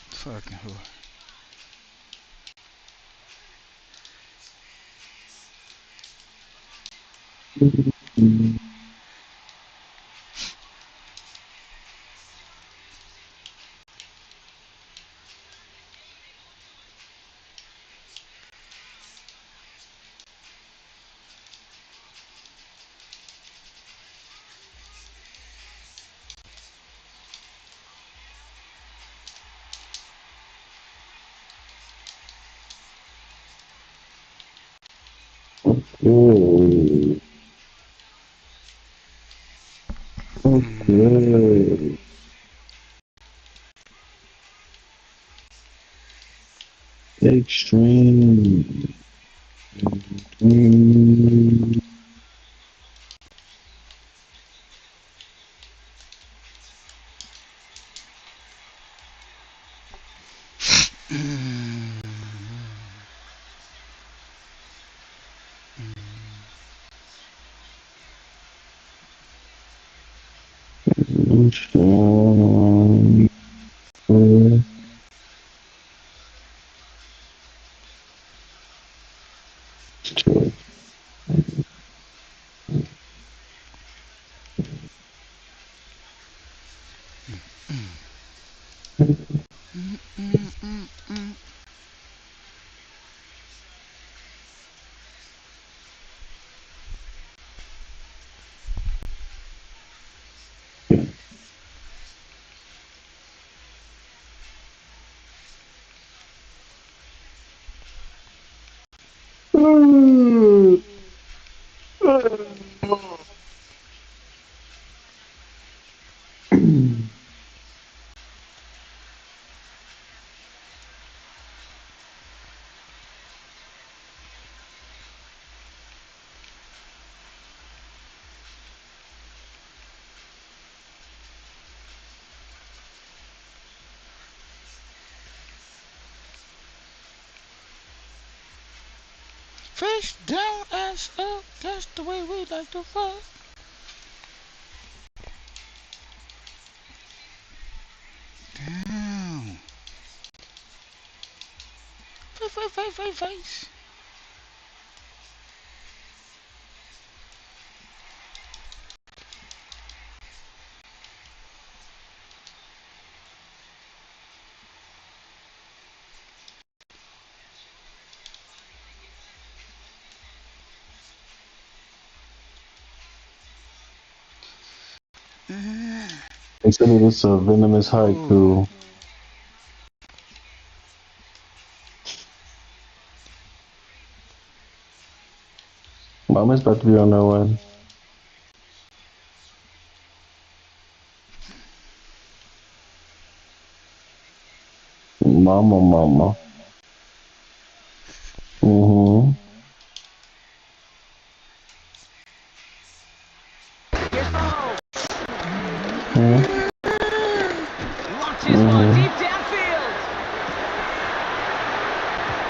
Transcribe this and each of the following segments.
Fucking whore. Okay. Extreme. Extreme. Face down, ass up. That's the way we like to fuck. Damn. Face. Consider this a venomous Ooh. haiku. Mama's about to be on that one. Mama. Mm-hmm. Launches one deep downfield.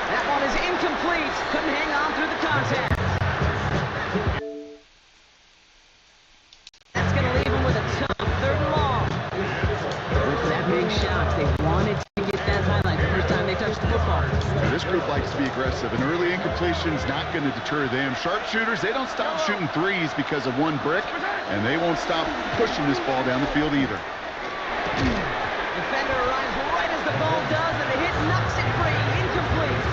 That one is incomplete. Couldn't hang on through the contact. That's going to leave him with a tough 3rd and long. With that big shot, they wanted to get that highlight the first time they touched the football. Now, this group likes to be aggressive, and early incompletion's not going to deter them. Sharpshooters, they don't stop shooting threes because of one brick, and they won't stop pushing this ball down the field either. Defender arrives right as the ball does, and the hit knocks it free. Incomplete.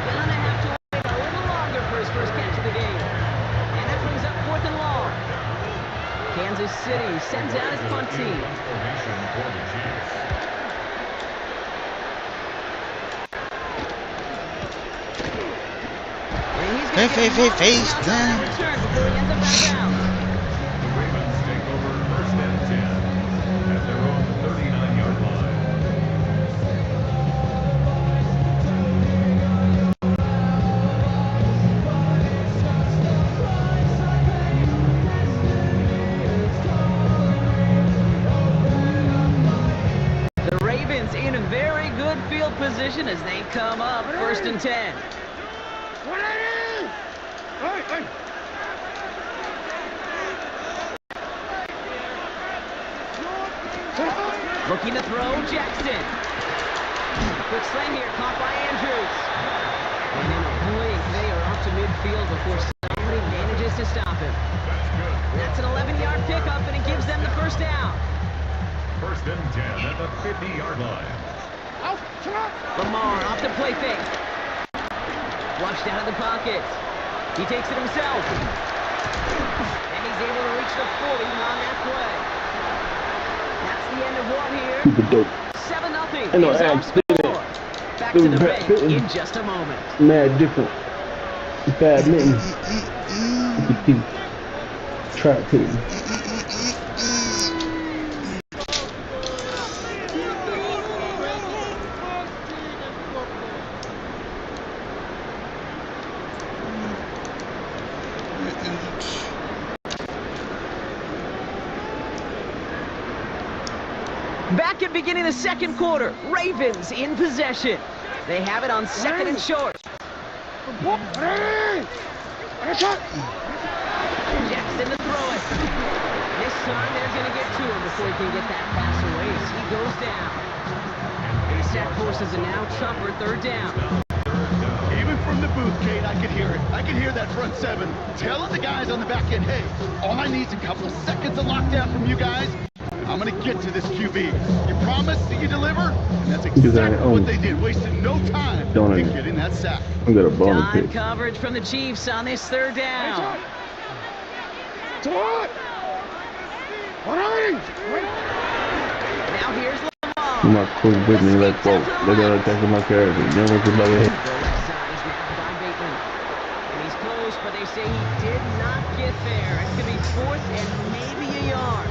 Gonna have to wait a little longer for his first catch of the game. And that brings up 4th and long. Kansas City sends out his punt team. Face down. Return before he ends up out of bounds. The Ravens take over 1st and 10 at their own 39-yard line. The Ravens in a very good field position as they come up 1st and 10. Looking to throw, Jackson. Quick slam here, caught by Andrews. And in a blink, they are up to midfield before somebody manages to stop him. That's an 11-yard pickup, and it gives them the first down. First and 10 at the 50-yard line. Lamar off the play fake. Flushed out of the pocket. He takes it himself. And he's able to reach the 40 on that play. That's the end of one here. Super dope. 7-0 I know, is our I score. Back to the bench in just a moment. Mad different. Badminton. Trap hitting. Back at beginning of the second quarter, Ravens in possession. They have it on second and short. Jackson to throw it. This time they're going to get to him before he can get that pass away as he goes down. The sack forces a now tougher third down. Even from the booth, Kate, I could hear it. I could hear that front seven telling the guys on the back end, hey, all I need is a couple of seconds of lockdown from you guys. I'm going to get to this QB. You promise that you deliver? And that's exactly what they did. Wasted no time in getting that sack. I'm going to bone Dime coverage from the Chiefs on this third down. Now here's Lamar. I'm not cool with me like, whoa, they got to attack my character. You know what you're about to hit. The left side is napped by Bateman. And he's close, but they say he did not get there. It's going to be fourth and maybe a yard.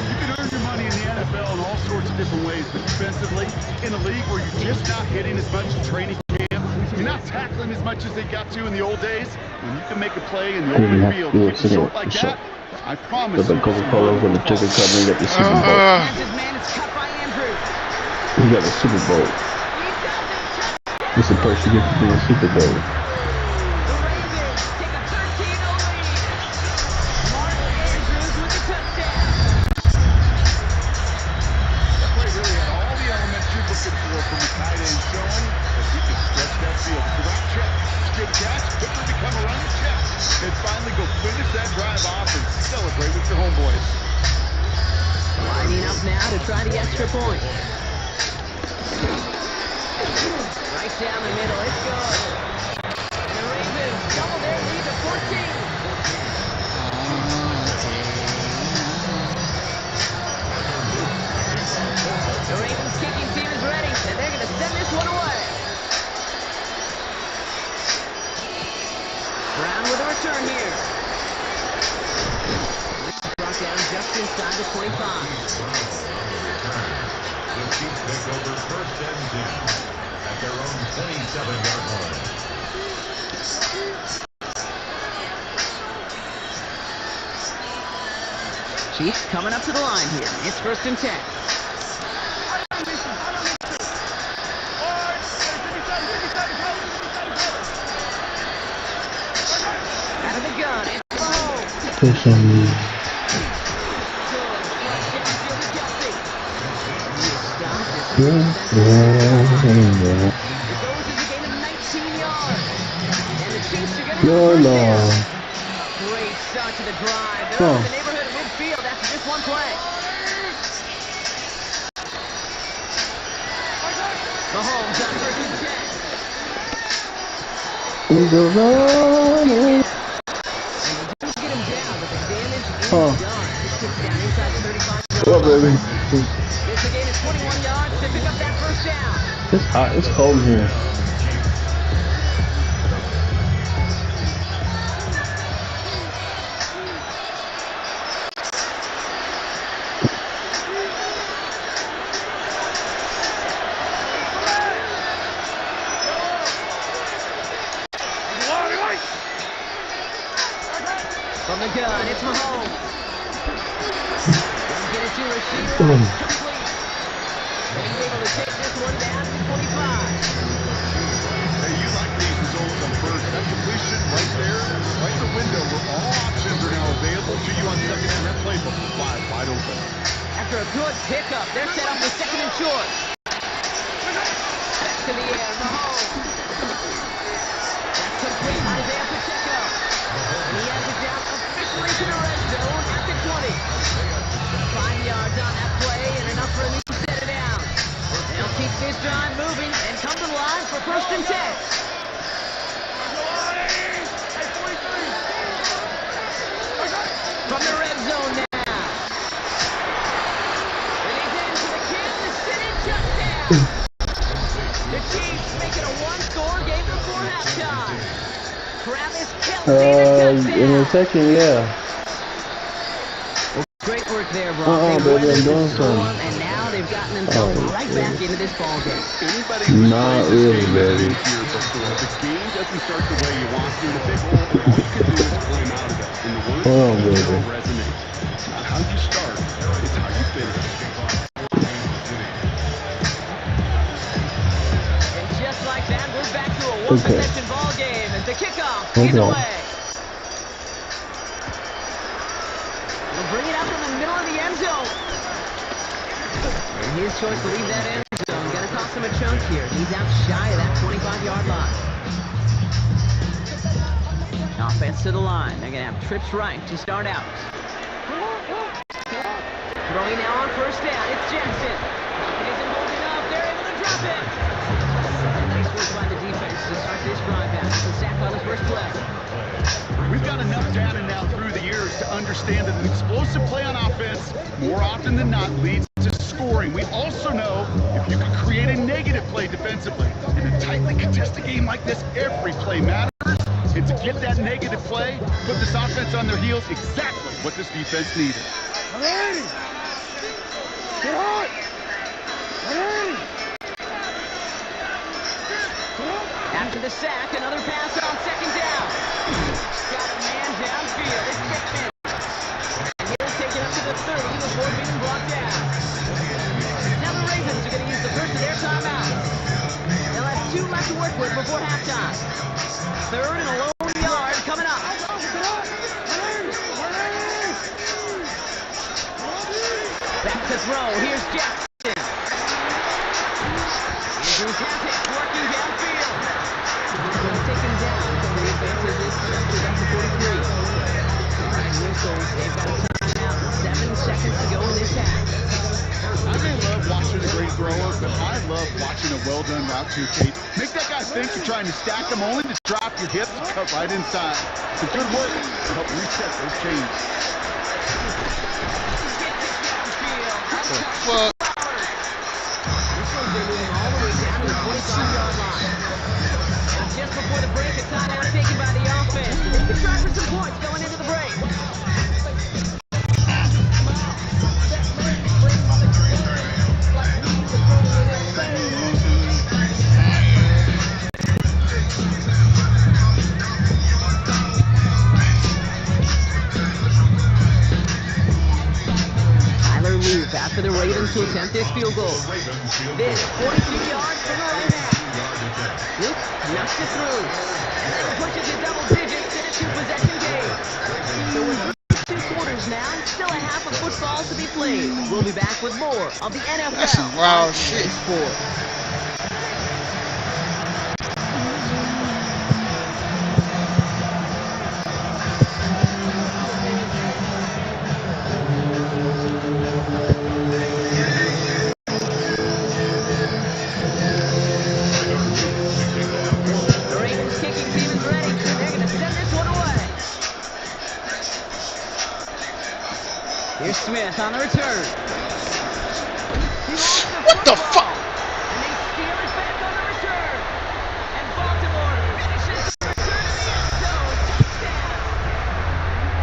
You can earn your money in the NFL in all sorts of different ways, but defensively, in a league where you're just not hitting as much in training camp, you're not tackling as much as they got to in the old days, when you can make a play in the open field, keep it short like that, I promise you. The Coca-Cola when the chicken company got the Super Bowl. That's his man, it's cut by Andrews. He got the Super Bowl. This is the person who gets to be a Super Bowl. The Ravens take a 13-0 lead. Mark Andrews with the touchdown. That play really had all the elements you're looking for from a tight end, showing that he can stretch that field. Drop check, skip catch, quickly become a running check, and finally go finish that drive off and celebrate with your homeboys. Lining up now to try the extra point. Right down the middle, it's good. And the Ravens double their lead to 14. The Ravens kicking team is ready, and they're going to send this one away. Brown with a return here. Brought down just inside the 25. The Chiefs take over first and 10 at their own 27-yard line. Chiefs coming up to the line here. It's first and 10. Out of the gun, it's Mahomes. Push on me. No, no. Great start to the drive. They're in the neighborhood of midfield after just one play. Mahomes on first and 10. We go running. And they didn't get him down, but the damage is done. This kid's down inside the 35-yard What, baby? It's a gain of 21 yards to pick up that first down. It's hot. It's cold in here. From the gun, it's Mahomes. Doesn't get it to Rashid. It's complete. And he's able to take this one down to 25. Hey, you like these results on first. That completion right there, right in the window where all options are now available to you on second and that playbook is wide open. After after a good pickup. They're set up with second and short. Back to the air, Mahomes. That's complete. Isaiah Pacheco. And he has it down officially to the red zone at the 20. 5 yards on that play and enough for him to set it down. They'll keep this drive moving and come to the line for 1st and 10. From the red zone now. And he's into the Kansas City touchdown. The Chiefs making a one-score game before halftime. Travis Kelce, the touchdown. In a second, yeah. Well, great work there, Brock. They weathered I'm doing the storm, something. and now they've gotten themselves right back into this ball game. Anybody who's Not played this really, game baby. has been here before. The game doesn't start the way you want to in a big hole. All you can do is climb out of it. And the words Hold on, of the baby. hero resonate. It's not how you start, it's how you finish. And just like that, we're back to a one-possession ball game as the kickoff is away. We'll bring it up in the middle of the end zone. And his choice to leave that end zone. Gonna cost him a chunk here. He's out shy of that 25-yard line. Offense to the line. They're gonna have trips right to start out. Throwing now on 1st down. It's Jackson. It isn't holding up. They're able to drop it. Nice work by the defense to start this drive out. It's a sack on the first play. We've got enough down and out through the years to understand that an explosive play on offense, more often than not, leads to scoring. We also know if you can create a negative play defensively. In a tightly contested game like this, every play matters. And to get that negative play, put this offense on their heels, exactly what this defense needed. Get hot! After the sack, another pass on 2nd down. Got a man downfield. It's Pittman. And he'll take it up to the 30 before being brought down. Now the Ravens are going to use the first of their timeouts. They'll have 2 left to work with before halftime. 3rd and a lone yard coming up. Back to throw. Here's Jackson. Andrews has it. Working downfield. Taken down from the advances this up to 43. All right, Whistles. They've got a timeout. 7 seconds to go in this half. I may love watching a great thrower, but I love watching a well-done route to Kate. Make that guy think you're trying to stack him only to drop your hips and cut right inside. So good work to help reset those chains. Fuck. This one's been moving all the way down to the 25-yard line. Now just before the break, a timeout taken by the offense. They can try for some points going into the break. After the Ravens to attempt this field goal. This 42 yards from the right half. Luke knocks it through. And they will push it to double digits in a 2-possession game. So we're through 2 quarters now. Still a half of football to be played. We'll be back with more of the NFL. That's some wild shit. Sport. Here's Smith on the return. What the fuck? And they steal it back on the return. And Baltimore finishes the return in the end zone. Touchdown.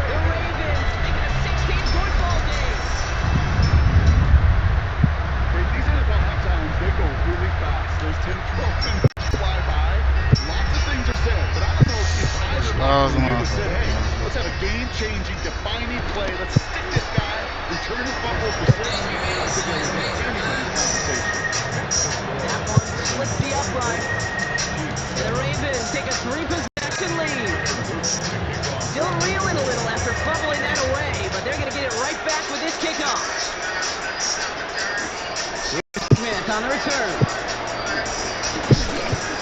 The Ravens making a 16-point ball game. Hey, these NFL halftimes, they go really fast. Those 10, 12 minutes fly by. Lots of things are said, but I don't know if either one of you said, hey, let's have a game-changing, defining play. Let's stick this guy, return his fumble for 6. I think it was any conversation. on the return.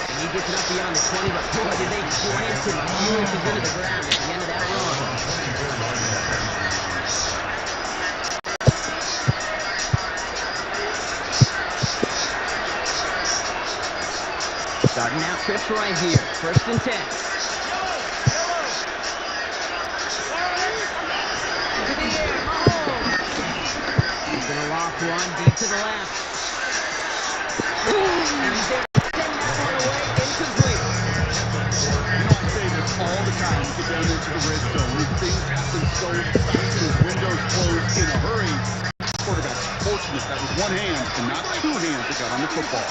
And he gets it up beyond the 20, but boy, did they plant some punches into the ground at the end of that run. Starting out trips right here. 1st and 10. To the air, Mahomes. He's going to lock one deep to the left. And he's able to send that one away incomplete. You know, I say this all the time. You get down into the red zone. When things happen so fast and his windows close in a hurry. Quarterback's fortunate that was one hand and not two hands that got on the football.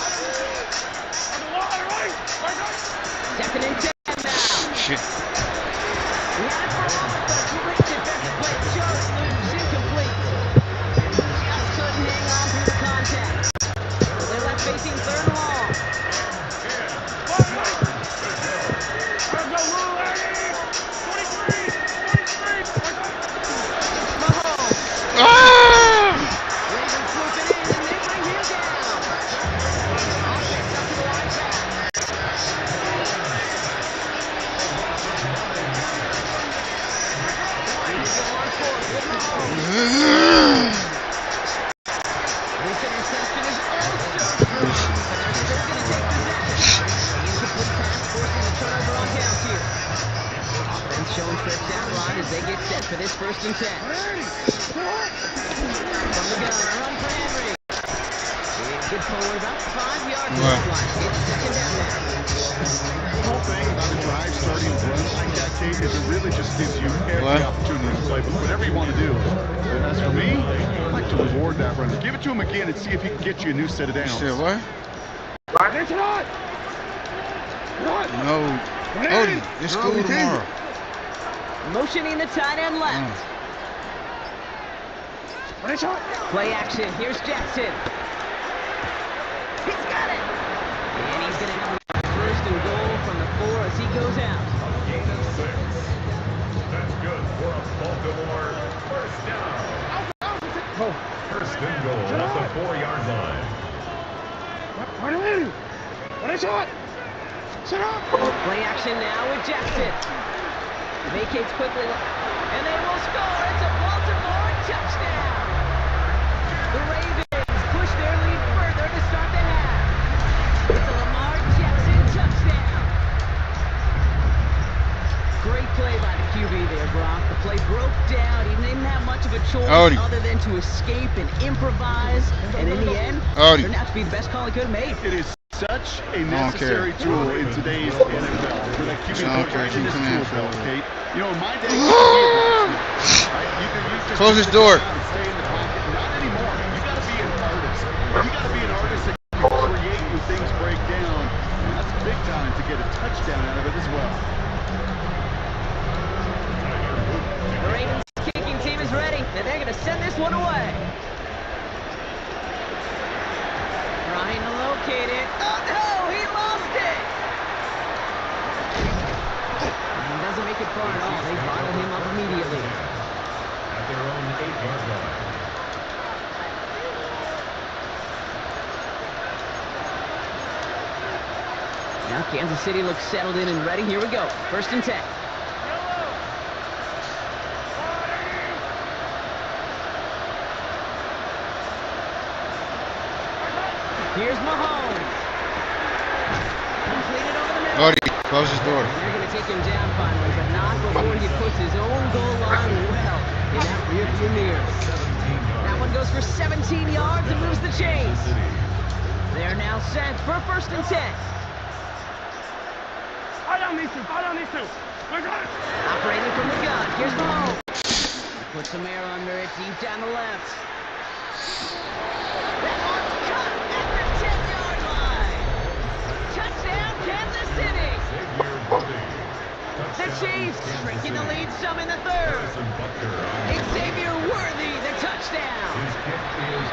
2nd and 10 now. Shit. He had it for a moment, but a great defensive play. Just moves incomplete. Just couldn't hang on through the contact. So they're left facing 3rd and long. Mahomes. Ravens swooping in, and they bring him down. Offense up to the wide back. This interception is also thrown, but they're still going to take possession. The incomplete pass forcing the turnover on downs here. Offense showing trips down the line as they get set for this 1st and 10. From the gun, a run for Henry. It gets forward about 5 yards to the line. It's 2nd down now. The whole thing about a drive starting a run like that, Kate, is it really just gives you every opportunity to play. But whatever you want to do. As for me, I like to reward that run. Give it to him again and see if he can get you a new set of downs. Shit, what? No. Odie, it's school tomorrow. Motioning the tight end left. Play action. Here's Jackson. He's got it. And he's going to have a 1st and goal from the 4 as he goes out. Gain of 6. That's good for a Baltimore 1st down. 1st and goal at the 4-yard line. Play action now with Jackson. Vacates quickly, and they will score. It's a Baltimore touchdown. The Ravens push their lead further to start the half. It's a Lamar Jackson touchdown. Great play by the QB there, Brock. The play broke down. He didn't have much of a choice other than to escape and improvise. And in the end, turned out to be the best call he could have made. It is such a necessary tool in today's NFL for that QB right in this tool belt, Kate. You know, in my day, close this door. Stay in the pocket. Not anymore. You got to be an artist. You got to be an artist that can create when things break down. And that's big time to get a touchdown out of it as well. The Ravens kicking team is ready, and they're going to send this one away. Trying to locate it. Oh no, he lost it! And he doesn't make it far at all. They bottle him up immediately. At their own 8-yard line. Now Kansas City looks settled in and ready. Here we go. 1st and 10. Here's Mahomes. Completed over the middle. Odie, close this door. They're going to take him down finally, but not before he puts his own goal line well in that rearview mirror. That one goes for 17 yards and moves the chains. They're now set for 1st and 10. Operating from the gun. Here's Mahomes. Puts some air under it deep down the left. That one's cut at the 10-yard line. Touchdown, Kansas City. The Chiefs shrinking the lead some in the 3rd. Xavier Worthy, the touchdown.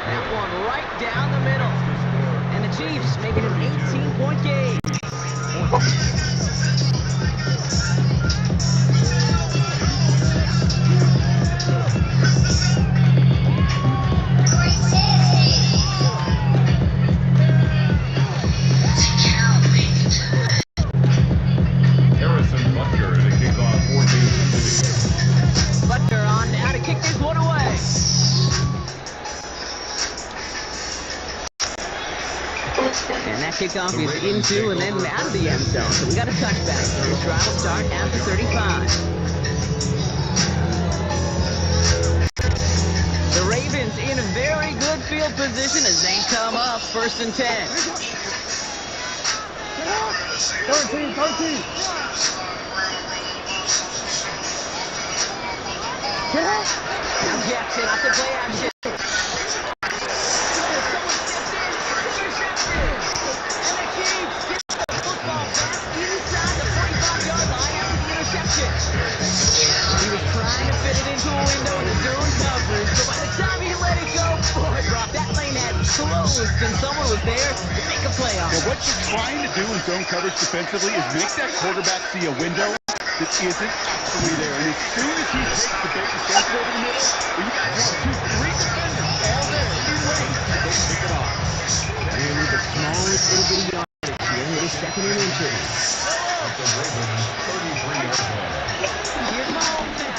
That one right down the middle. And the Chiefs make it an 18-point game. And that kickoff is into and then out of the end zone. So we got a touchback. This drive will start at the 35. The Ravens in a very good field position as they come up 1st and 10. 13. Now Jackson off the play action. He was trying to fit it into a window in the zone coverage, but by the time he let it go, boy, Brock, that lane had closed and someone was there to make a play on it. Well, what you're trying to do in zone coverage defensively is make that quarterback see a window that isn't actually there. And as soon as he takes the bait and sends it over the middle, well, you got 1, 2, 3 defenders all there in lane, and they pick it off. Really the smallest little bit of yardage here. It is 2nd and inches. At the Ravens 33-yard line. Here's Mahomes now.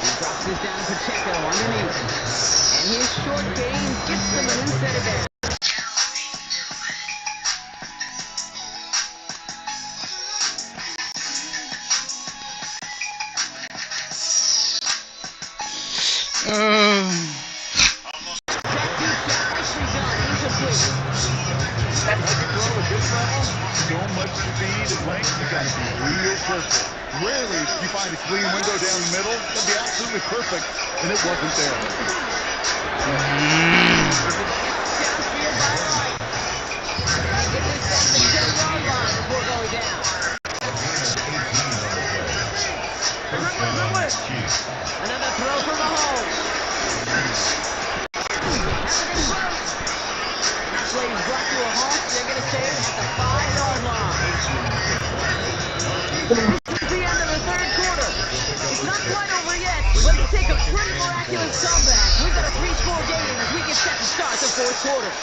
He drops this down to Pacheco underneath. And his short gain gets them an instead of that. So much speed and length, you got to be real careful. Rarely you find a clean window down the middle. That'd be absolutely perfect, and it wasn't there. Another throw for Mahomes. Play is brought to a halt. They're going to stay at the 5-yard line. This is the end of the 3rd quarter. It's not quite over yet, but it'll take a pretty miraculous comeback. We've got a 3-score game as we get set to start the 4th quarter.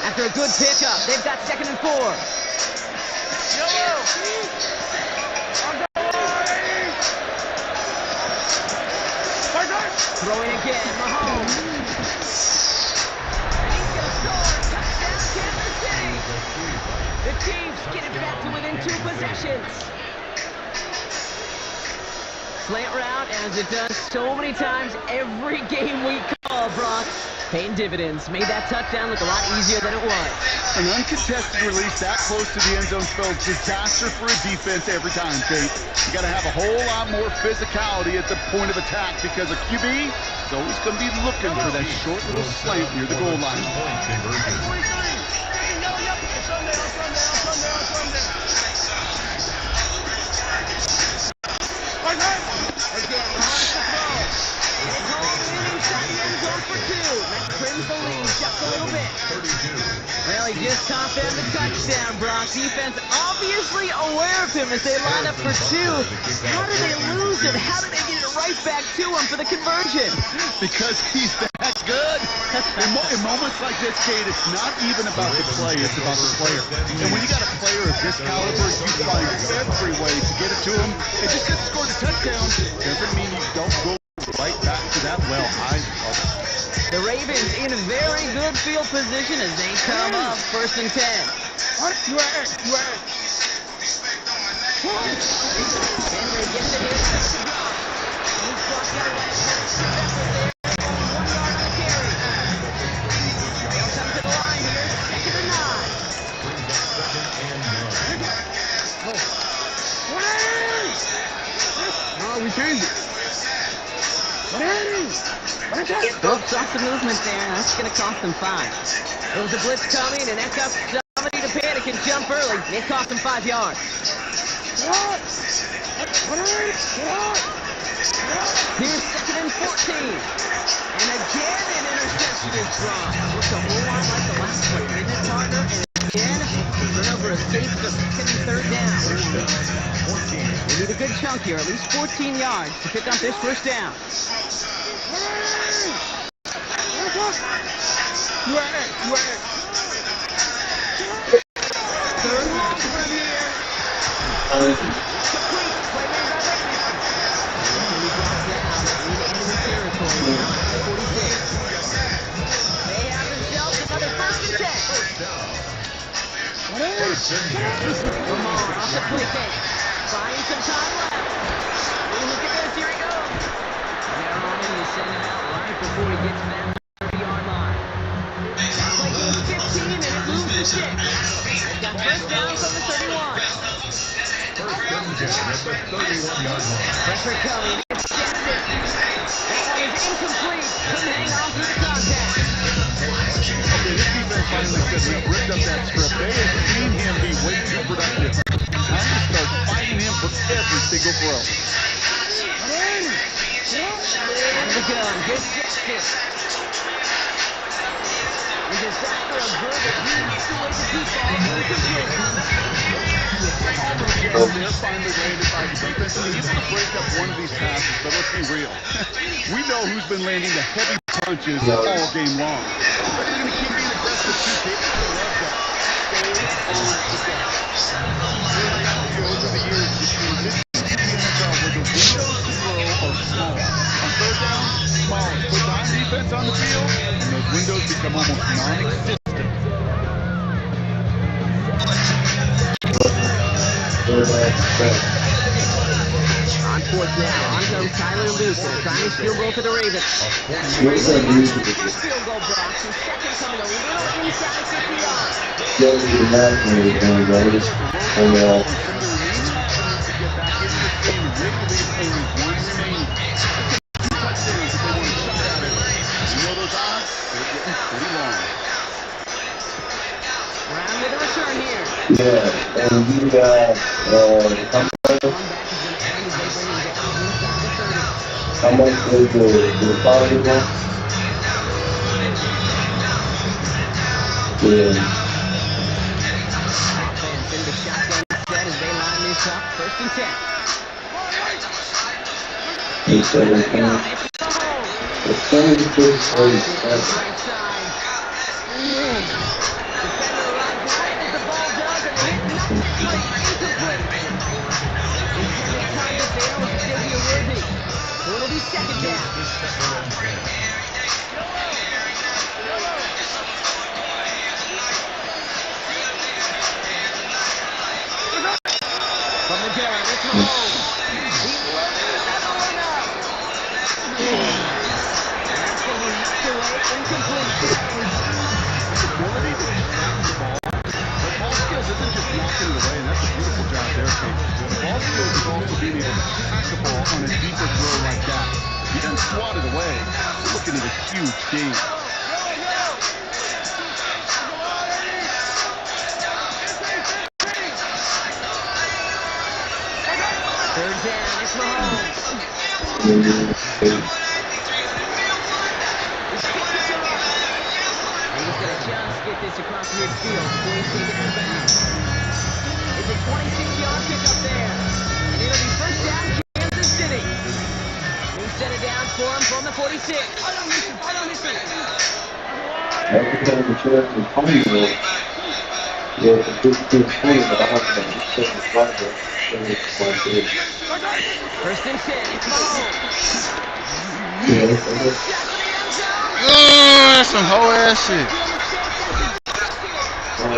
After a good pickup, they've got 2nd and 4. Throwing again, Mahomes. And he's going to score. Touchdown, Kansas City. The Chiefs get it back to within 2 possessions. Slant route, as it does so many times every game we call, Brock. Paying dividends. Made that touchdown look a lot easier than it was. An uncontested release that close to the end zone spells disaster for a defense every time, Kate. You got to have a whole lot more physicality at the point of attack because a QB is always going to be looking for that short little slant near the goal line. Point conversion. Again, Mahomes to throw. It's home in inside the end zone for 2. That trims the lead just a little bit. 32. Well, he just caught them the touchdown, Brock. Defense obviously aware of him as they line up for 2. How did they lose it? How did they get it right back to him for the conversion? Because he's that good. In moments like this, Kate, it's not even about the play, it's about the player. And when you got a player of this caliber, you find every way to get it to him. And just because he scored a touchdown doesn't mean you don't go right back to that well high. The Ravens in a very good field position as they come up 1st and 10. You are. Henry gets it here. He's blocked out by a 1 yard on the carry. They'll come to the line here. 2nd and 9. Brings up 2nd and 9. No, we changed it. Oops, off the movement there. That's going to cost them 5. There was a blitz coming, and that got somebody to panic and jump early. It cost them 5 yards. Here's 2nd and 14. And again, an interception is dropped. Looks a whole lot like the last play, didn't it, partner? And again, turnover escapes the 2nd and 3rd down. We need a good chunk here, at least 14 yards to pick up this 1st down. Third long from here. Complete. Play made by Whitney. Lamar off the play fake. Buying some time left. Look at this, here he goes. They're on him, you send him out right before he gets to that 30-yard line. That play goes 15 and it moves to 6. They've got first down from the 31. First and 10 at the 31-yard line. Pressure coming, it's Jackson. That one is incomplete. Couldn't hang on through the contact. Okay, this defense finally said we ripped up that script. They have seen him be way too productive. Time to start fighting him for every single throw. Out of the gun, here's Jackson. With his after a good that he needs to win the deep ball. Incomplete. They're finally landed by the defense, and he's going to break up one of these passes, but let's be real. We know who's been landing the heavy punches all game long. But they're going to keep being aggressive too, kid. I love that. Stay on the gas. The reality over the years between this and the NFL where the windows to throw are small. On third down, smaller. Put nine defense on the field, and those windows become almost non-existent. On fourth down, on comes Tyler Luther, trying to steal goal to the Ravens. First field goal box, and second coming a little inside 50 yards. Brown with a return here. Yeah, and you got how much was the quality one? Yeah. Offense into shotgun set as they line this up. First and 10. It's 17. It's 76. Right side. Defender arrives right as the ball does, and it knocks it free. Incomplete. Intended target there was Xavier Worthy. So it'll be second down. From the gun, it's Mahomes. He loaded another one up. That's going to be knocked away, incomplete. Ability to track the ball. But ball skills isn't just knocking it away, and that's a beautiful job there, Kate. Ball skills is also being able to track the ball on a deeper throw like that. If you didn't swat it away, you're looking at a huge gain. Third down, it's Mahomes. He's going to just get this across midfield before he's taken out of bounds. It's a 26-yard pickup there. And it'll be first down, Kansas City. We set it down for him from the 46. Every time the church is funny, yeah, the big funny, but I have to set the driver. First and 10, it's Mahomes. Oh, that's some whole ass shit. Well,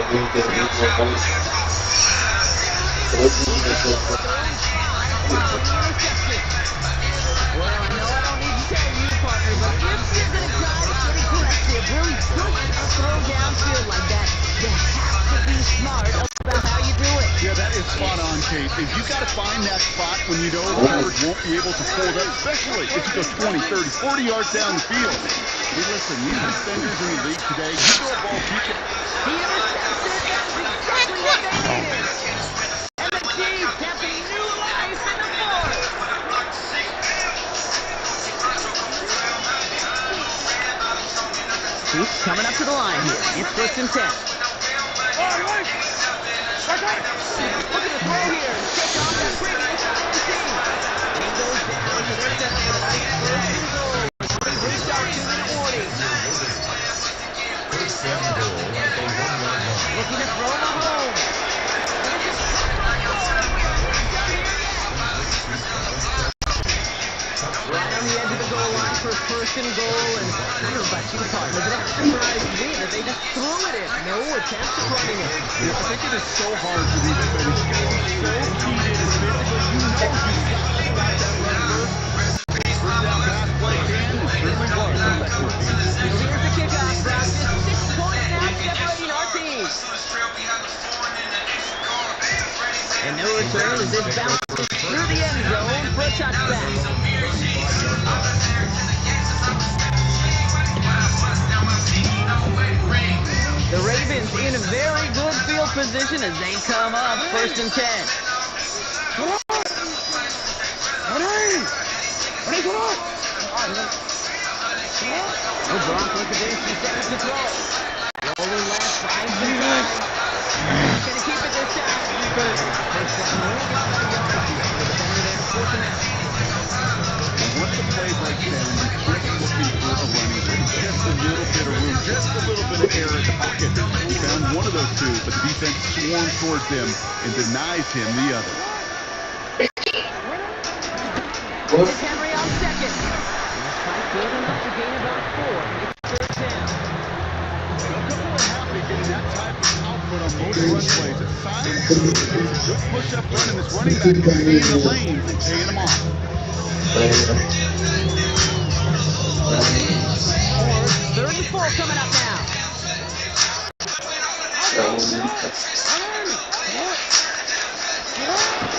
I know I don't need to tell you, partner, but if you're going to try to get aggressive, really push a throw downfield like that, you have to be smart about how you do it. Yeah, that is spot on, Kate. If you got to find that spot when you know the coverage won't be able to fold up, especially if you go 20, 30, 40 yards down the field. Hey, listen, these defenders in the league today, you throw a ball, keep it. He intercepts it. That was exactly what they needed. And the Chiefs have some new life in the fourth. Chiefs coming up to the line here. It's first and 10. Look at the throw here. Shake off that previous INT. He goes down to their center for the nice first and goal. They reached out 2-minute warning. First and goal at the 1-yard line. Looking to throw Mahomes. Right on the edge of the goal line for first and goal, and I don't know about you, partner, but that surprised me that they just threw it in. No attempts at running it. Yeah, I think it is so hard for these defenders. You guys are so keyed in, and physically, you know you've got to stop that run first. First down pass play can, and certainly was effective. So here's the kickoff practice. 6 points now separating our teams. And no return as this bounces through the end zone for a touchback. The Ravens in a very good field position as they come up 1st and 10. Oh, Brock, look at this. He settles to throw it. Rolling left, finds the time. Gonna keep it this time. First down, only gets 5 yards. The defender there, forcing out. Once the play breaks down, you're just looking for a running play. Just a little bit of room, just a little bit of air in the pocket. He found one of those two, but the defense swarms towards him and denies him the other. This is Henry on second. This fight good enough to gain about 4. It's 3rd down. A couple are happy getting that type of output on most run plays. It's signs it's a good push-up run, and this running back is seeing the lanes and paying them off. 3rd and 4 coming up now.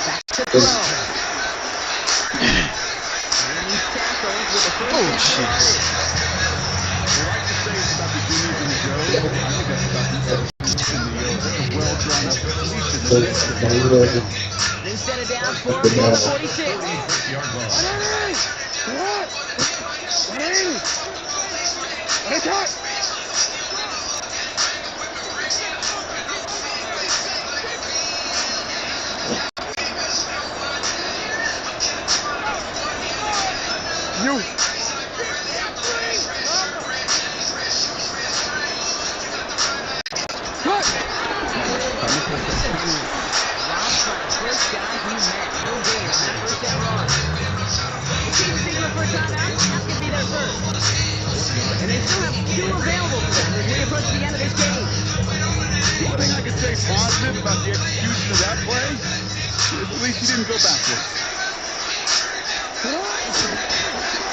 Back to throw. And he's tackled with the first. Oh, shit. They like to say it's about the G's and the Joes. I think that's about the F's and the O's. That's a well-drawn-up completion. They set it down for him on the 46. And they still have 2 available for them as we approach the end of this game. One thing I could say positive about the execution of that play is at least he didn't go backwards.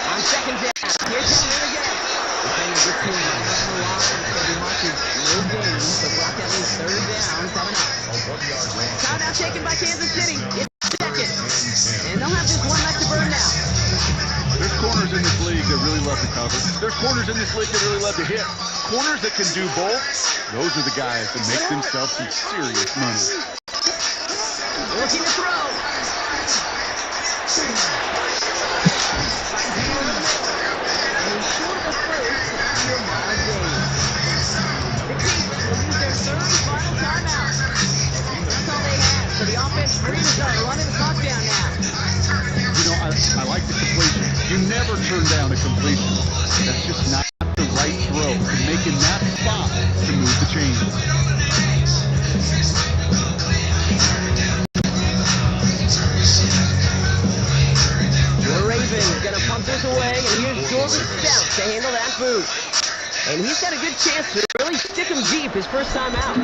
On 2nd down, here's Henry again. Defender gets him right around the line. It's going to be marked as no gain, so Brock that means 3rd down coming up. Timeout taken by Kansas City. It's 2nd. And they'll have just 1 left to burn now. There's corners in this league that really love to cover. There's corners in this league that really love to hit. Corners that can do both, those are the guys that make themselves some serious money. Looking to throw. And he's short of the first after a mild game. The Chiefs will use their 3rd and final timeout. That's all they have. So the offense free to start running the clock down now. You know, I like the completion. You never turn down a completion. That's just not the right throw. And making that spot to move the chains. The Ravens gonna punt this away, and here's Jordan Stout to handle that boot. And he's got a good chance to really stick him deep his first time out.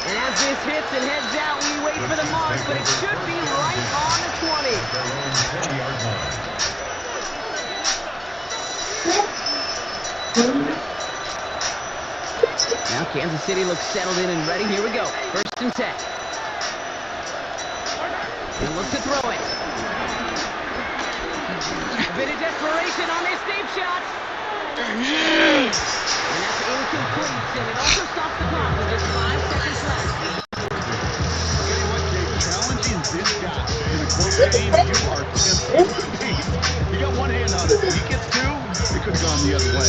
And as this hits and heads out, we wait for the mark, but it should be right on the 20. Now Kansas City looks settled in and ready. Here we go. 1st and 10. And look to throw it. A bit of desperation on this deep shot. And that's incomplete, and it also stops the clock with just 5 seconds left. I'll tell you what, Jake, challenging this guy in a close game, you are tempted. You got one hand on it. If he gets 2, it could have gone the other way.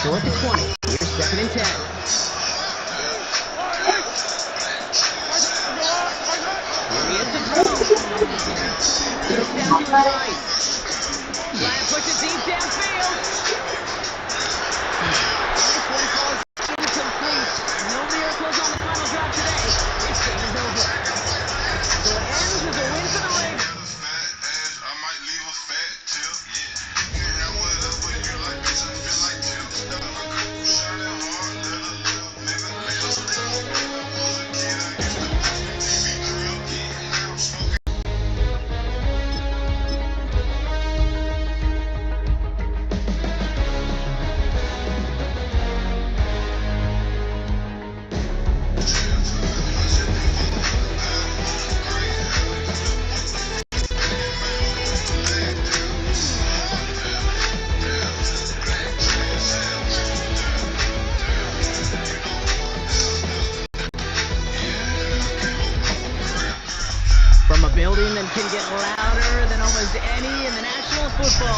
So at the 20, here's 2nd and 10. Here he is to throw. Goes down to the right. Trying to push it deep downfield. This one falls incomplete. No miracles on the final drive.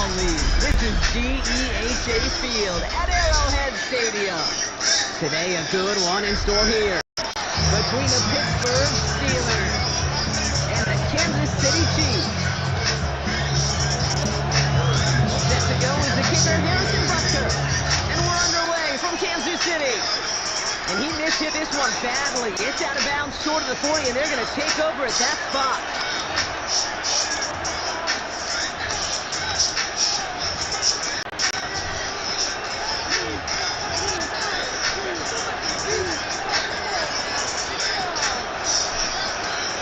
touchdown lead. This is GEHA Field at Arrowhead Stadium. Today, a good one in store here between the Pittsburgh Steelers and the Kansas City Chiefs. Set to go is the kicker, Harrison Butker. And we're underway from Kansas City. And he mishit this one badly. It's out of bounds short of the 40, and they're going to take over at that spot.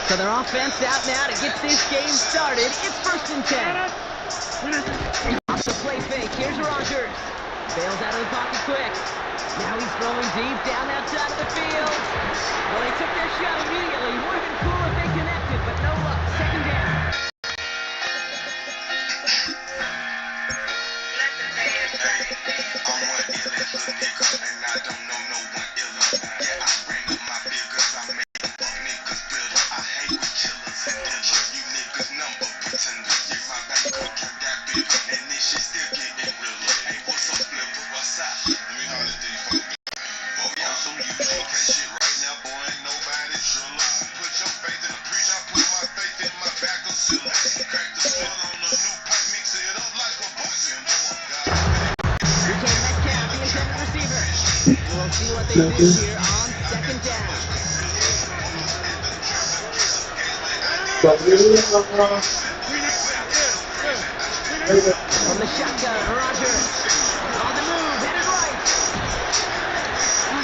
So their offense out now to get this game started. It's 1st and 10. Off the play fake. Here's Rodgers. Bails out of the pocket quick. Now he's throwing deep down that side of the field. Well, they took their shot immediately. Would have been cool if they connected, but no luck. 2nd down. We'll see what they do here on 2nd down. From the shotgun, Rodgers. On the move, headed right.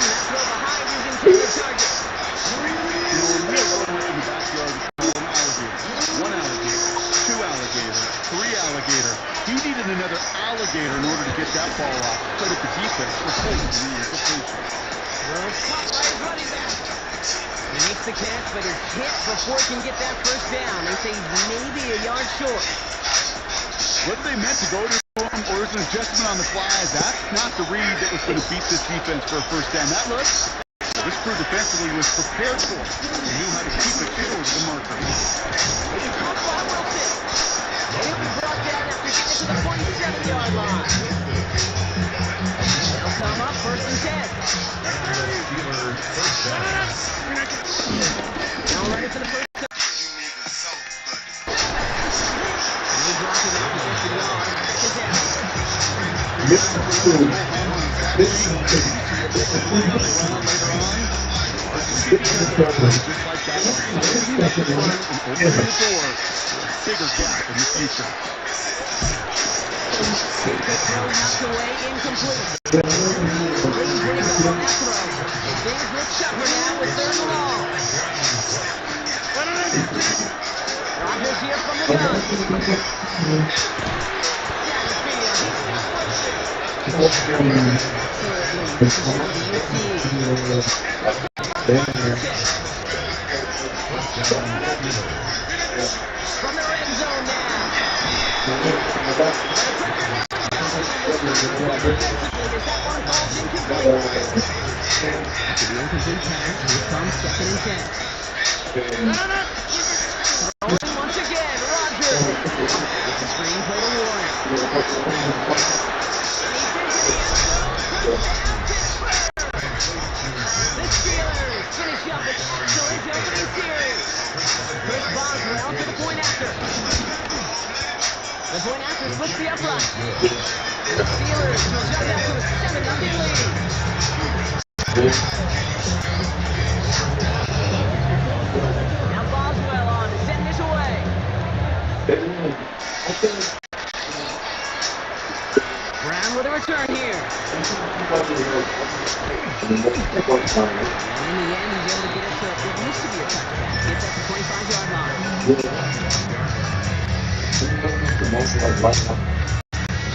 That throw behind his intended target. One alligator, two alligator, three alligator. He needed another alligator in order to get that ball off. Credit the defense for holding the completion. Well, it's caught by his running back. He makes the catch, but is hit before he can get that 1st down. They say he's maybe a yard short. Whether they meant to go to him or is an adjustment on the fly, that's not the read that was going to beat this defense for a 1st down. That look, this crew defensively was prepared for it. They knew how to keep it short of the marker. It's caught by Wilson. He'll be brought down after getting to the 47-yard line. They'll come up 1st and 10. Now ready for the 1st down. He drops it out to 50 yards. 2nd down. Bigger gap in the future. The throw knocked away, incomplete. Lead break up on that throw. Things look tougher now with 3rd and long. Rodgers here from the gun. Down the field, he's going to push it. From the red zone now. After the incomplete pass, here comes 2nd and 10. Throwing once again, Rodgers. It's a screen play to Warren. The Steelers finish up an excellent opening series. Chris Boswell to the point after. The point after splits the upright. And the Steelers will jump out to a 7-0 lead. Now Boswell on to send this away. Brown with a return here. And in the end, he's able to get it to what used to be a touchdown. Gets at the 25-yard line.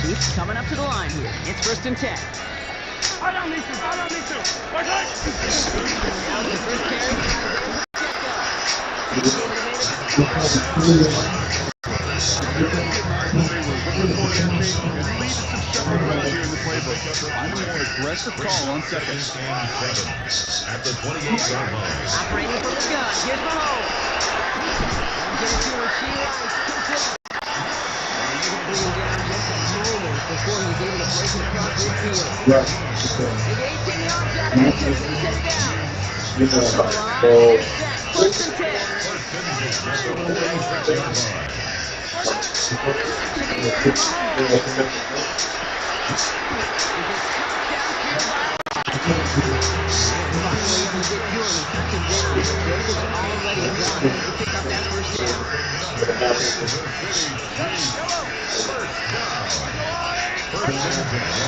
Chiefs coming up to the line here. It's 1st and 10. I don't need to. Now the first carry. I'm a more aggressive call on 2nd. At the 28-yard line. Operating from the gun. Here's Mahomes. Get it to Rasheed Rice. Complete. And he's going to bring him down just a before he's able to break it across midfield. Right. They get 18 yards out of it, and they set it down. You On know, the line, so, and they're set. First and 10. First and 10 at the 46-yard line. Finally able to get to him and touch him down. The damage already done. They can pick up that first down.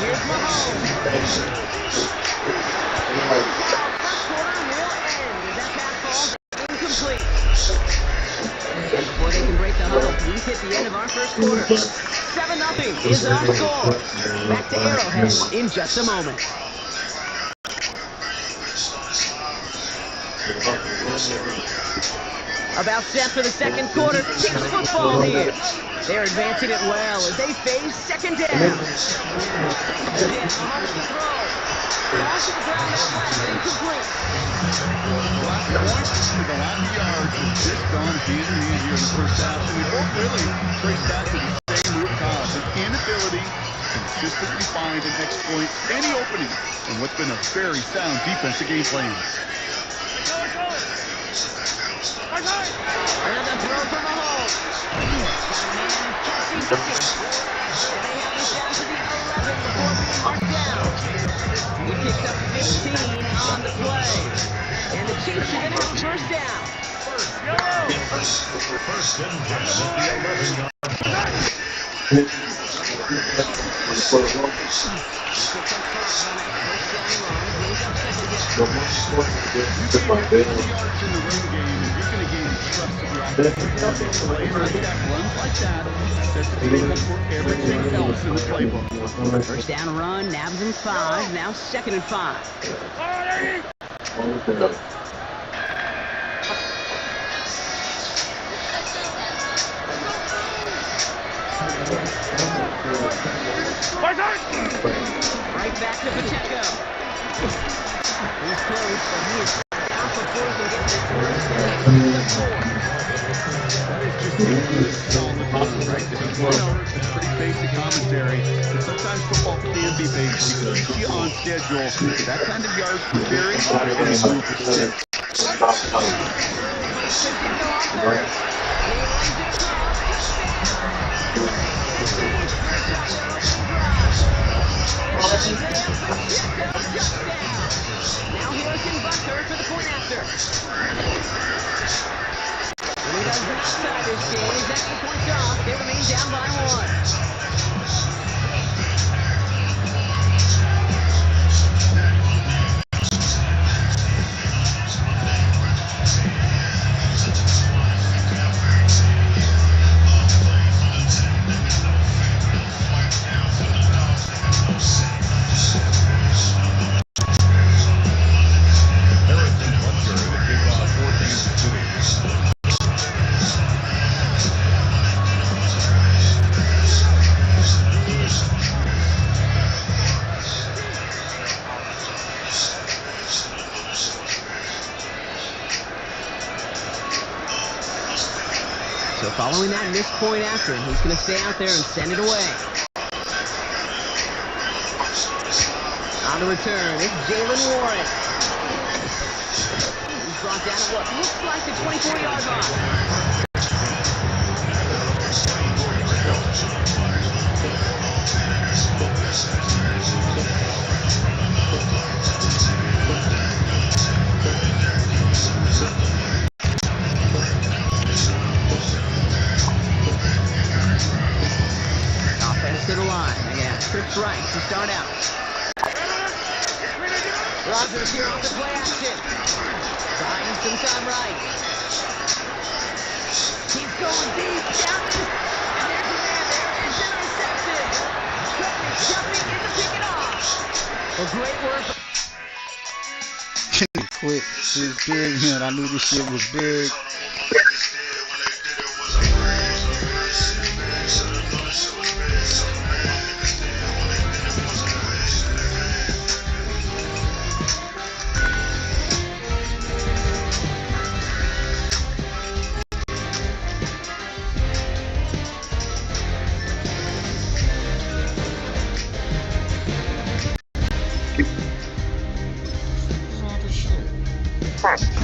Here's Mahomes. First quarter will end as that pass falls incomplete. And before they can break the huddle, we've hit the end of our first quarter. 7-0 is our score. Back to Arrowhead in just a moment. About set for the second quarter. Chiefs football here. They're advancing it well as they face second down. Mahomes to throw. Pass to the ground out west, incomplete. Last points to the last yards have just gone hand in hand here in the first half, and they both really trace back to the same root cause, an inability to consistently find and exploit any opening in what's been a very sound defensive game plan. Another throw from Mahomes. Got a man in Kelsey Wickett. And they have this down to the 11 before being marked down. He picked up 15 on the play. And the Chiefs are going to have a first down. First and 10 at the 11-yard line. First down run, nabs him 5, now second and 5. Right back to Pacheco. He's close, but he is out before he can get to that first down. That is just a good solid run right there. It's pretty basic commentary, but sometimes football can be basic. It keeps you on schedule. That kind of yards per carry and a move for 6. Now Harrison Butker for the point after. And he does outside this game. His extra points off. They remain down by 1. So following that missed point after, he's going to stay out there and send it away. On the return, it's Jalen Warren. He's brought down at what looks like the 24-yard line. To the line. They're going to have trips right to start out. Rodgers here on the play action. Buying some time right. He's going deep. Down and there's a man there. It's intercepted. Jumping in to pick it off. Well, great work. Quick, this big, man. I knew this shit was big. Can't see.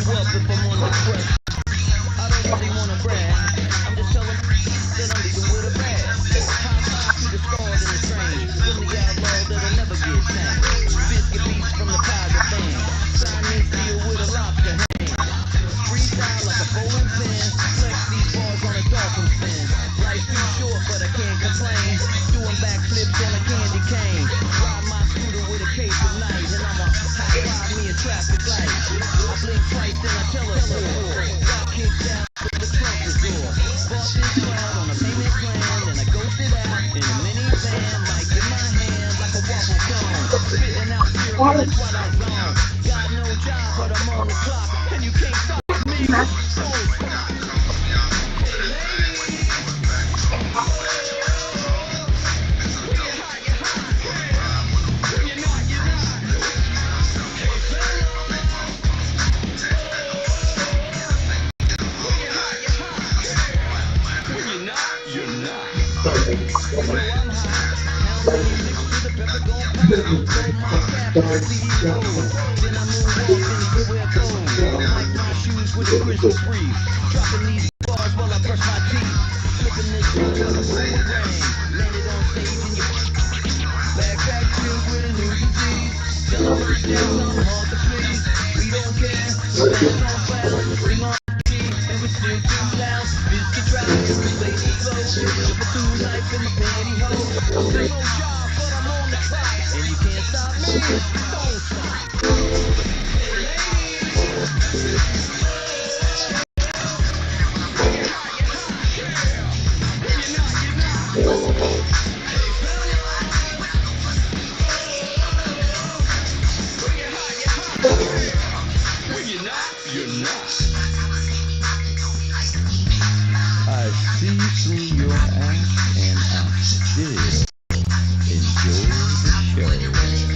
Well, if I'm on the press, I don't really wanna brag. I'm just telling that I'm leaving with a bag. High five to the scarred and the strange. From the outlaw that'll never get tamed. Biscuit beats from the private band. Sign this deal with a lobster hand. Freestyle like a bowling pin. Flex these bars on a dolphin fin. Life's too short, but I can't complain. Doing backflips on a candy cane. Ride my scooter with a case of night. And I'ma high five me a traffic light. I blink twice, then I teleport. Got kicked out with the trunk is door. Bought this cloud on a payment plan. Then I ghosted out in a minivan. Mic in my hand like a waffle cone. Spitting out syrup in the twilight zone. Got no job, but I'm on the clock. And you can't stop me. Don't stop. With a Christmas wreath, dropping these bars while I brush my teeth, flipping this boomerang, landed on stage and you backpack filled with a new disease. Tell them first day something hard to please. We don't care, we're fast on fast, sing on key, and we're still too loud. Biscuit drivers, lazy flow, slipping through life in my pantyhose. Still no job, but I'm on the clock, and you can't stop me. Don't stop. I see through your act and I still enjoy the show.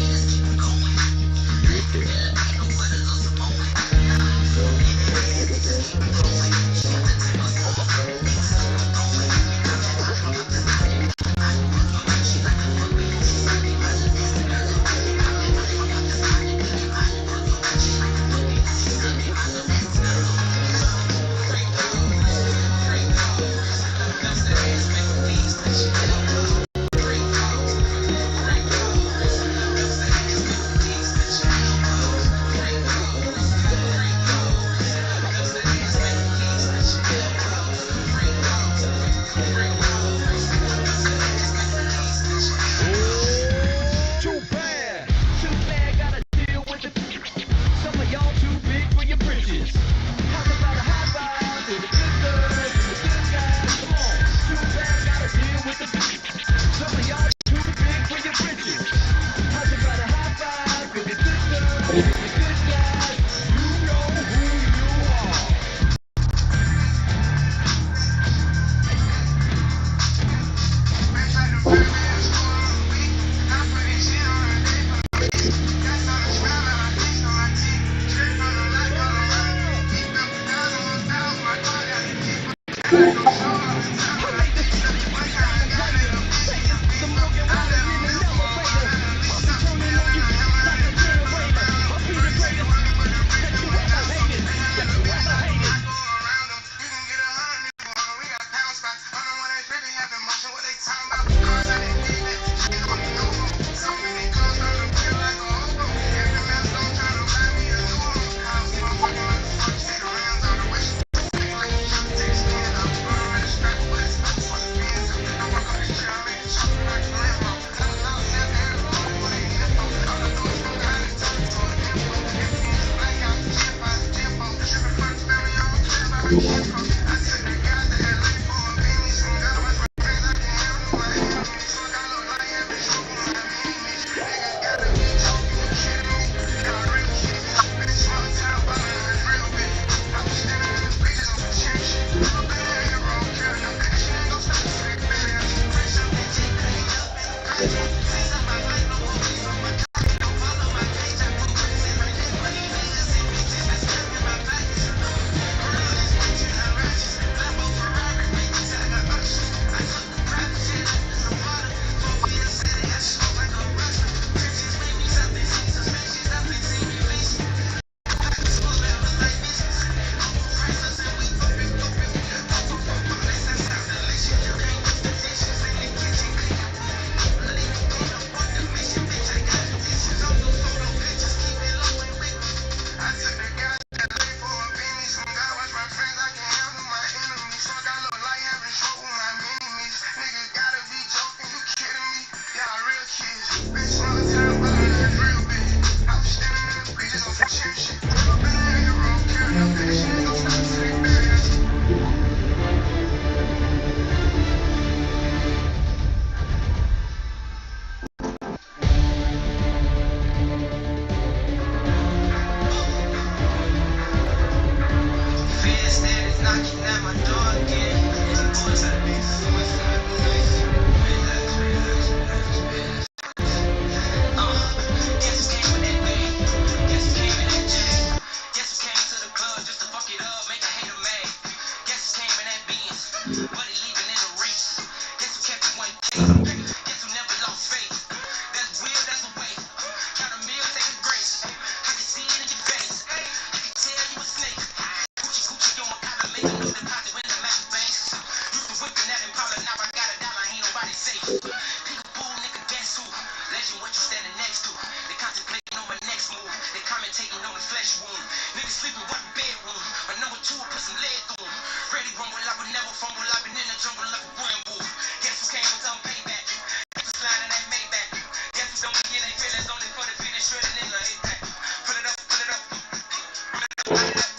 what bedroom. My N.W.G put some leg through him. Ready rumble, I would never fumble. I've been in the jungle like a wooden wolf. Guess who came with some payback? Guess who's sliding that Maybach? Guess who don't begin their feelings only for the finish shredding in the A-pack. Pull it up, pull it up. Pull it up.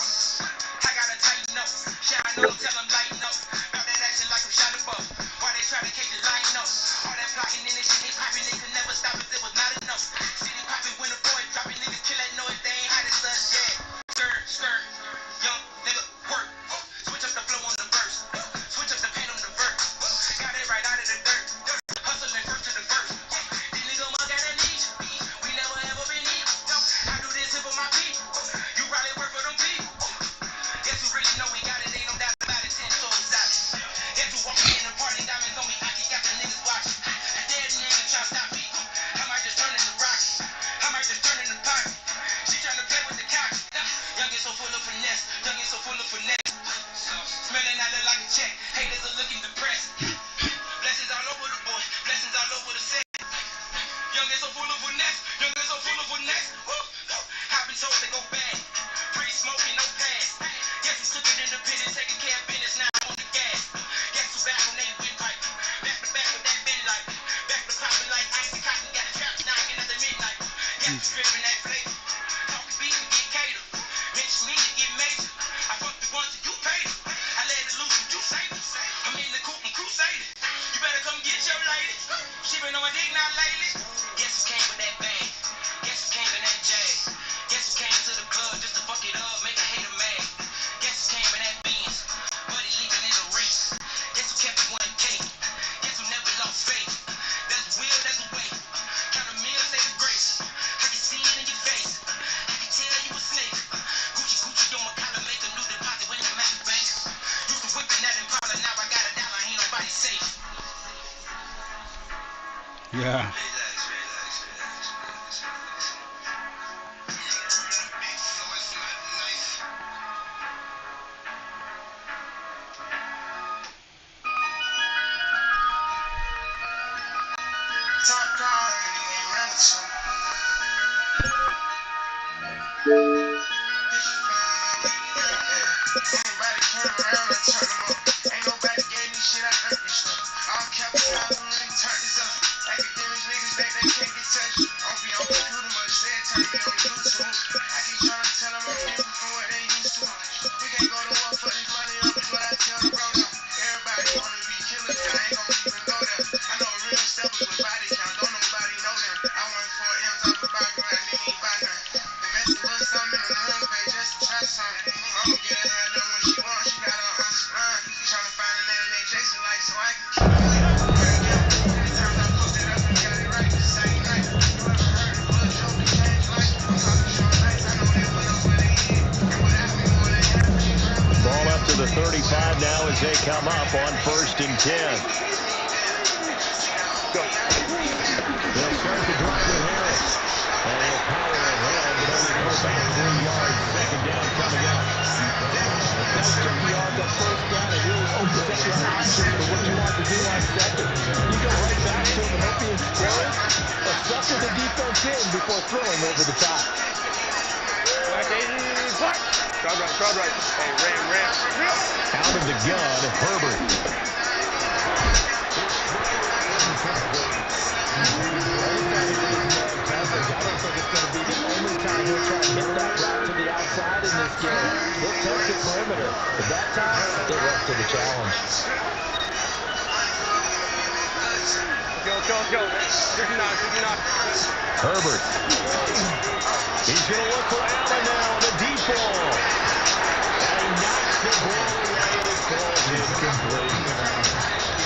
I gotta tighten up. Shine up, tell them lighten up. About that action like I'm shot above. Why they try to catch the line up? All that plotting in this shit ain't popping. They could never stop it. It was not enough. City popping when the boy dropping. Niggas kill that noise. They ain't hot as us yet. Skirt. Young nigga work. Switch up the flow on the verse. Switch up the paint on the verse. Got it right out of the dirt. Hustling first to the first. These niggas mug at a niche. We never ever been eat. I do this here for my people. You probably work for them people. Guess who really know we got it? Ain't no doubt about it. 10 souls out. Guess who walking in the party? Diamonds on me. I got the niggas watching. A dead nigga try to stop me. I might just turn in the rock. I might just turn in the pot. She trying to play with the cock. Young is so full of finesse. Young is so full of finesse. Smelling I look like a check. Haters are looking depressed. Blessings all over the boy. Blessings all over the set. Young is so full of finesse. Young is so full of finesse. Hopping so they go bad. Free smoking, no pass. Guess who took it independent, taking care of business now on the gas. Guess who back when they windpipe. Back to back with that bin light. Back to popping like icy cotton. Got the trap knocking at the midnight. Guess who's stripping that flavor. Talking beef and get catered. Mention me to get major. I fuck the ones that you paid. I let it loose and you save it. I'm in the coop and crusading. You better come get your lady. She been on my dick now lately. Guess who came with that bag? Guess who came in that jag? Guess who came to the club just to fuck it up, make a hater mad? Guess who came in that Benz? Buddy leaving in the race. Guess who kept it 1K? Guess who never lost faith? That's the will, that's the way. Count a meal, say the grace. I can see it in your face. I can tell you a snake. Gucci on my collar, make a new deposit when I'm at the bank. Used to whipping that Impala, now I got $1, ain't nobody safe. Yeah. Ain't nobody gave me shit, I earned this stuff. All capitalized and really turned this up. Academics niggas think they can't get touched. I'll be on computer much, they turn me on YouTube. I keep trying to tell them I'm different from what they used to. We can't go to war for this money up is what I tell the bro now. Everybody wanna be killers, I ain't gon' even go there. I know real steppers with body count, don't nobody know them. I won 4 M's off the bottom, I didn't even buy none. Invest a little something in the room, pay just to try something. Mama get her hair done when she wants, she got her on line. Trying to find a N.W.G like so I can keep it. Many times I fucked it up and got it right the same night. You ever heard of blood joke and change life? I'm talking short nights, I know they will know what they did. And without me, more than half of these rappers. Ball up to the 35 now as they come up on 1st and 10. Go. They'll start the drive with Harris. And they'll power ahead, but only go back 3 yards. 2nd down coming up. That's took me off that first down. It really opens up your options for what you want to do on second. You go right back to him and hope he scores, or sucker the defense in before throwing over the top. Crowd right. Hey, ram. Out of the gun, Herbert. I don't think it's going to be the only time he'll try and hit that route to the outside in this game. He'll test the perimeter, but that time, they're up to the challenge. Go. Did not. Herbert. He's going to look for Allen now on the deep ball. And he knocks the ball away. It falls incomplete.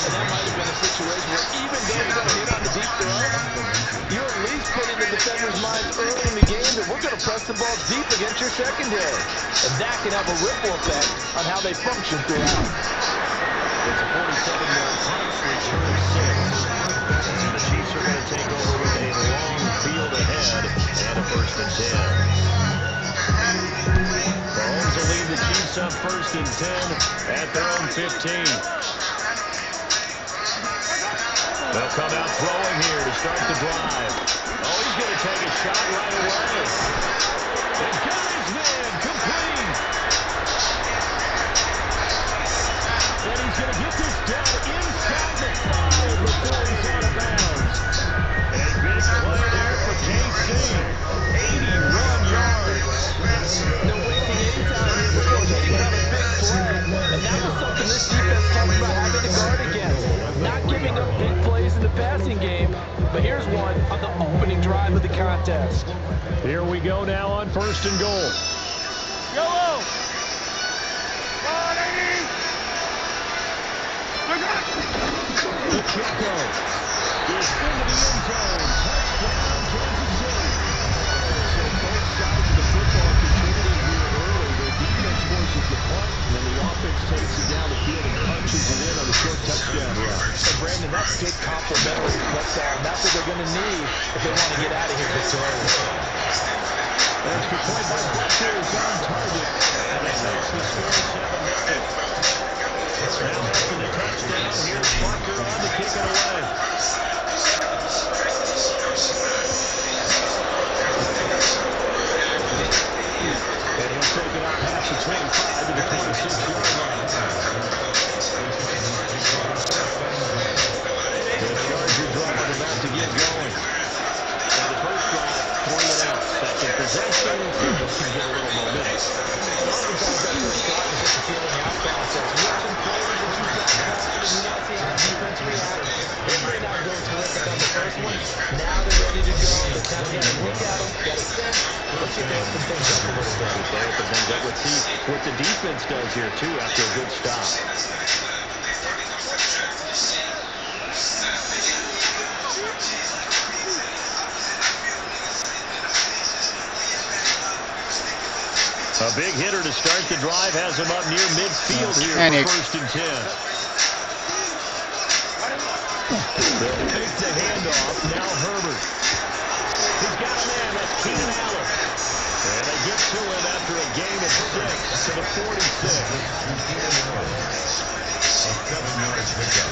And that might have been a situation where even though you don't hit on the deep throw, you at least put in the defender's minds early in the game that we're going to press the ball deep against your secondary. And that can have a ripple effect on how they function throughout. It's a 47-yard punt, return 6. And the Chiefs are going to take over with a long field ahead and a 1st and 10. Mahomes will lead the Chiefs up 1st and 10 at their own 15. They'll come out throwing here to start the drive. Oh, he's going to take a shot right away. The guy's man complete. but here's one on the opening drive of the contest. Here we go now on 1st and goal. Yellow. Pacheco is into the end zone. Touchdown, Kansas City. So both sides of the football contributing here early. The defense forces the punt, and then the offense takes it down the field and punches it in on a short touchdown run. And Brandon, that's good complementary football. And that's what they're going to need if they want to get out of here victorious. Extra point by Butcher is on target. And that makes the score 7-0. Now after the touchdown, here's Parker on to kick it away. And he'll take it out past the 25 to the 26-yard line. The Charger drive about to get going. And the first drive, 3 and out. Second possession, just to get a little momentum. Oftentimes that first drive is just a feeling out process. You have some players that you've got called, and you want to see how the defense reacts. It may not go terrific on the first one. Now they're ready to go. They kind of got to look at them, get a sense. Let's see if they open things up a little bit. If they open things up, let's see what the defense does here, too, after a good stop. A big hitter to start the drive has him up near midfield here for 1st and 10. They'll take the handoff. Now Herbert. He's got a man. That's Keenan Allen. And they get to him after a gain of 6 to the 46. A 7-yard pickup.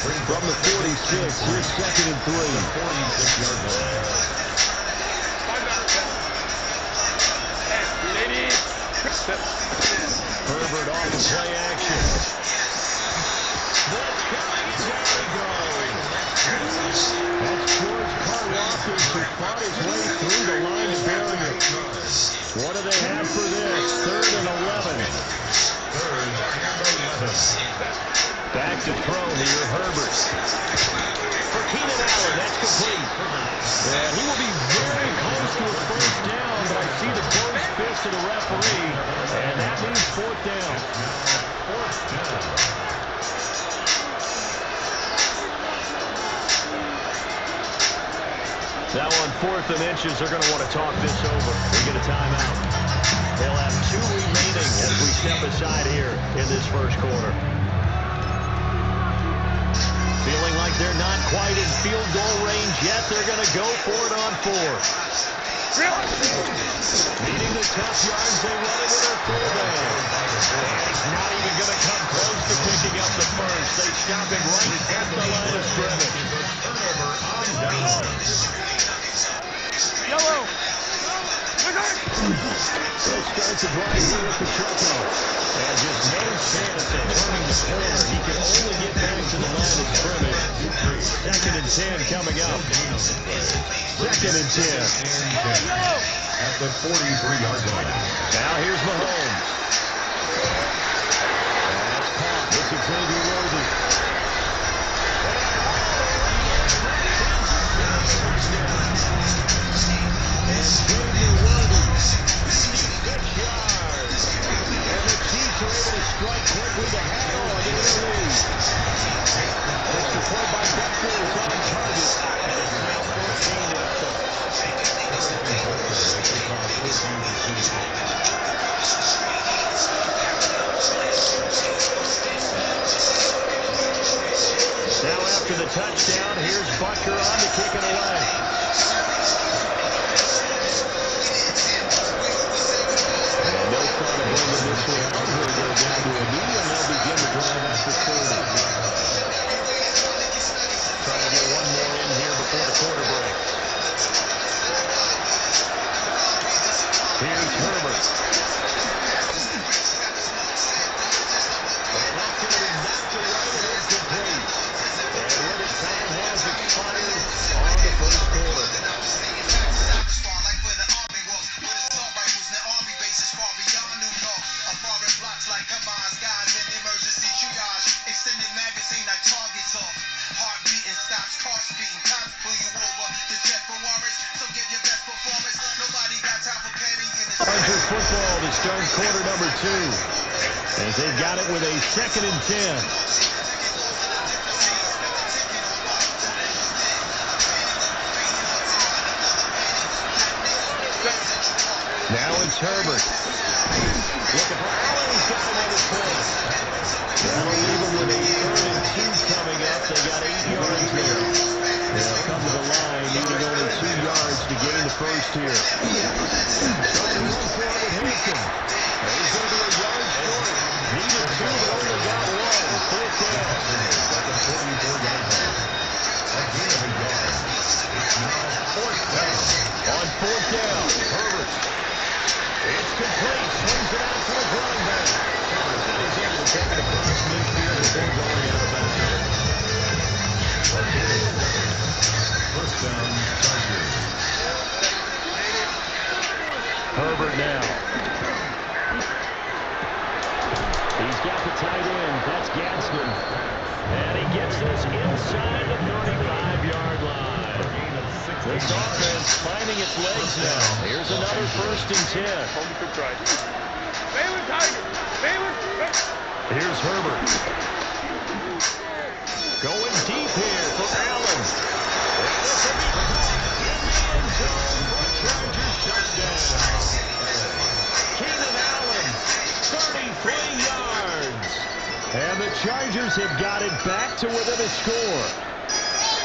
From the 46, here's 2nd and 3. 46-yard line. Herbert off the play action. Blitz coming, and there he goes. That's George Karlaftis who fought his way through the line to bury it. What do they have for this? 3rd and 11. Back to throw here, Herbert. For Keenan Allen, that's complete. And he will be very close to a first down, but I see the closed fist of the referee, and that means 4th down. Now on 4th and inches, they're going to want to talk this over. We get a timeout. They'll have 2 remaining as we step aside here in this first quarter. Feeling like they're not quite in field goal range yet. They're going to go for it on 4th. Needing the tough yards, they run it with their fullback. And he's not even going to come close to picking up the first. They stop him right at the line of scrimmage. Turnover on down. Yellow. They'll start the drive here with Pacheco. And just no chance of turning the corner. He can only get back to the line of scrimmage. 2nd and 10 coming up. 2nd and 10. At the 43-yard line. Now here's Mahomes. That's caught. It's Xavier Worthy. And Xavier Worthy, 56 yards. And the Chiefs are able to strike quickly to hang on to their lead. Extra point by Butcher is on target. And it's now 14 to nothing. Now after the touchdown, here's Butker on to kick it away. And no thought of bringing this one out. We'll go down to a knee, and they'll begin the drive after 30. Trying to get one more in here before the quarter break. Here's Herbert. And that's going to be knocked away and incomplete. And with it, time has expired on the first quarter. start quarter number 2. As they've got it with a 2nd and 10. Now it's Herbert. Looking for Allen. He's got him on his point. That'll leave him with a 3rd and 2 coming up. They got 8 yards there. They'll come to the line, needing only 2 yards to gain the first here. Trying to run for it with Hampton. He's going to be a yard short. Needed 2, but only got 1. 4th down. Second 44-yard line. Again, a yard. It's now 4th down. On 4th down, Herbert. It's complete. Swings it out to his running back. He's able to take it across midfield before going out of bounds. First down, Chargers. Herbert now. He's got the tight end. That's Gadsden. And he gets this inside the 35-yard line. This offense finding its legs now. Here's another 1st and 10. Here's Herbert. Going deep here for Allen. And this will be caught in the end zone for a Chargers touchdown. Keenan Allen, 33 yards. And the Chargers have got it back to within a score.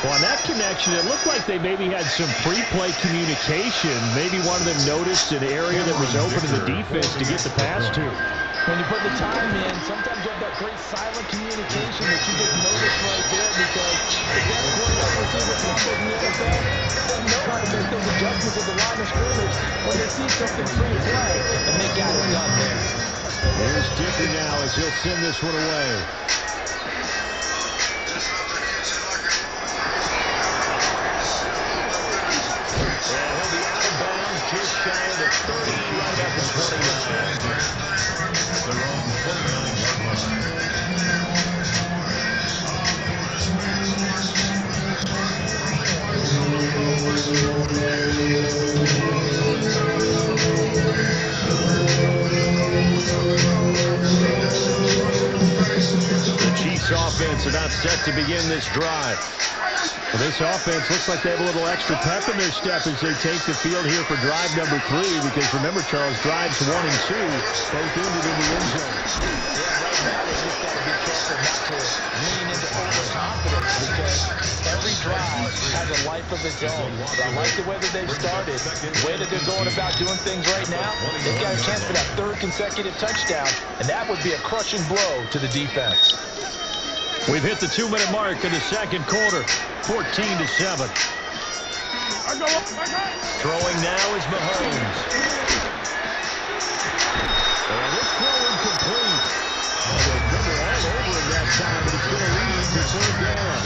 Well, on that connection, it looked like they maybe had some pre-play communication. Maybe one of them noticed an area that was open to the defense to get the pass to. When you put the time in, sometimes you have that great silent communication that you just notice right there because the best quarterback receiver combos in the NFL don't know how to make those adjustments at the line of scrimmage when they see something pre-play, and they got it done there. Here's Dicker now as he'll send this one away. Just shy of the 30, right at the 29. They're on 29-yard The Chiefs offense are not set to begin this drive. Well, this offense looks like they have a little extra pep in their step as they take the field here for drive number 3, because remember, Charles, drives 1 and 2 both ended in the end zone. Yeah, right now they just got to be careful not to lean into overconfidence because every drive has a life of its own. So I like the way that they've started, the way that they're going about doing things right now. They've got a chance for that 3rd consecutive touchdown, and that would be a crushing blow to the defense. We've hit the 2-minute mark in the 2nd quarter, 14-7. Throwing now is Mahomes. And this throw incomplete. They'll cover all over him that time, but it's going to lead to 3rd down.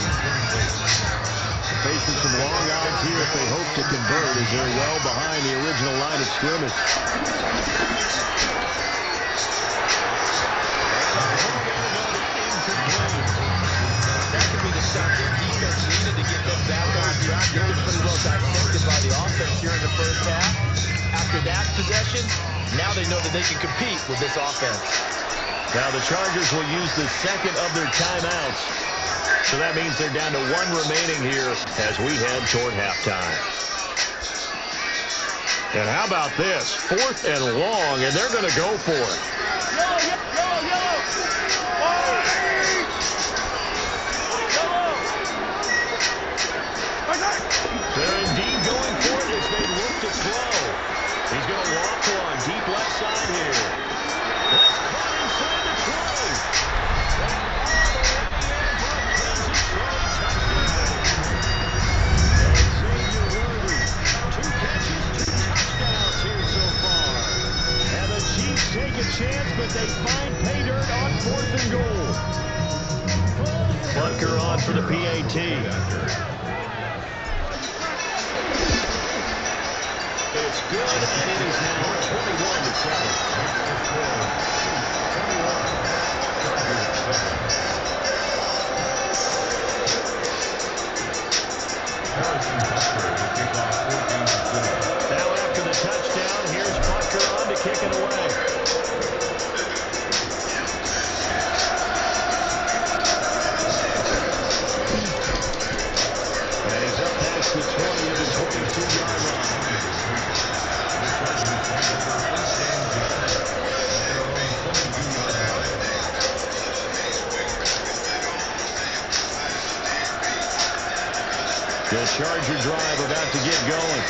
Facing some long odds here if they hope to convert, as they're well behind the original line of scrimmage. That could be the stuff their defense needed to get them back on track. They've been pretty well dissected by the offense here in the first half. After that possession, now they know that they can compete with this offense. Now the Chargers will use the 2nd of their timeouts. So that means they're down to 1 remaining here as we head toward halftime. And how about this? 4th and long, and they're going to go for it. They're indeed going for it as they look to throw. He's going to walk one deep left side here. That's caught inside the 20. And Xavier Worthy, 2 catches, 2 touchdowns here so far. And the Chiefs take a chance, but they find pay dirt on 4th and goal. Butker on for the PAT. It's good, and it is now 21-7. Now after the touchdown, here's Butker on to kick it away. The Charger drive about to get going.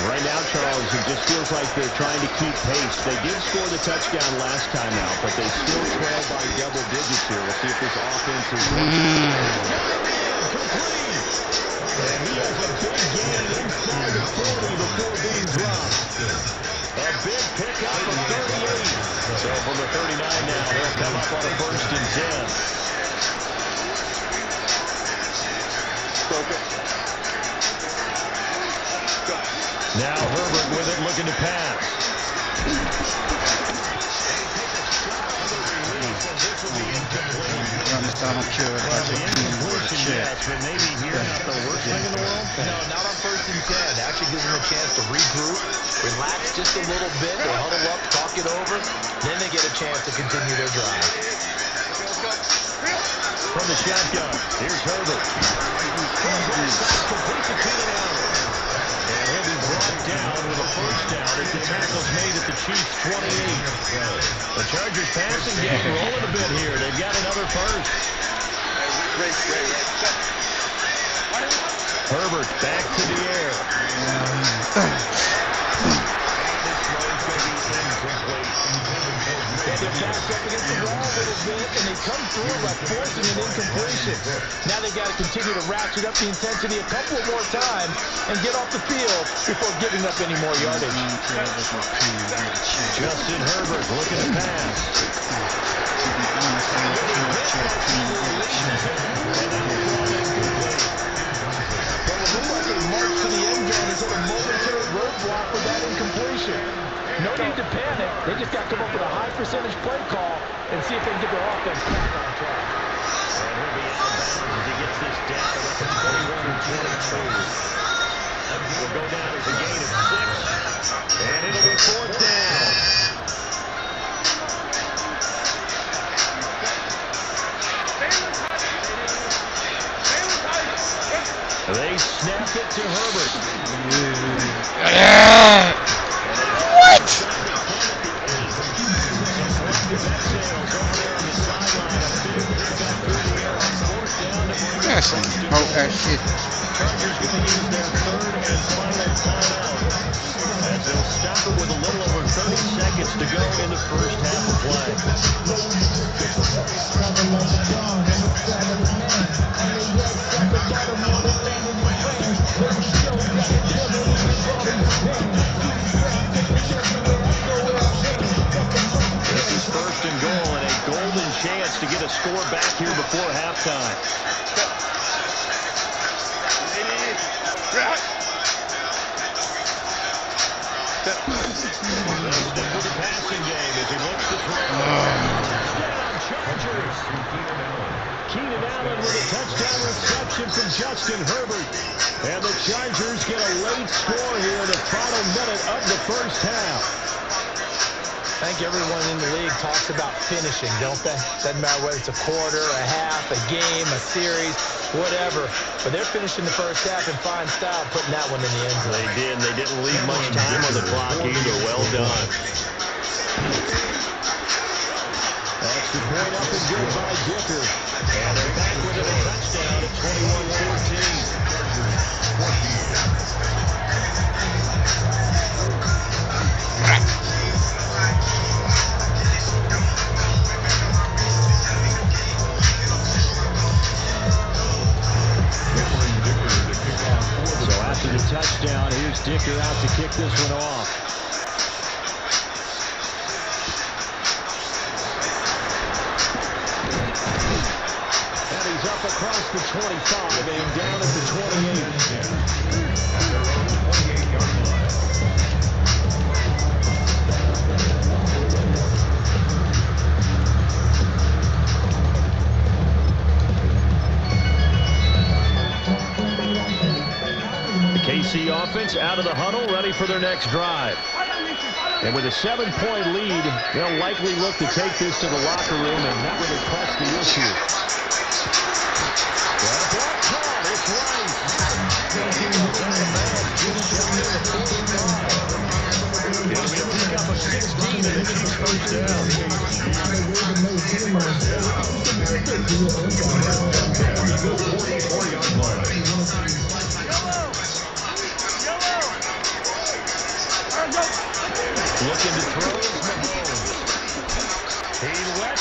Right now, Charles, it just feels like they're trying to keep pace. They did score the touchdown last time out, but they still trail by double digits here. We'll see if this offense is... And he has a big gain inside the 40 before being dropped. A big pickup of 38. So from the 39 now, they'll come up on a 1st and 10. Now Herbert with it, looking to pass. I don't care about the Yes, but maybe here not the worst thing in the world. No, not on 1st and 10. Actually gives them a chance to regroup, relax just a little bit. They huddle up, talk it over. Then they get a chance to continue their drive. From the shotgun, here's Herbert. And he'll be brought down with a 1st down as the tackle's made at the Chiefs' 28. The Chargers passing game rolling a bit here. They've got another 1st. Herbert back to the air. They pass up against the wall a little bit, and they come through by forcing an incompletion. Now they've got to continue to ratchet up the intensity a couple of more times and get off the field before giving up any more yardage. Justin Herbert looking to pass. March to the end zone is a momentary roadblock for that incompletion. No need to panic. They just got to come up with a high percentage play call and see if they can get their offense back on track. And he'll be out of bounds as he gets this down at the 21 and 22. Will go down as a gain of 6. And it'll be 4th down. They snap it to Herbert. What? Yes, smoke that shit. Chargers going to use their 3rd and final timeout. As they'll stop it with a little over 30 seconds to go in the 1st half of play. This is 1st and goal and a golden chance to get a score back here before halftime. With the passing game as he looks to throw. Touchdown Chargers. Keenan Allen with a touchdown reception from Justin Herbert. And the Chargers get a late score here in the final minute of the 1st half. I think everyone in the league talks about finishing, don't they? Doesn't matter whether it's a quarter, a half, a game, a series, whatever. But they're finishing the 1st half in fine style, putting that one in the end zone. They did, and they didn't leave much time on the clock either. Well done. That's the point up and good by Dicker. And they're back with a touchdown at 21-14. So after the touchdown, here's Dicker out to kick this one off. And he's up across the 25 and down at the 28. KC offense out of the huddle, ready for their next drive. And with a 7-point lead, they'll likely look to take this to the locker room and not really press the issue. It's Rice. He'll pick up a 16 and a Chiefs 1st down.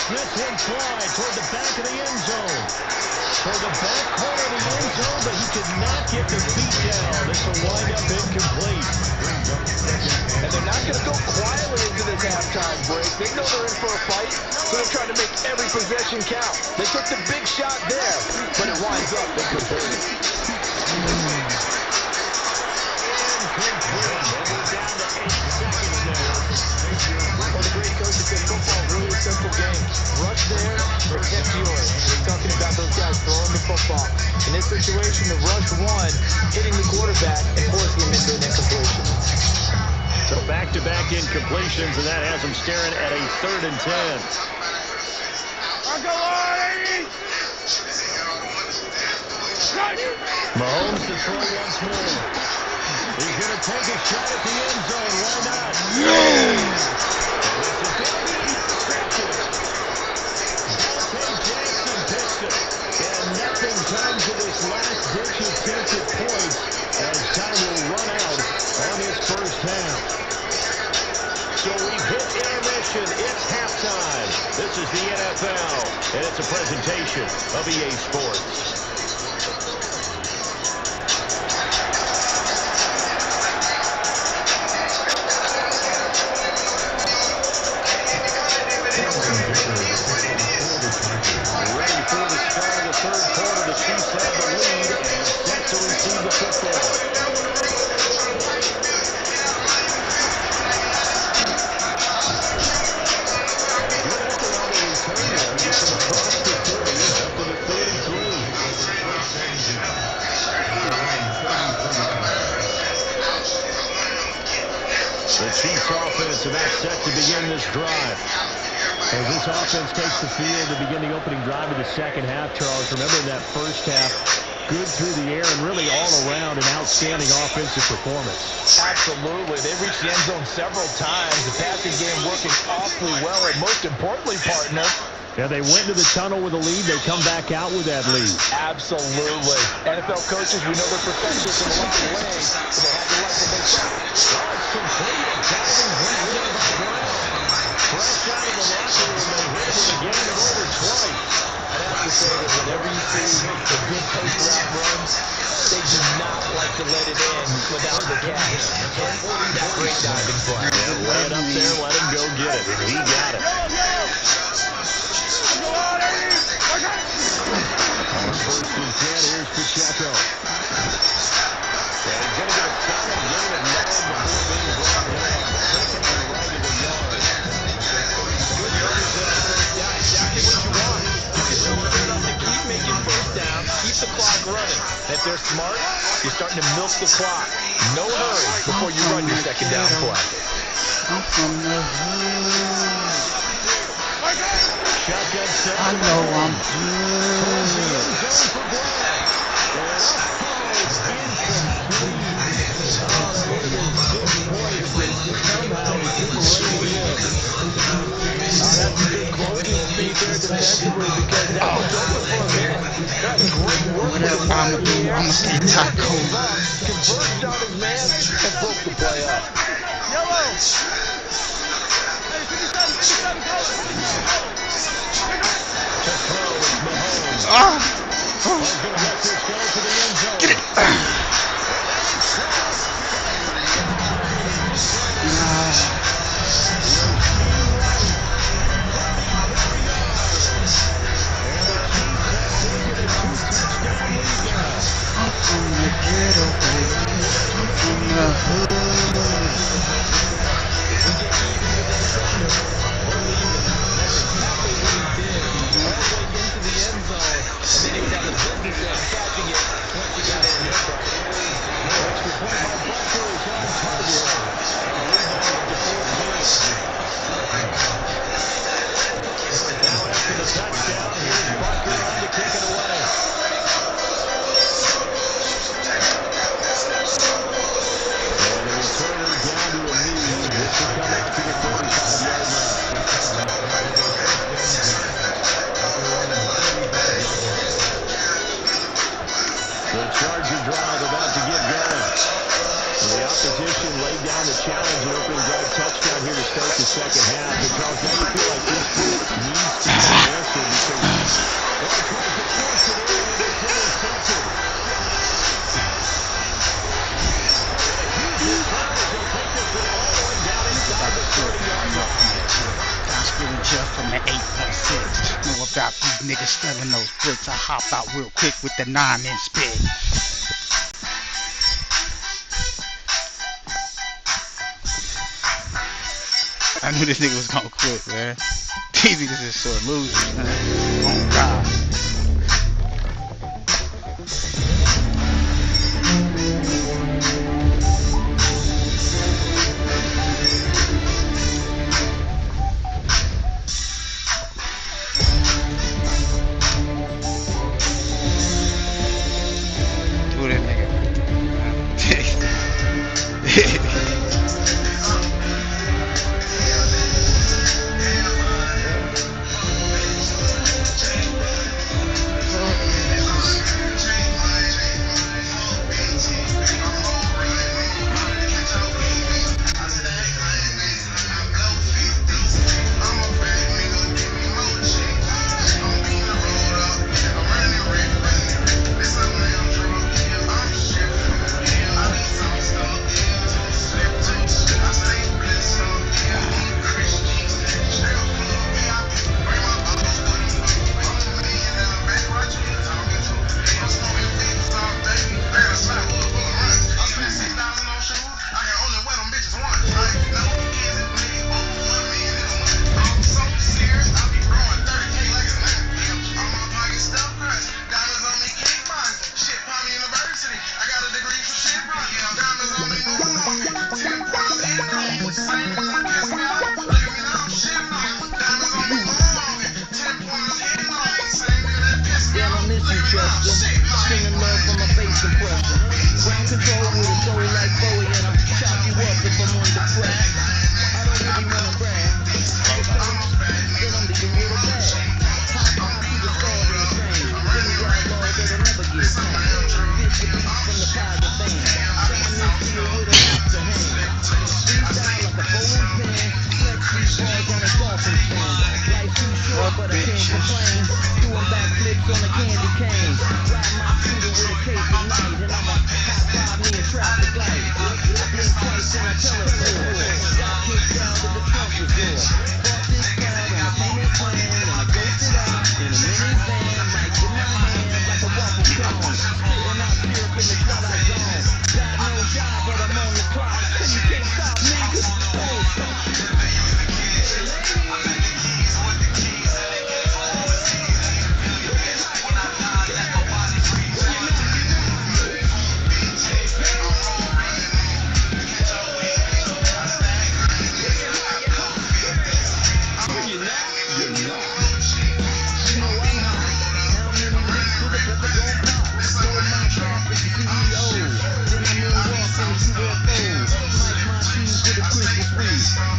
This one fly toward the back of the end zone. Toward the back corner of the end zone, but he could not get the feet down. This will wind up incomplete. And they're not going to go quietly into this halftime break. They know they're in for a fight, so they're trying to make every possession count. They took the big shot there, but it winds up incomplete. Well, the great coach said football is really a simple game. Rush there, protect yours. We're talking about those guys throwing the football. In this situation, the rush won, hitting the quarterback and forcing him into an incompletion. So back-to-back incompletions, and that has them staring at a 3rd and 10. Mahomes to throw once more. He's going to take a shot at the end zone. Why not? And nothing comes of this last-ditch attempt at points as time will run out on this first half. So we've hit intermission. It's halftime. This is the NFL, and it's a presentation of EA Sports. Ready for the start of the 3rd quarter. The Chiefs have the lead and set to receive the football. Good effort on the return there. Gets them across the 30, up to the 33. The Chiefs offense about set to begin this drive. As this offense takes the field to begin the opening drive of the second half, Charles, remember that first half, good through the air and really all around an outstanding offensive performance. Absolutely. They reached the end zone several times. The passing game working awfully well, and most importantly, partner, yeah, they went into the tunnel with a lead. They come back out with that lead. Absolutely. NFL coaches, we know they're perfectionists in a lot of ways, but they have the right to make shots. Oh, it's complete. Diving right into the ground. Fresh out of the locker room, they hit him again and over twice. I'd have to say that whenever you see a good post route runs, they do not like to let it in without the catch. That great diving play. Yeah, lay it up there, let him go get it. He got it. On 1st and 10, here's Pacheco. And he's going to get a solid gain of 9 before being brought down. Second and right of the yard. Good yardage there on 1st down. Exactly what you want. You can set up to keep making 1st down, keep the clock running. And if they're smart, you're starting to milk the clock. No hurry before you run your 2nd down play. I'm from the hood. Shotgun set. I know I'm good. That's a good closing speed there defensively because that was over for a minute. That's great work. Whatever I'ma do, I'ma stay tight cool. Converged on his man and broke the play up. Yellow! Hey, 57, go! To throw is Mahomes. He's going to let this go to the end zone. Get it. I'm from the ghetto, baby. I'm from the hood. Opposition laid down the challenge and opening drive touchdown here to start the second half. And Charles, now you feel like this group needs to 8.6. Know about these niggas selling those bricks. I hop out real quick with the 9-inch spit. I knew this nigga was gonna quit, man. These niggas is sore losers, man. Oh God. Do that nigga. Singing love from my face impression. Ground control with a soul like Bowie, and I'll chop you up if I'm on the track. I don't really wanna brag. Then I'm being real bad. Hop on to the stars and the train. Things outlaws that'll never get tamed. Bitch the beat from the private band. Someone next to you with a knock to hand. Freestyle like a bowling pin. Flex these bars on a golfing stand. Life too short, but I can't complain. Doing backflips on a candy cane. Ride my scooter with a cape at night, and I'm a high five me a traffic light. I blink twice and I tell it four. Got kicked out of the trunk was door. Bought this crowd on a payment plan, and I ghosted out in a minivan. Mic in my hand like a waffle cone. Spitting out syrup in the twilight zone. Got no job, but I'm on the clock, and you can't stop me 'cause don't stop.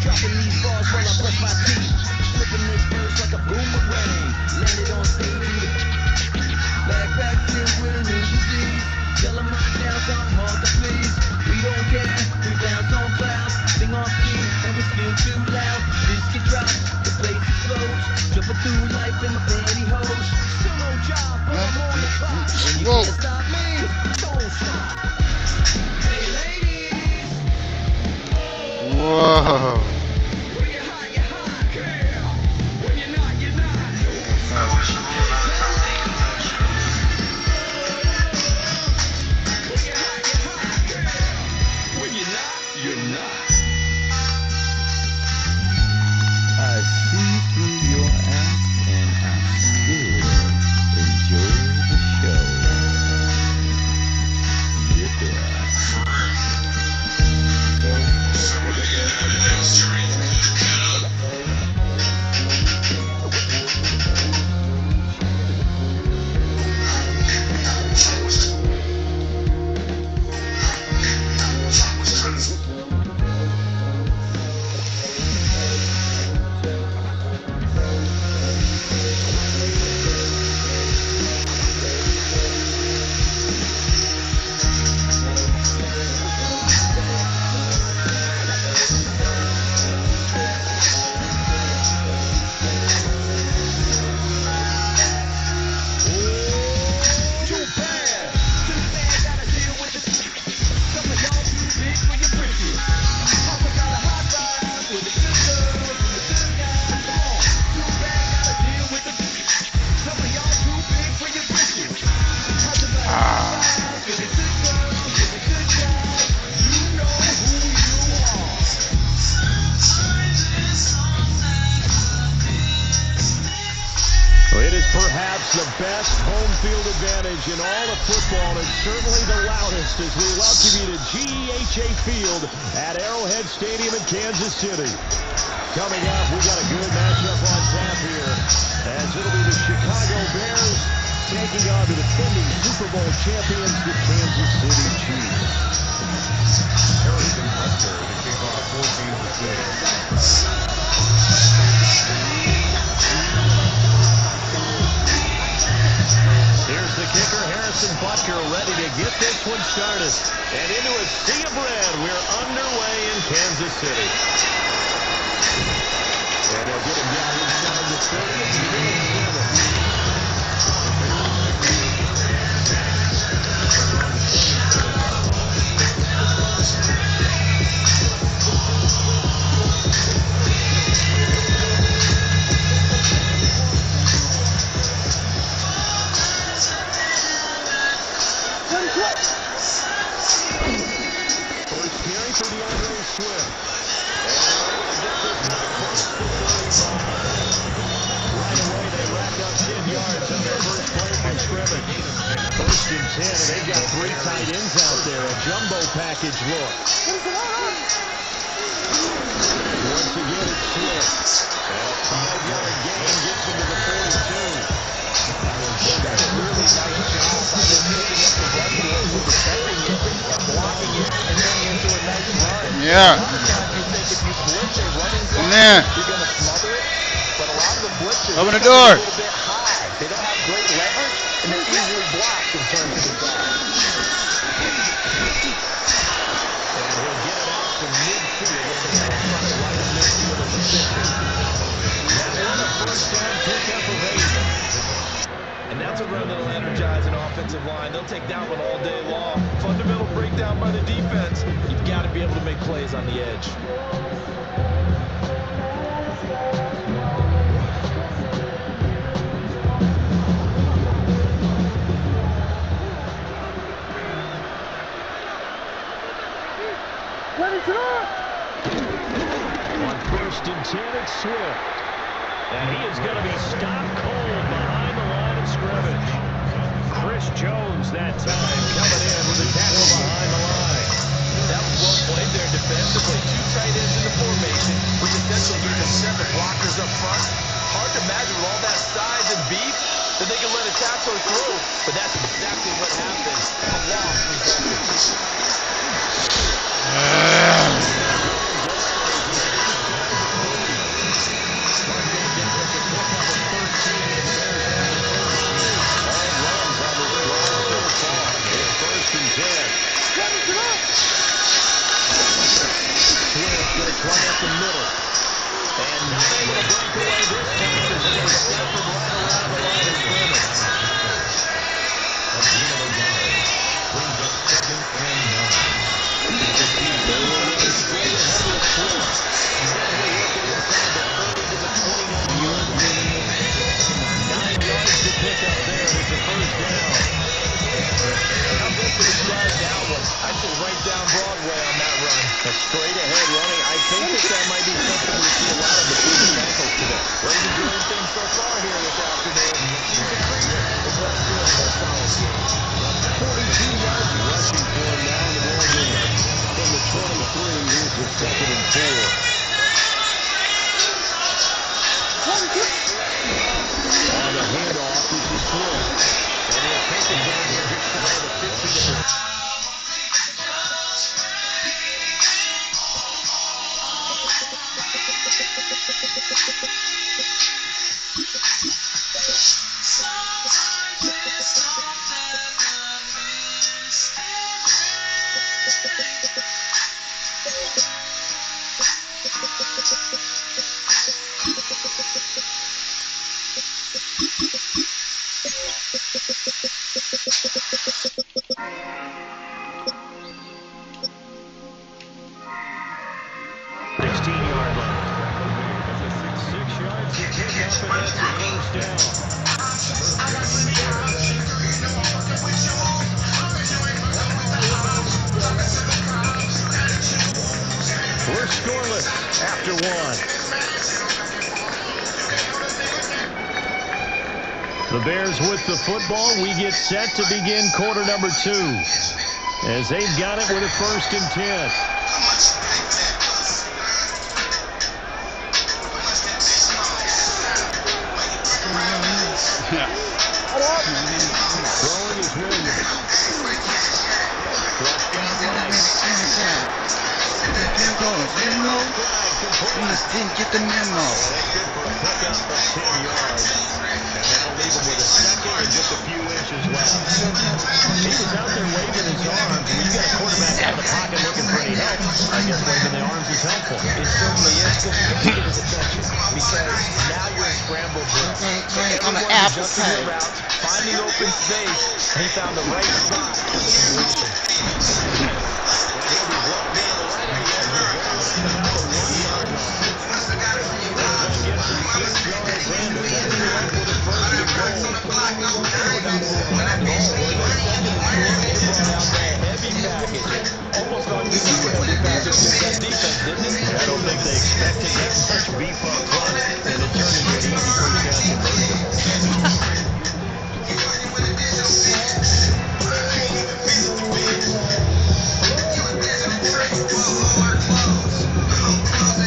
Dropping these bars while I brush my teeth. Flipping this verse like a boomerang. Landed on stage with a backpack filled with a new disease. Tell 'em my down something hard to please. We don't care, we bounce on clouds. Sing off key and we spin too loud. This get dropped, the place explodes. Jumping through life in my pantyhose. Still no job, but I'm on the clock. And you can't stop me, don't stop. Hey ladies. Whoa. Perhaps the best home field advantage in all of football, and certainly the loudest, as we welcome you to GEHA Field at Arrowhead Stadium in Kansas City. Coming up, we got a good matchup on tap here, as it'll be the Chicago Bears taking on the defending Super Bowl champions, the Kansas City Chiefs. Harrison Butker to kick off 14-6. Here's the kicker, Harrison Butker, ready to get this one started. And into a sea of red, we're underway in Kansas City. And they'll get him down inside the 30. It's 2-7. First and 10, and they've got 3 tight ends out there. A jumbo package look. Once again, it's Swift. And a 5-yard gain gets him to the 42. They've done a really nice job by just picking up the run with defending it and blocking it and turning into a nice run. Yeah. Sometimes you think if you blitz a running In block, there. you're going to smother it. But a lot of the blitzers Open the come door. a little bit high. They don't have great leverage, and they're easily blocked in terms of the drive. And he'll get it out to midfield. Looks like they'll try to right in midfield at the 50. Now what a first down pickup of 8. And that's a run that'll energize an offensive line. They'll take that one all day long. Fundamental breakdown by the defense. You've got to be able to make plays on the edge. On first and 10, it's Swift. And he is going to be stopped cold behind the line of scrimmage. Chris Jones that time coming in with a tackle behind the line. That was well played there defensively. 2 tight ends in the formation, which essentially gave them 7 blockers up front. Hard to imagine with all that size and beef that they could let a tackler through, but that's exactly what happened. A loss resulted. Swift gets right up the middle. And not able to break away this time as they snap him right around the line of scrimmage. A gain of a yard. Brings up 2nd and 9. They will run straight ahead with Swift. And they work it inside the 30 to the 29-yard line. 9 yards to pick up there. It's a first down. How best to describe that one? I'd say right down Broadway on that run. A straight ahead running. I think that might be something we see a lot of between the tackles today. Well, he's enjoying things so far here this afternoon. He's a creature, but let's do a solid game. 42 yards rushing for him now in the ball game. From the 23, here's the 2nd and 4. On the handoff, this is Swift. And he'll take it down here just shy of the 15. We're scoreless after 1. The Bears with the football. We get set to begin quarter number 2. As they've got it with a 1st and 10. Throwing is Williams. Flushed out right. Get the memo. That's good for a pickup of 10 yards. And that'll leave him with a second and just a few inches left. He was out there waving his arms. When you got a quarterback out of the pocket looking for any help, I guess waving the arms is helpful. It certainly is, because you got to get his attention. Because now you're in scramble drill. On the apple Adjusting your pie. routes, finding open space, and he found the right spot for the completion. I don't think they expected that much beef up front, and it turned into an easy first down conversion.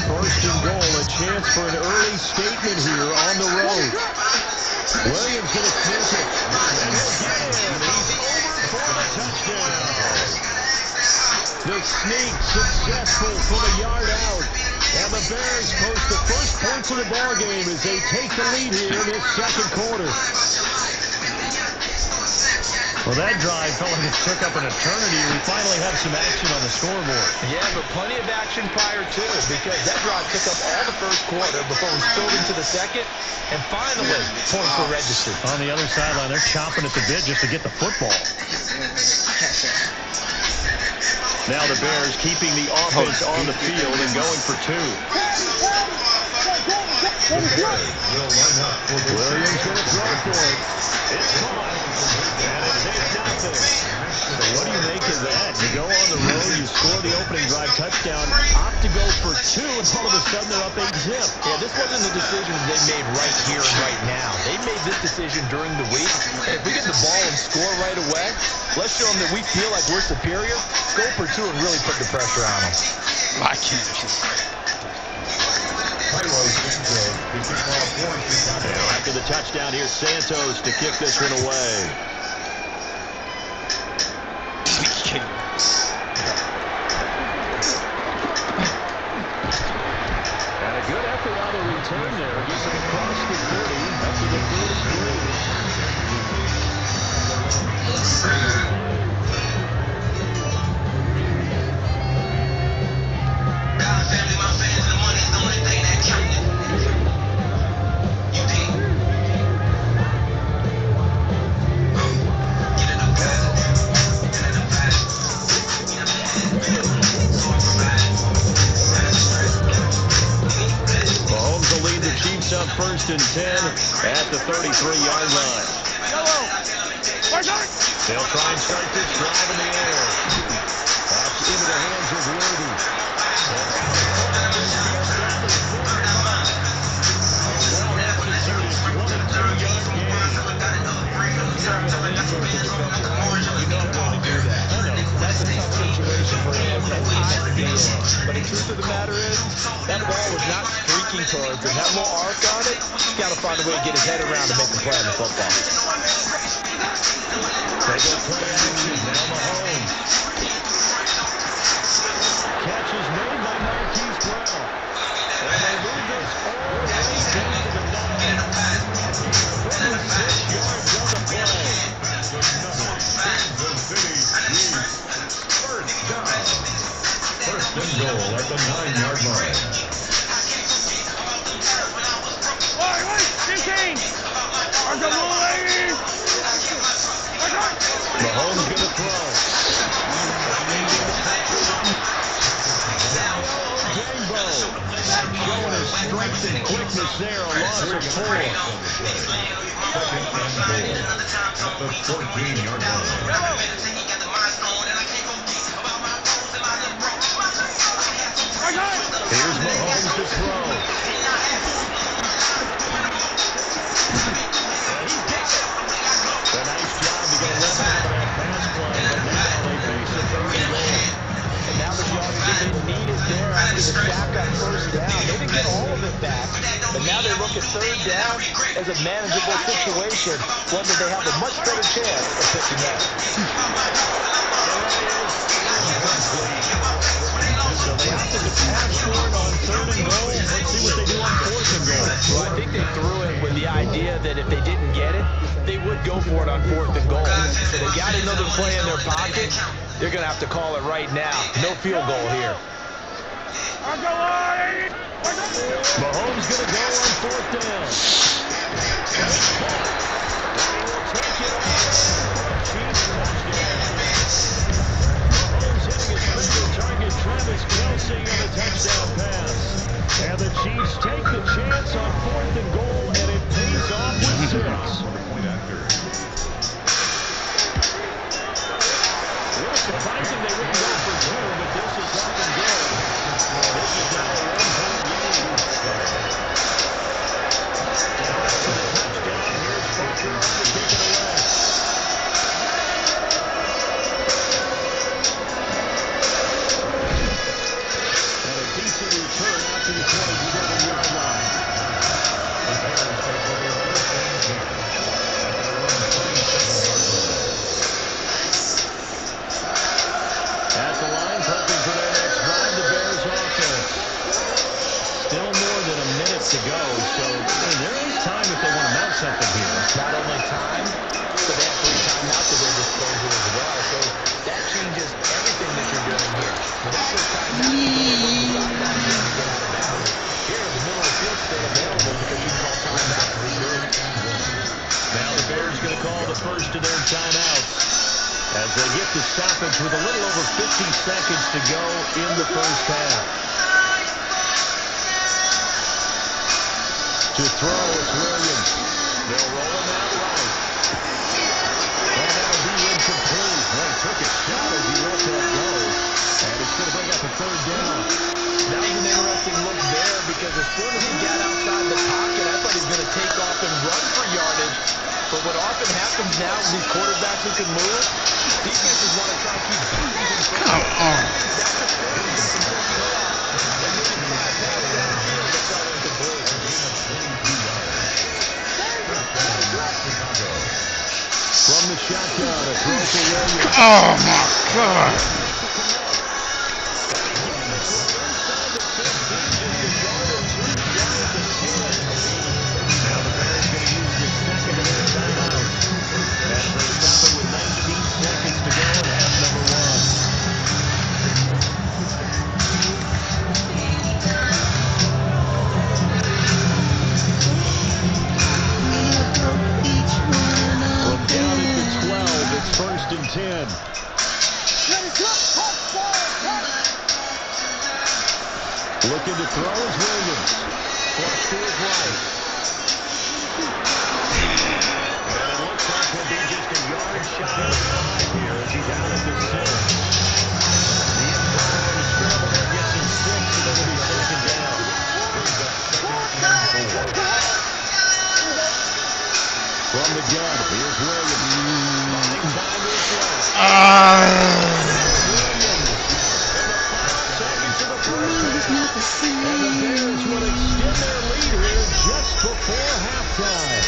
First and goal, a chance for an early statement here on the road. Williams going to sniff it. And again, he's over for a touchdown. The sneak successful from a yard out. And the Bears post the first points of the ballgame as they take the lead here in this second quarter. Well, that drive felt like it took up an eternity. We finally have some action on the scoreboard. Yeah, but plenty of action prior to, because that drive took up all the first quarter before we spilled into the second, and finally, points were registered. On the other sideline, they're chomping at the bit just to get the football. Now the Bears keeping the offense on the field and going for 2. Williams going to throw for it. It's caught. And it's 8-0. So what do you make of that? You go on the road, you score the opening drive touchdown, opt to go for 2, and all of a sudden they're up 8-zip. Yeah, this wasn't a decision they made right here and right now. They made this decision during the week. And if we get the ball and score right away, let's show them that we feel like we're superior. Go for 2 and really put the pressure on them. I can't. After the touchdown, here's Santos to kick this one away. And a good effort on the return there. Gets it across the 30, up to the 33. Up 1st and 10 at the 33-yard line. They'll try and start this drive in the air. That's into the hands of Worthy. That's a tough situation for him to be in. But the truth of the matter is, that ball was not streaking towards him. Had a little arc on it. He's got to find a way to get his head around to make the play on the football. They go play action. Now Mahomes. Catch is made by Marquise Brown. And they move this all the way down to the 9. 26 yards on the play. First and goal at the 9-yard line. Mahomes going to throw. Jimbo showing his strength and quickness there. A loss of 4. Second and goal at the 14-yard line. Here's Mahomes to throw. And he's got it. a situation, one that they have a much better chance of picking up. So they opted to pass for it on 3rd and goal. Let's see what they do on 4th and goal. Well, I think they threw it with the idea that if they didn't get it, they would go for it on 4th and goal. So they got another play in their pocket. They're going to have to call it right now. No field goal here. Mahomes going to go on 4th down. Take it off. Chiefs touchdown. Mahomes hitting his favorite target, Travis Kelce, on a touchdown pass. And the Chiefs take the chance on 4th and goal, and it pays off with 6. A little surprising they wouldn't go for 2, but this is up and good. This is now a 1-point game. To the touchdown, here's Parker to take it away. And a decent return out to the 27-yard line. At the line, prepping for their next drive, the Bears offense. Still more than a minute to go, so there is time if they want to mount something here. Not only time, but they have 3 timeouts at their disposal as well. So that changes everything that you're doing here. Without those timeouts, you can get out of bounds. Here, the middle of the field's still available because you can call timeout and redo it. Now the Bears going to call the first of their timeouts as they get the stoppage with a little over 50 seconds to go in the first half. To throw, it's Williams. They'll roll him out right. And that'll be incomplete. Well, he took a shot as he let that go. And it's going to bring up a 3rd down. That was an interesting look there because as soon as he got outside the pocket, I thought he was going to take off and run for yardage. But what often happens now with these quarterbacks who can move, defenses want to try to keep bodies in front of them. That discourages them from taking off. And they can try to pass downfield that's not incomplete. From the shotgun, a throw for Williams. Oh my God. Now the Bears going to use the second of their timeouts as they stop it with 19 seconds to go in half number 1. From down at the 12, it's 1st and 10. Looking to throw is Williams. Flush to his right. And it looks like he'll be just a yard shy of 5 here as he's out at the 6. The end scramble there gets him 6, and it'll be 2nd down. From the gun, here's Williams. Buying time is left. Williams in the final seconds of the first half. And the Bears will extend their lead here just before halftime.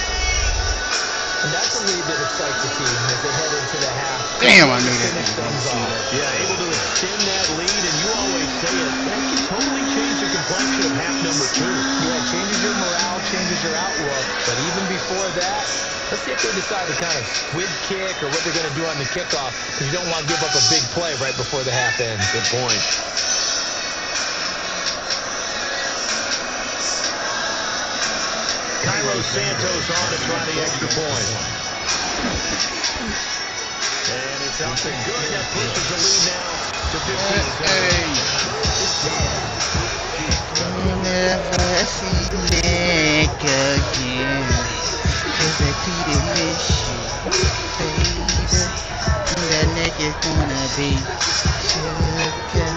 And that's a lead that excites the team as they head into the half. Damn, I knew that. Finish things off. Yeah, able to extend that lead, and you always say it, that can totally change the complexion of half number 2. Yeah, it changes your morale, changes your outlook. But even before that, let's see if they decide to kind of squib kick or what they're going to do on the kickoff, because you don't want to give up a big play right before the half ends. Good point. Cairo Santos on to try the extra point. And it's up and good. That pushes the lead now to 15. Never see Nick again. 'Cause I tweeted miss you, baby. That neck is gonna be sugar.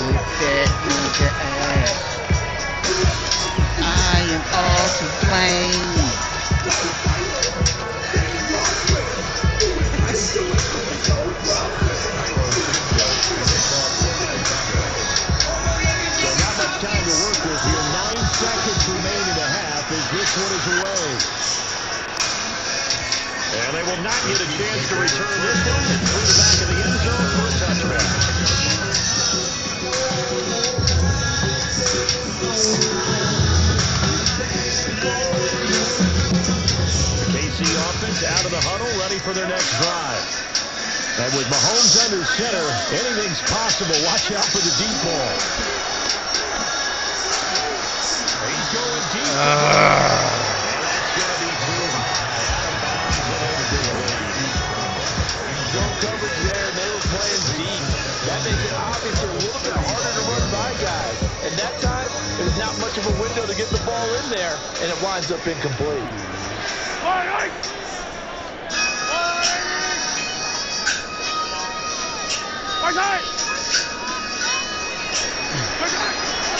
With that nigga ass, I am all to blame. So not much time to work with here. 9 seconds remaining in the this one is away. And they will not get a chance to return this one. It's through the back of the end zone for a touchback. The KC offense out of the huddle, ready for their next drive. And with Mahomes under center, anything's possible. Watch out for the deep ball. He's going deep. And that's going to be too high. Zone coverage there, and they were playing deep. That makes it obviously a little bit harder to run by guys. And that time, there's not much of a window to get the ball in there, and it winds up incomplete.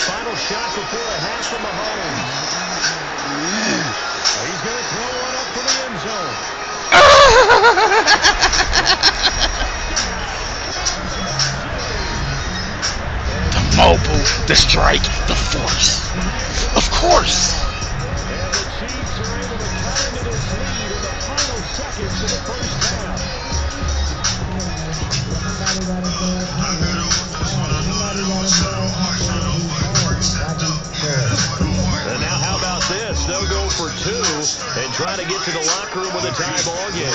Final shot before a half from Mahomes. He's going to throw one up for the end zone. The mobile, the strike, the force. Of course. And the Chiefs are able to cut into this lead in the final seconds of the first half. And now how about this? They'll go for two and try to get to the locker room with a tie ball game.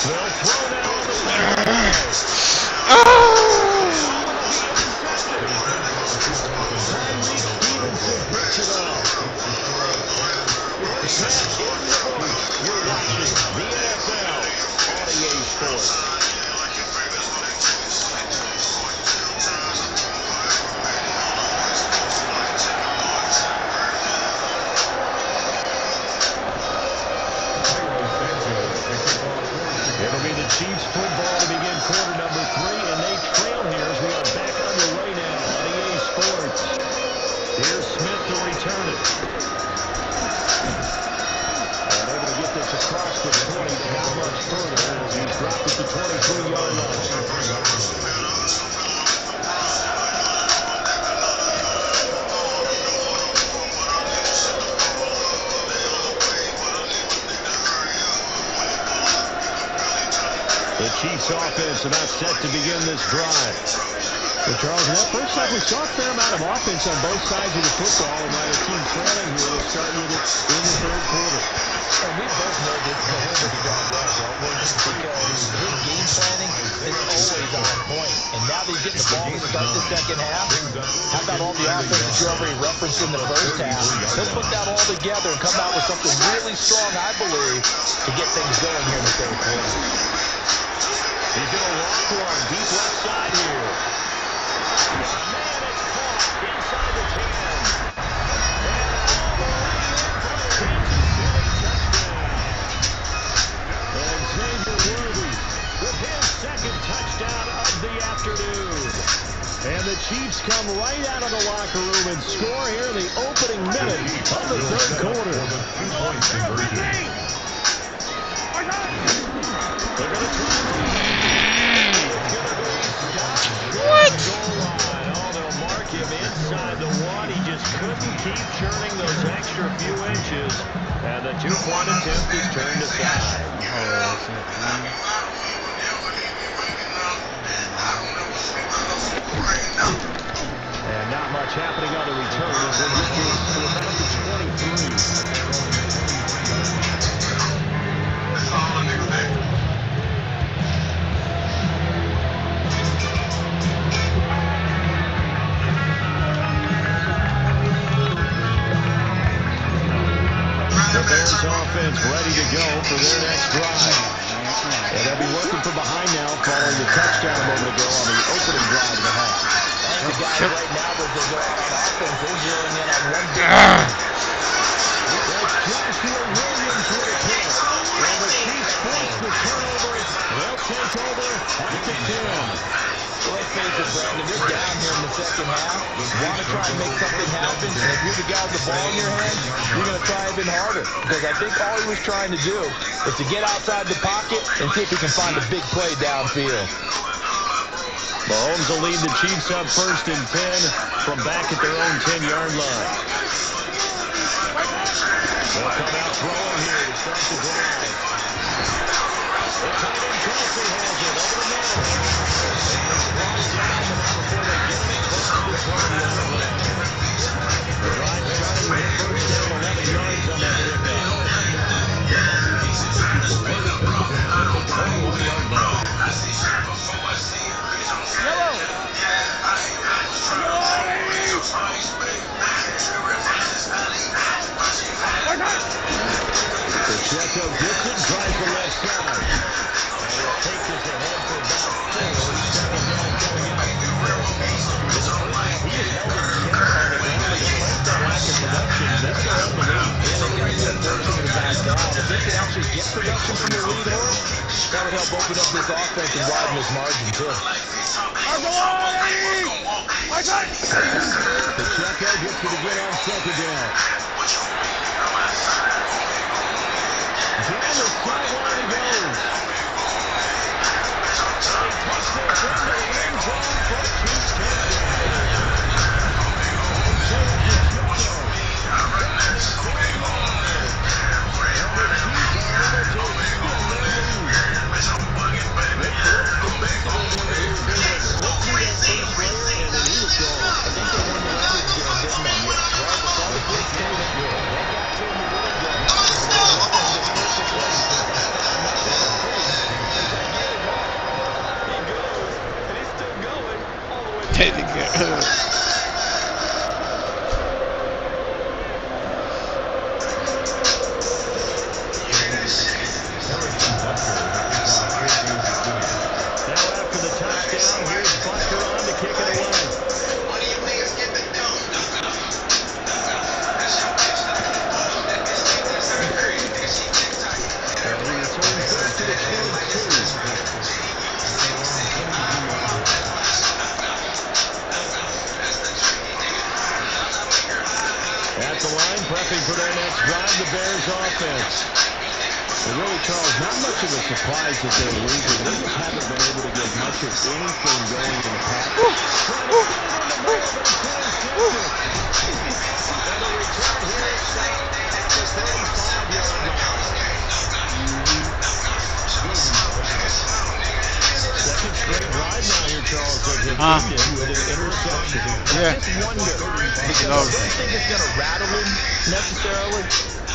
They'll throw now on the You're watching the NFL on EA Sports. It'll be the Chiefs football to begin quarter number 3, and they trail here as we are back underway now on EA Sports. Here's Smith to return it. And able to get this across the 20, but not much further as he's dropped at the 23-yard line. The Chiefs offense about set to begin this drive. Well, Charles, that first time we saw a fair amount of offense on both sides of the football, and now the team trailing here will start with it in the third quarter. And we both know this is going to John Brown, don't we? Because his game planning is always on point. And now that he's getting the ball to start the second half, how about all the offense that you already referenced in the first half? He'll put that all together and come out with something really strong, I believe, to get things going here in the third quarter. He's going to lock one deep left side here. Man, it's caught inside the 10. And Xavier Worthy with his second touchdown of the afternoon. And the Chiefs come right out of the locker room and score here in the opening minute of the third quarter. They're going to try. What? Oh, they'll mark him inside the one. He just couldn't keep churning those extra few inches. And the two-point attempt is turned aside. And not much happening on the return as they get this to about the 23. The Bears offense ready to go for their next drive. And they'll be working from behind now following the touchdown a moment ago on the opening drive of the half. The guys right now, as they go out on offense, they're zeroing in on one big That's Joshua Williams with a pick. And the Chiefs force the turnover. They'll take over at the 10. Well, face it, Brandon, they're down here in the second half. Want to try and make something happen, and if you're the guy with the ball in your hand, you're going to try even harder. Because I think all he was trying to do is to get outside the pocket and see if he can find a big play downfield. Mahomes will lead the Chiefs up 1st and 10 from back at their own 10-yard line. They'll come out throwing here to start the drive. The tight end Kelsey has it over the middle. It's brought down before they get it across the 20-yard line. The drive started with a first down, 11 yards on that pickup. 21-yard line. Pacheco gets it, drives the left side. And he'll take this ahead for about 4. Second down coming up. In the first half, he just held his camera on the ground. And despite that lack of production, they still held the lead. Yeah, they got to be unfortunate about that. If they could actually get production from their lead horse, that would help open up this offense and widen this margin, too. Pacheco gets it again on second down. Down the sideline he goes. And he takes this into the end zone for a Chiefs touchdown. Isaiah Pacheco. And the Chiefs are able to extend their lead. They blitzed defensively when they were able to slip through that first layer, and then he was gone. I think they won the leverage game, didn't they? Yes. Right, they saw the blitz coming up good. They got to him a little bit. Take it good. At the line, prepping for their next drive, the Bears offense. And really, Charles, not much of a surprise that they're losing. They just haven't been able to get much of anything going in the pass. And a return here is stopped at the 35-yard line. Second straight drive now here, Charles, that has ended with an interception. Yeah. I just wonder, because I don't think it's going to rattle him necessarily,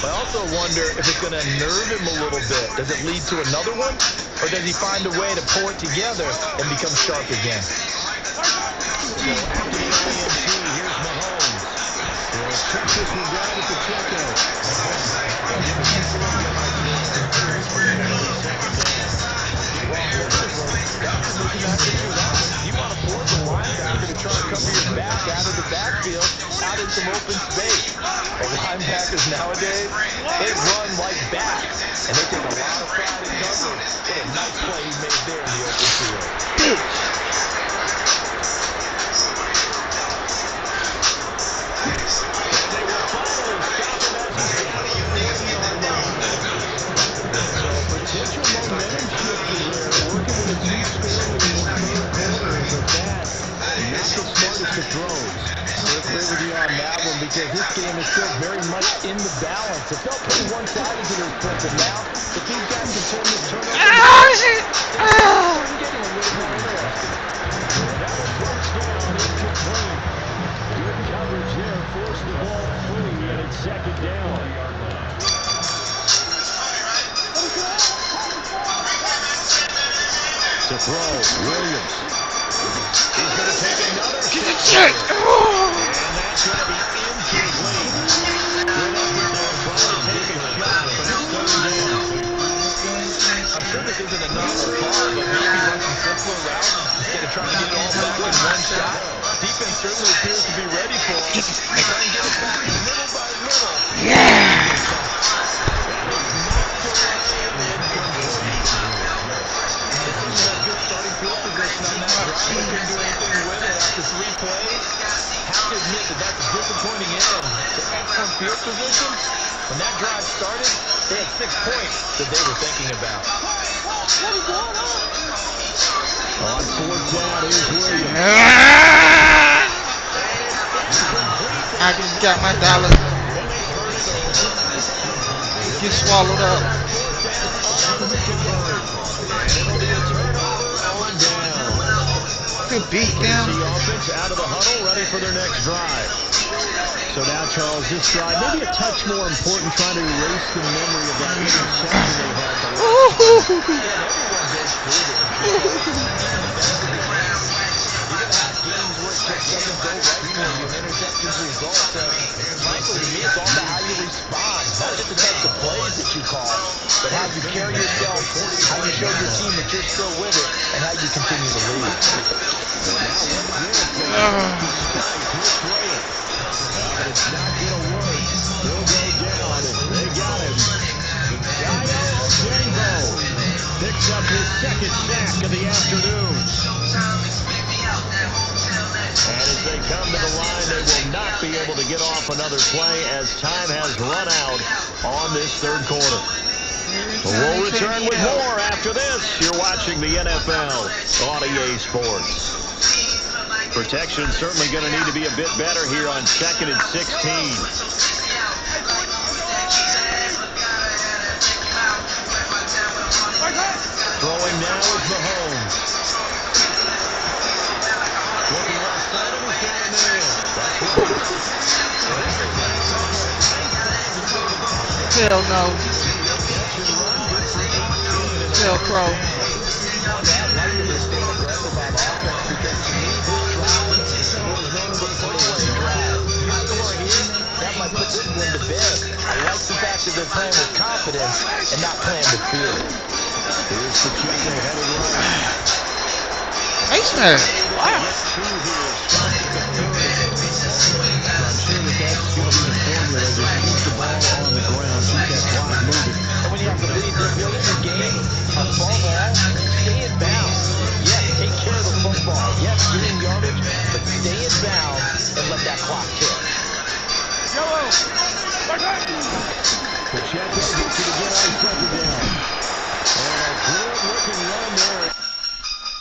but I also wonder if it's going to nerve him a little bit. Does it lead to another one, or does he find a way to pull it together and become sharp again? So after the INT, here's Mahomes. He'll check this one down at Pacheco. You want to force a linebacker to try and cover your back out of the backfield, out in some open space. But linebackers nowadays, they run like backs, and they take a lot of pride in coverage. What a nice play he made there in the open field. And they will finally stop him as he's down at the 40-yard line. So potential momentum shifter there, working with a two-scoring in the third quarter, but that not the smartest of throws. We'll agree with you on that one because this game is still very much in the balance. It felt pretty one-sided to this point, but now if these guys can turn this turnover, getting a little more interesting. That was first down, incomplete. Good coverage there, forced the ball free, and it's second down. To throw, Williams. He's going to take another shot. And that's going to be incomplete. Good effort there, trying to take a shot, but it's third down. I'm sure this isn't enough for Carr, but maybe run some simpler routes instead of trying to get it all back in one shot. Defense certainly appears to be ready for it. Try and get it back little by little. Yeah. Good starting field position on that drive, but couldn't do anything that's a disappointing end to excellent field position. When that drive started, they had 6 points that they were thinking about. On 4th down, here's Williams. I just got my dollar. Get swallowed up. Good beat down. The offense out of the huddle, ready for their next drive. So now, Charles, this drive maybe a touch more important, trying to erase the memory of that interception they had. Frankly, to me, it's all about how you respond, not just the types of plays that you call, but how you carry yourself, how you show your team that you're still with it, and how you continue to lead. But it's not going to work. He'll go down, and they got him. N.W.G picks up his 2nd sack of the afternoon. And as they come to the line, they will not be able to get off another play as time has run out on this 3rd quarter. We'll return with more after this. You're watching the NFL on EA Sports. Protection certainly going to need to be a bit better here on 2nd and 16. Throwing now is Mahomes. Looking left side of his down there. Hell no. Hell Crow. That might put this one to bed. I like the fact that they're playing with confidence and not playing with fear. Here's the check headed right. Face man. Wow. I'm sure that's going to be the formula. Just keep the ball on the ground, keep that clock moving. And when you have to lead your game, above all, stay in bounds. Yes, take care of the football. Yes, get in yardage, but stay in bounds and let that clock tick. Pacheco gets it again on 2nd down. And a good-looking run there.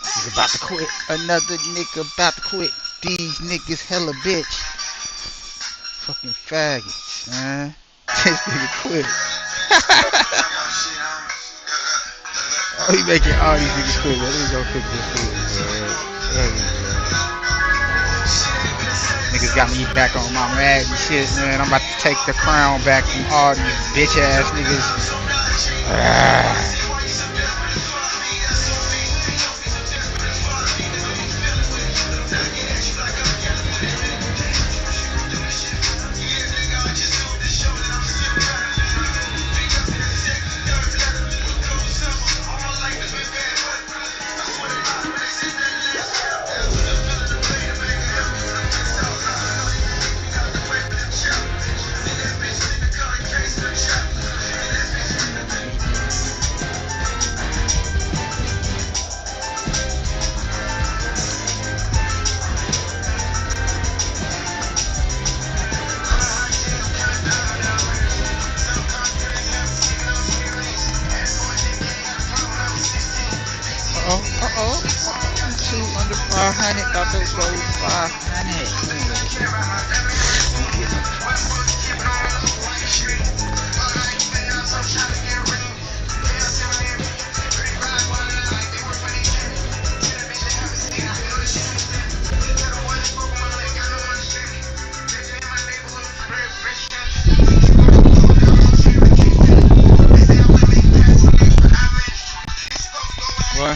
Nigga about to quit. Another nigga about to quit. These niggas hella bitch. Fucking faggots, man. This nigga quit. Oh, he making all these niggas quit, man. Let me go cook this food, man. Niggas got me back on my mad and shit, man. I'm about to take the crown back from all these bitch ass niggas. Uh-oh. 2 under 500. Thought those were 500. What?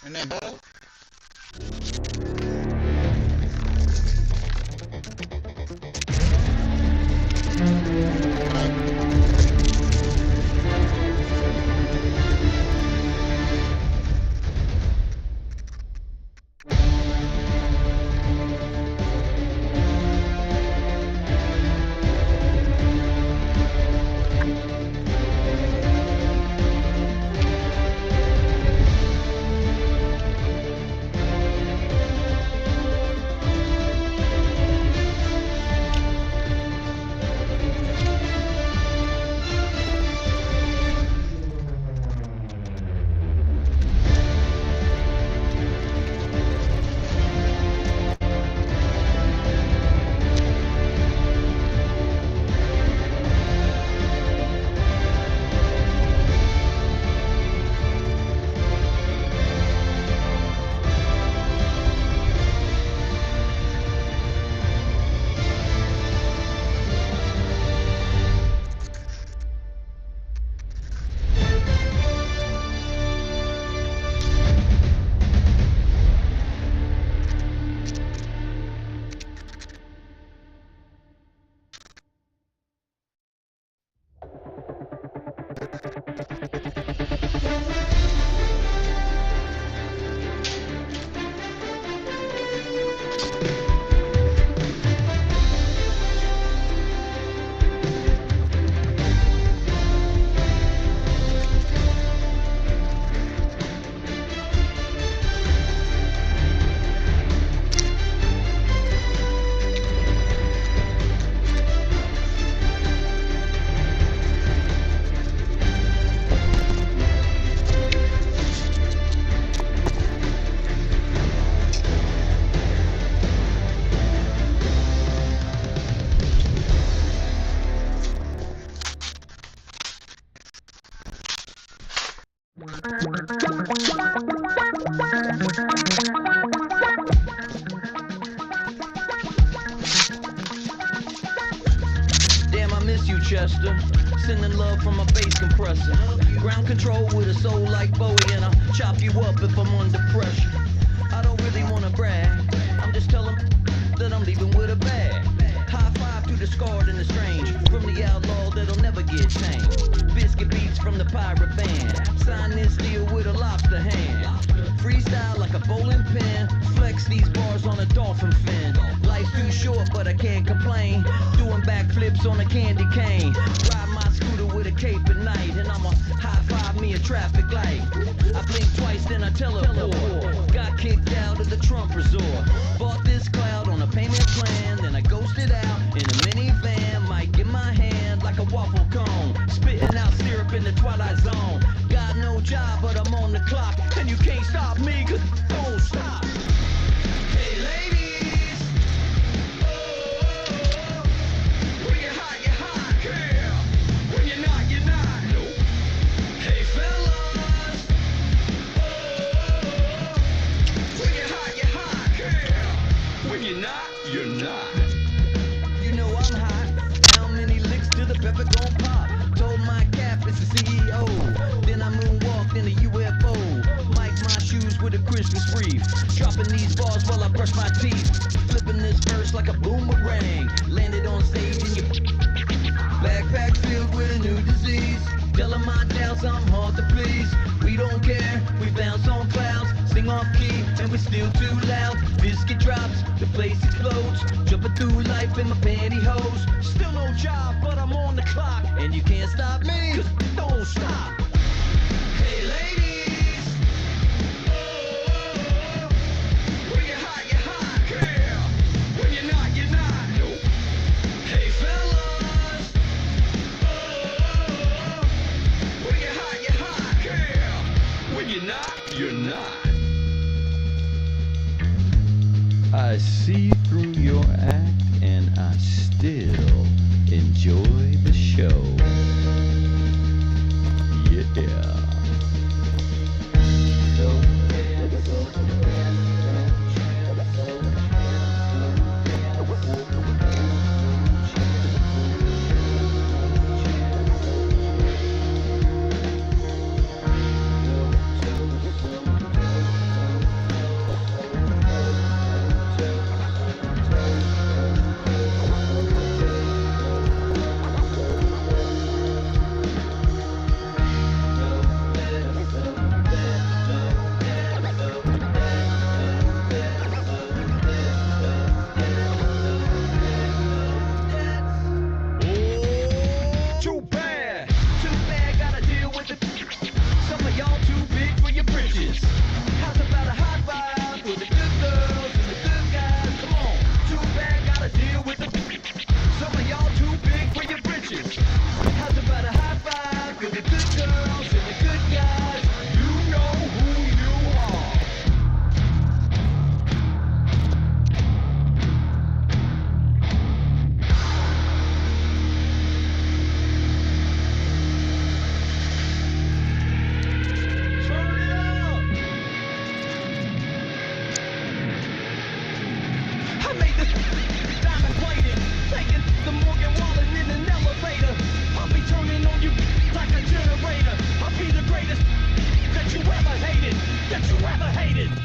And that better? Damn, I miss you, Chester. Sending love from a bass compressor. Ground control with a soul like Bowie, and I'll chop you up if I'm under pressure. I don't really wanna brag. I'm just telling that I'm leaving with a bag. High five to the scarred and the strange. From the outlaw that'll never get tamed. Biscuit beats from the pirate band. Sign this deal with a lobster hand. Freestyle like a bowling pin. Flex these bars on a dolphin fin. Life's too short, but I can't complain. Doing backflips on a candy cane. Ride my scooter with a cape at night. And I'ma high five me a traffic light. I blink twice, then I teleport. Got kicked out of the Trump resort. Bought this cloud on a payment plan. Then I ghosted out in a minivan. Mic in my hand like a waffle cone. Spitting out syrup in the twilight zone. Got no job, but I'm on the clock. And you can't stop me, cause don't stop. Hey ladies, oh, when you're hot, yeah. When you're not, you're not. Nope. Hey fellas, oh, when you're hot, yeah. When you're not, you're not. You know I'm hot. How many licks till the pepper gon' pop? Told my cap it's the CEO. Then I moonwalked in a UFO. Mike my shoes with a Christmas wreath. Dropping these bars while I brush my teeth. Flipping this verse like a boomerang. Landed on stage in your backpack filled with a new disease. Telling my doubts I'm hard to please. We don't care, we bounce on clouds. Sing off key and we're still too loud. Biscuit drops, the place explodes. Jumping through life in my pantyhose. Still no job, but I'm on the clock. And you can't stop me, cause don't stop. Hey ladies, oh, when you're hot, yeah. When you're not, you're not. Nope. Hey fellas, oh, when you're hot, yeah. When you're not, you're not. I see through your act and I still enjoy the show. Yeah. eliminated.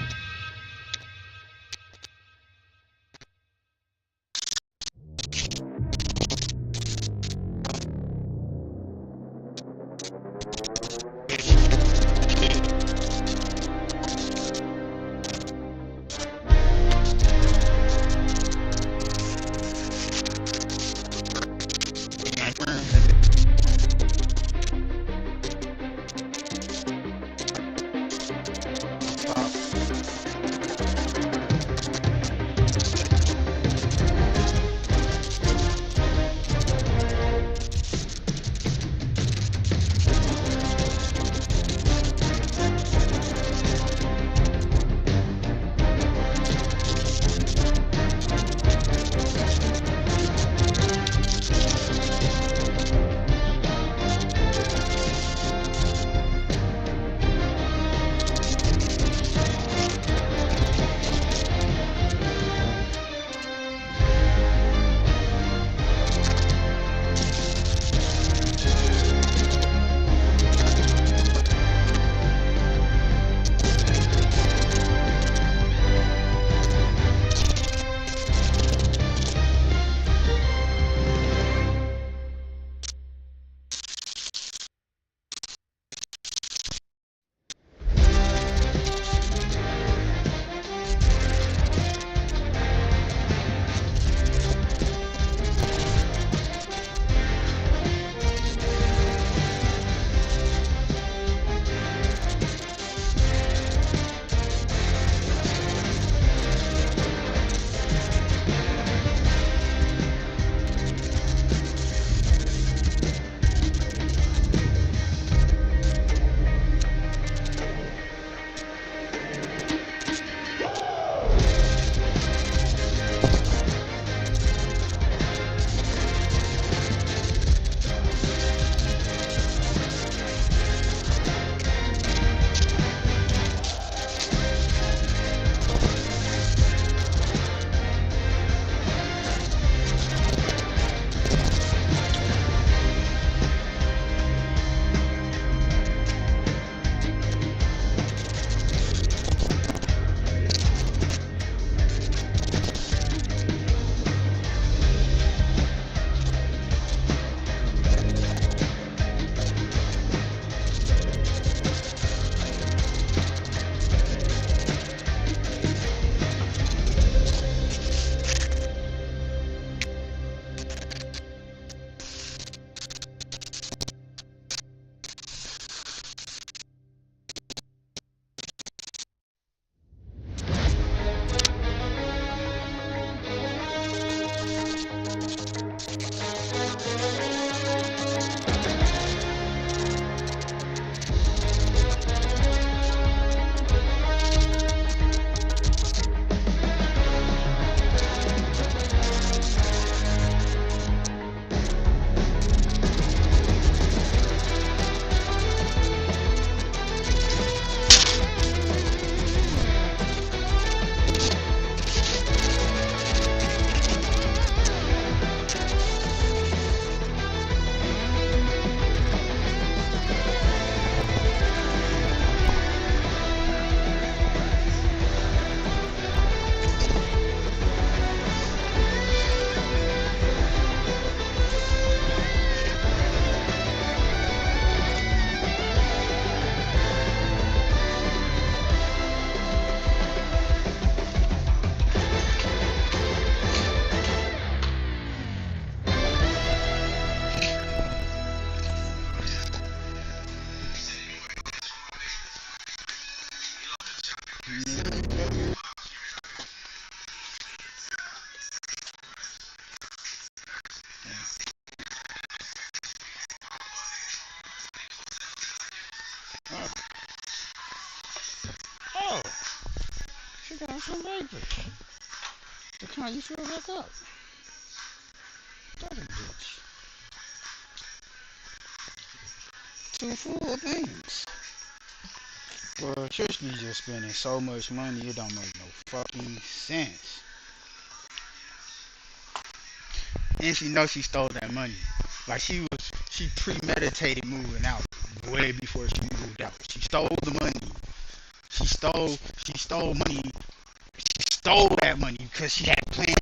Oh, she got some vapors. The kind you fill back up. That a bitch. 2 full things. Well, Tristan just spending so much money, it don't make no fucking sense. And she knows she stole that money. Like she premeditated moving out way before she moved out. She stole the money She stole money. She stole that money because she had planned.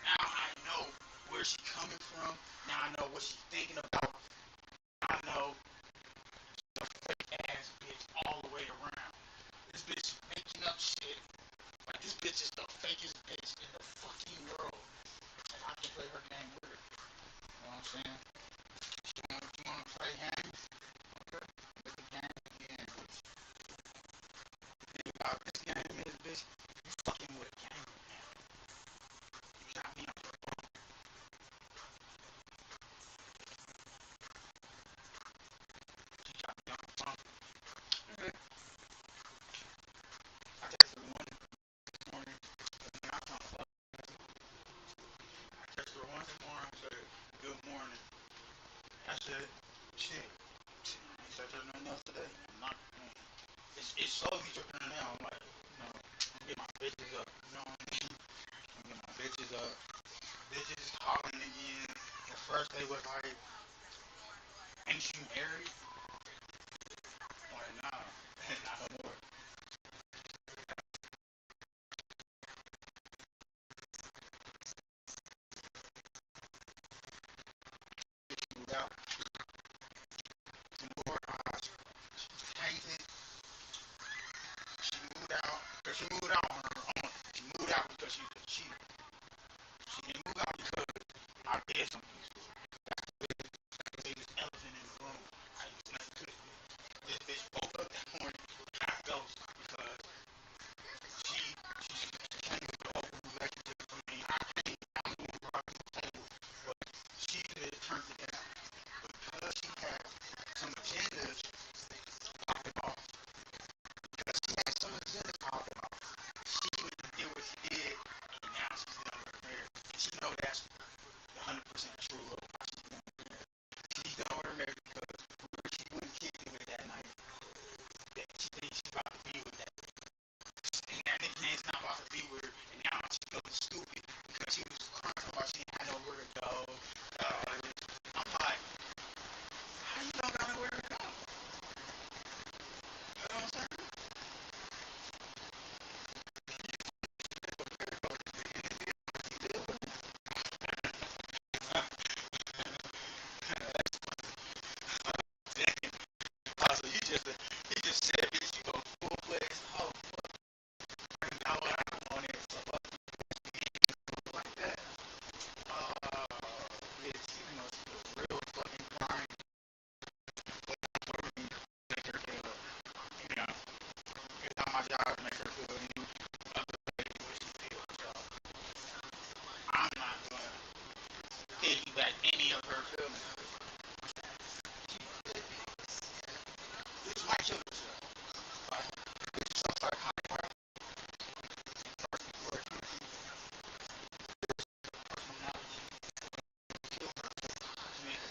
Now I know where she's coming from. Now I know what she's thinking about. I know the fake ass bitch all the way around. This bitch making up shit. Like this bitch is the fakest bitch in the fucking world. And I can play her game with her. You know what I'm saying? You wanna play games? Okay. Let the game begin. The thing about this game is, bitch, you fucking with a game. You got me on the phone. You got me on the phone. Okay. I texted her one this morning. And I found fuck. I texted her once more. I said, good morning. I said, shit. I said there's nothing else today. I'm not. It's slowly trickling down. I'm like, you know, I'm getting my bitches up. You know what I mean? I'm getting my bitches up. Bitches hollering again. At first they was like, ain't you married? I'm like, nah, not no more. She moved out. She moved her house. She painted. She moved out. Or she moved out on her own. She moved out because she was a cheater. She didn't move out because I did something. That's the biggest elephant in the room. I bitch, you go full fledged. Oh, fuck. You know what I want it. So, like that. Bitch, you must be a real fucking grind. Make her feel, you know, it's not my job to make her feel any other way what she feels. So, I'm not gonna piggyback any of her feelings. This is my killer show. Like, this is some like high part. First before it personality. Kill her. I mean,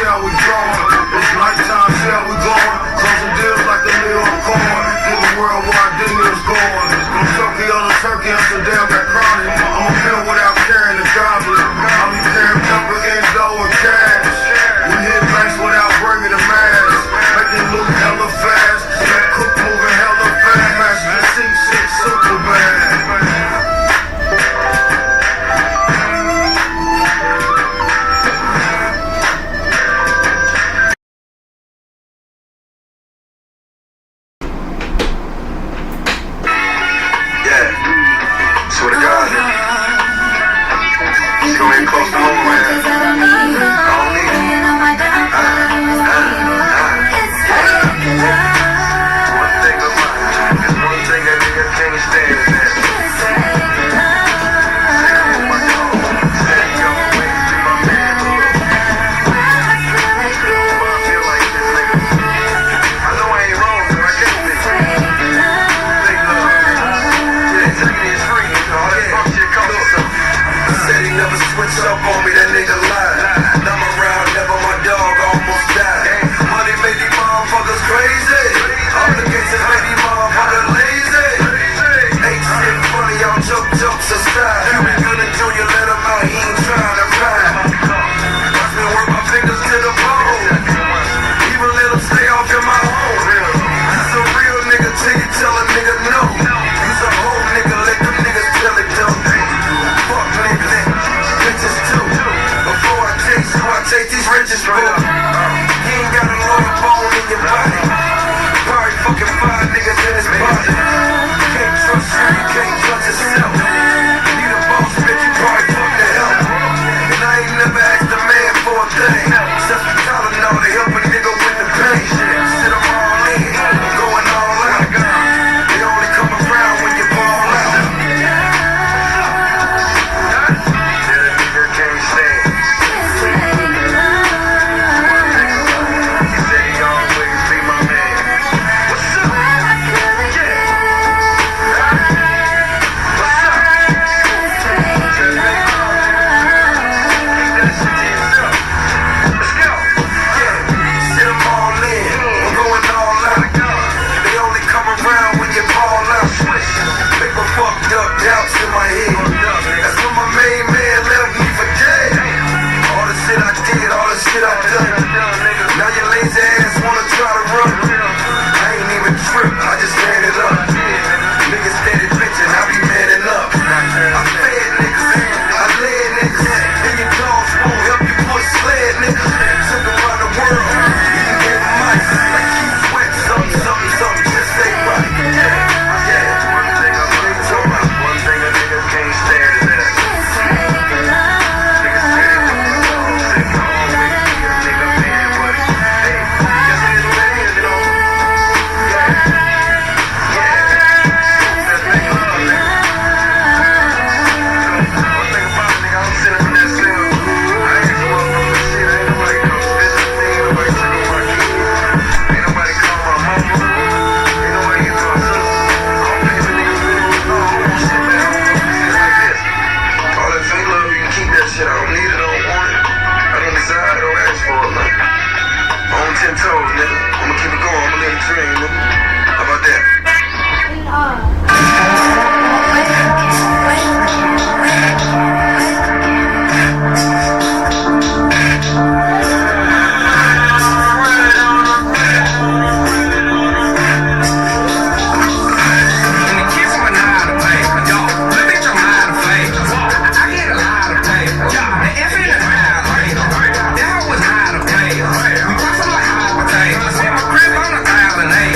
shell we growing. It's nighttime, shell we glowing. Closing deals like Amsterdam got chronic. I'm a pill without carrying a goblet. I'm a carrying pepper, N.W.G. We hit banks without bringing a mask. Make it look hella fast. That cook moving hella fast. Master the C6 super bad. Swear to God, it's gonna be close to home, man. I don't need it. One thing of mine, there's one thing that nigga can't stand is that. Switch up on me, that nigga lied. I'm around, never my dog almost died. Money made these motherfuckers crazy. Obligations made these motherfuckers lazy. Ain't shit funny, y'all jokes aside. Cuban Gooding Jr. let him out, he ain't trying to ride. Watch me work my fingers to the bone. Even let him stay off in my home. You's a real nigga till you tell a nigga no. You's a whole nigga, let them niggas tell it don't. Fuck niggas. Bitches too. Before I chase you, I chase these riches, bro. You ain't got a lower bone in your body. Probably fucking 5 niggas in his body. Can't trust you, you can't trust yourself. You the boss, bitch, you probably fuck the hell. And I ain't never asked a man for a thing. Except for calling all to help a nigga with the pain. Shit, I'm all in, going all out. They only come around when you ball out. Doubts in my head. That's when my main man left me for dead. All the shit I did, all the shit I done. Now your lazy ass wanna try to run. I ain't even trip, I just ran it up. Niggas steady bitching, I be manning up. I fed niggas, I led niggas. And your dogs won't help you push sled niggas. Took around the world, even gave them mics. Like keep sweat, something, just stay right. Can't stand that. Niggas say they always be a nigga man, but hey, guess it is what it is, you know. That's big love, nigga. One thing about it, nigga, I'm sitting in that cell. I ain't going from the shit. Ain't nobody come visit me. Ain't nobody check on my kids. Ain't nobody call my mama. Ain't nobody get to my sister. I don't pay the niggas no shit, man. All that fake love, you can keep that shit. I don't need it, I don't want it. I don't desire it, I don't ask for it, man. On 10 toes, nigga. I'ma keep it going, I'ma let it dream, nigga. How about that? That was high to pay. We bought some like hot potatoes. In my crib on 1,000 acres.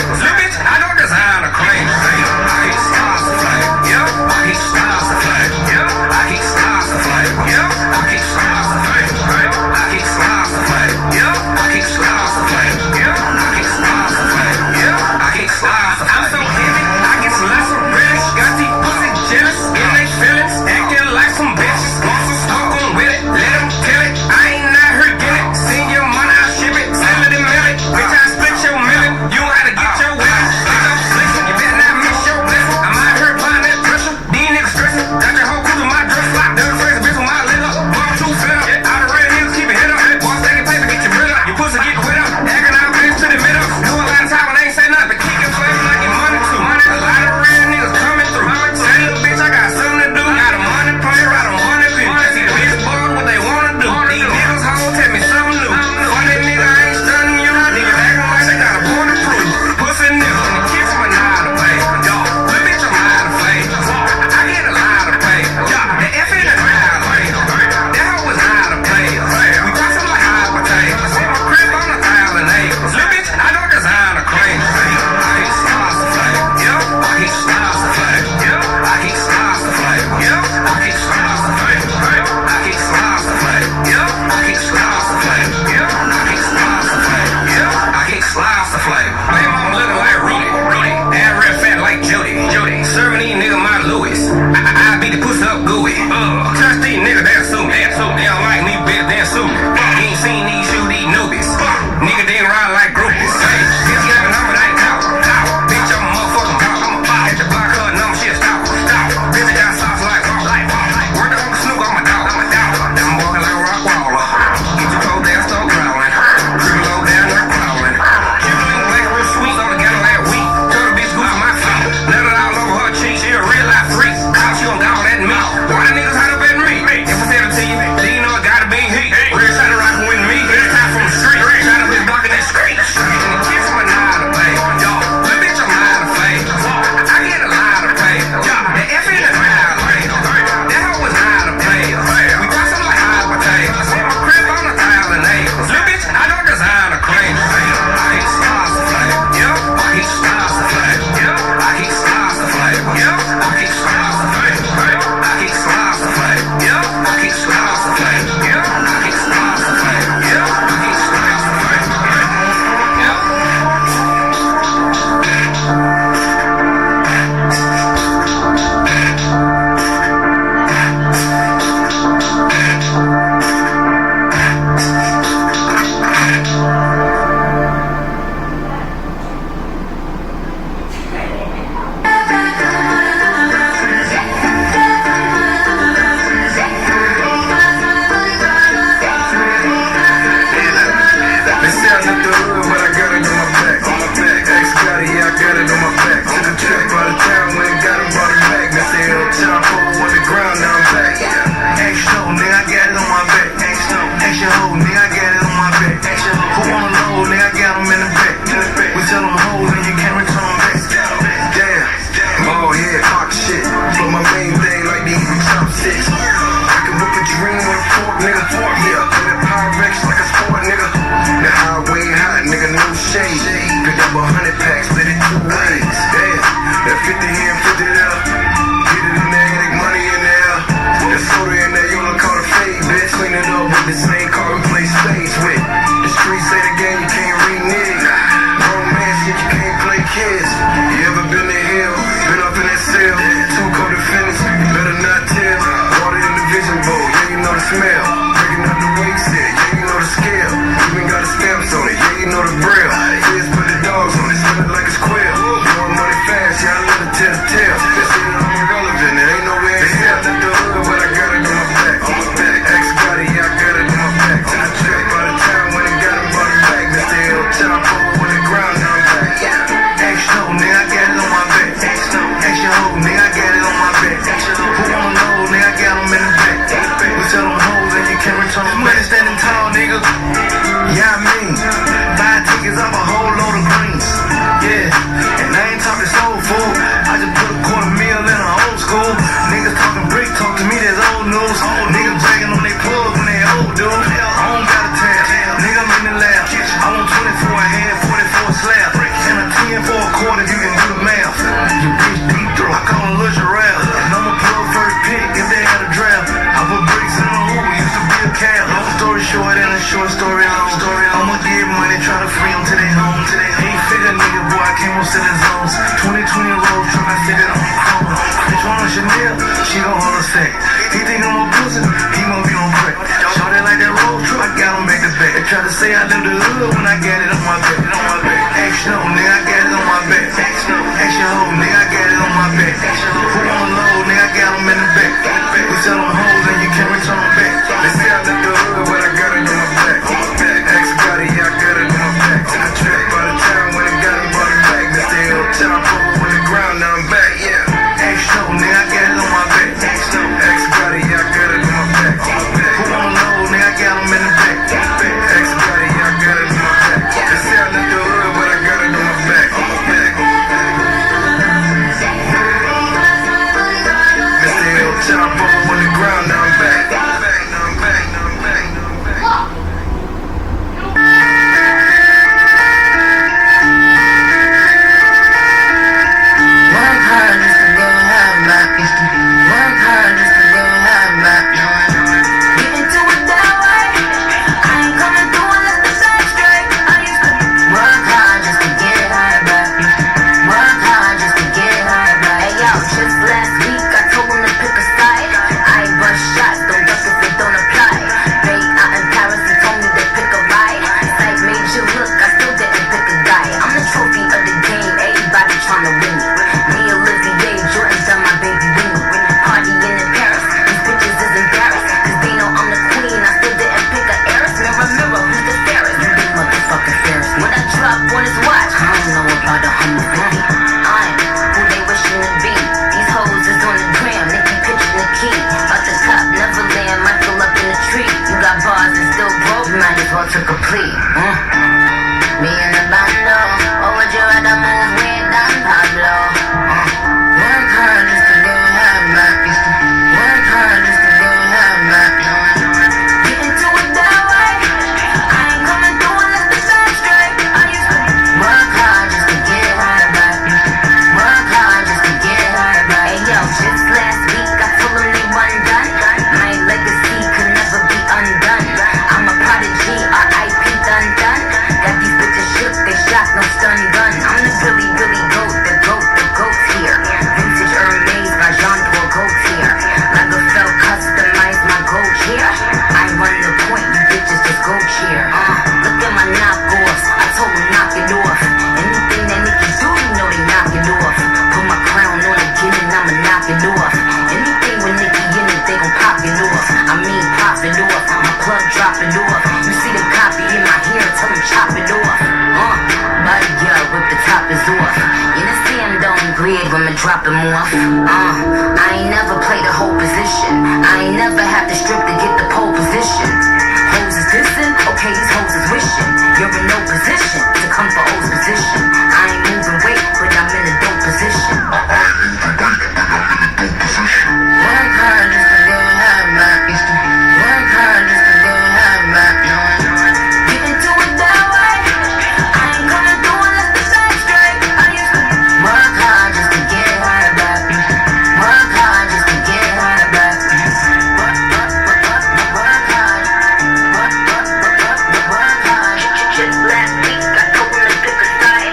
suit. They don't like me better than suit. You ain't seen these shoot these newbies. Nigga, they ride like groupies. Hey, this got a number, they ain't out. Bitch, I'm a motherfucking dog. I'm a pop. At the block, her number, she a stop. Bitch, I got sauce like wow. Word up, Snoop, I'm a dog. I'm walking like a rock waller. Get your cold down, start growling. Dribble low down, they're crawling. Everything black, real sweet, all together like weed. Tell the bitch goose my feet. Let it all over her cheek, she a real life freak. How she gon' dog at me? Why the niggas hide up at me? If I said it to you, then you know it gotta be heat. Real side of rockin' with me. Time from the street. Shot up his block in that street. And the kids from a nine to play. Yo, little bitch, I'm nine to play. I get a lot of pay. The F in the nine to play. That hoe was nine to play. We got some like hot potatoes. Crib on 1,000 acres. Little bitch, I don't design a crane. I hate stars to play. Yo, I hate stars to play. Yo, I hate stars to play. Yo, I hate stars to play. I hate stars to play. Yo, I hate stars to play. Yo, I hate stars to play. Yo, I hate stars to play. They say I left the hood, but I got it on my back. Ex got it, yeah, I got it on my back. Took a trip out of town, went and got it, brought it back. Now stay on top, on the ground, now I'm back. Extra, nigga, I got it on my back. Extra hoe, nigga, I got it on my back. Who wanna know, nigga, I got them in the back. We tell them hoes and you can't return them back. Damn, oh yeah, talk shit. But my main thing like these top six. I can whip a dream with a fork, nigga. Yeah, play that Pyrex like a sport, nigga. The highway hot, nigga, no shade. Pick up 100 packs, split it 2 ways. Damn, that 50 here and 50 there. Get it in there, make money in there. That soda in there, you don't call it fade, bitch. Clean it up with the same car we play spades with. The streets say the game, you can't renege. Grown man shit, you can't play kids. You ever been to hell? Been up in that cell? Too cold to finish, you better not tell. Water in the vision bowl, yeah, you know the smell. Breaking up the weight set, yeah, you know the scale. Even got the stamps on it, yeah, you know the braille. Kids put the dogs on it, smell it like it's quail. Blowing money fast, yeah, I love to tell the tale. That shit I'm irrelevant, it ain't no way in hell. I left the hood, but I got it on my back. Ex got it, yeah, I got it on my back. Took a trip out of town, when it got it, brought it back. Now stay on top, on the ground, now I'm back. Extra, nigga, I got it on my back. Extra hoe, nigga, I got it on my back. Who wanna know, nigga, I got them in the back. We tell them hoes and you can't return them back. Standing tall, nigga. Yeah, I mean, 5 tickets off a whole load of greens. Yeah, and I ain't talking soul food. I just put a $250,000 in a old school. Niggas talking brick, talk to me, that's old news. Niggas bragging on they plug when they old, dude. I don't got a tab. Nigga, I'm in the lab. I want 24 a head, 44 a slab. And a 10 for a quarter, you can do the math. You bitch deep throat, I call them Lil Jarrell. And I'ma plug first pick if they had a draft. I put bricks in the hoop, used to be a cab. Long story short and a short story long. I'ma give money, try to free them to their home. 8-figure nigga, boy, I came on selling zones. 2020 road truck, I said it on chrome. Bitch want a Chanel, she gon' hold a sec. He think I'm a pussy, he must be on crack. Shorty like that road truck, I got him back to back. They try to say I live the hood when I got it on my back. Extra, nigga, I got it on my back. Extra hoe, nigga, I got it on my back. Who wanna know, nigga, I got him in the back. We sell them hoes and you can't return them back. They say I left the hood, but I got it on my back. Ex got it, yeah, I got it on my back. Took a trip out of town, when it got it, brought it back. Now stay on top, on the ground, now I'm back, yeah. Extra, nigga, I got it on my back. Ex got it, yeah, I got it on my back. Who wanna know, nigga, I got him in the back. Ex got it, yeah, I got it. to complete. Me and the bando, or would you rather move with Don Pablo? Work hard just to get half back. Work hard just to get half back. Get into it that way. I ain't coming through unless the back straight. I used to work hard just to get half back. Work hard just to get half back. Hey yo, just last week I told them they wasn't done. My legacy could never be undone. I'm a prodigy, R.I.P. done. Got these bitches shook, they shot, no stun gun. I'm the really goat, the goat's here. Vintage Hermes, my Jean-Paul Gaultier. Lagerfeld customized my gold chair. I run the point, you bitches just go cheer. Look at my knockoffs, I told them knock it off. Anything that Nicki do, you know they knock it off. Put my crown on again and I'ma knock it off. Anything with Nicki in it, they gon' pop it off. I mean pop it off, my plug drop it off. You see the copy in my hair, tell them chop it off. Body girl, rip the top is off. You understand, don't grid when me drop him off. I ain't never played a whole position. I ain't never had to strip to get the pole position. Hoes is dissing, okay, these hoes is wishing. You're in no position to come for O's position. I ain't moving weight, but I'm in a dope position. Work hard just to get half back. Work hard just to get half back. Get into it that way. I ain't coming through unless the back straight. I used to work hard just to get half back. Work hard just to get half back. Work hard. Just last week I told them to pick a side.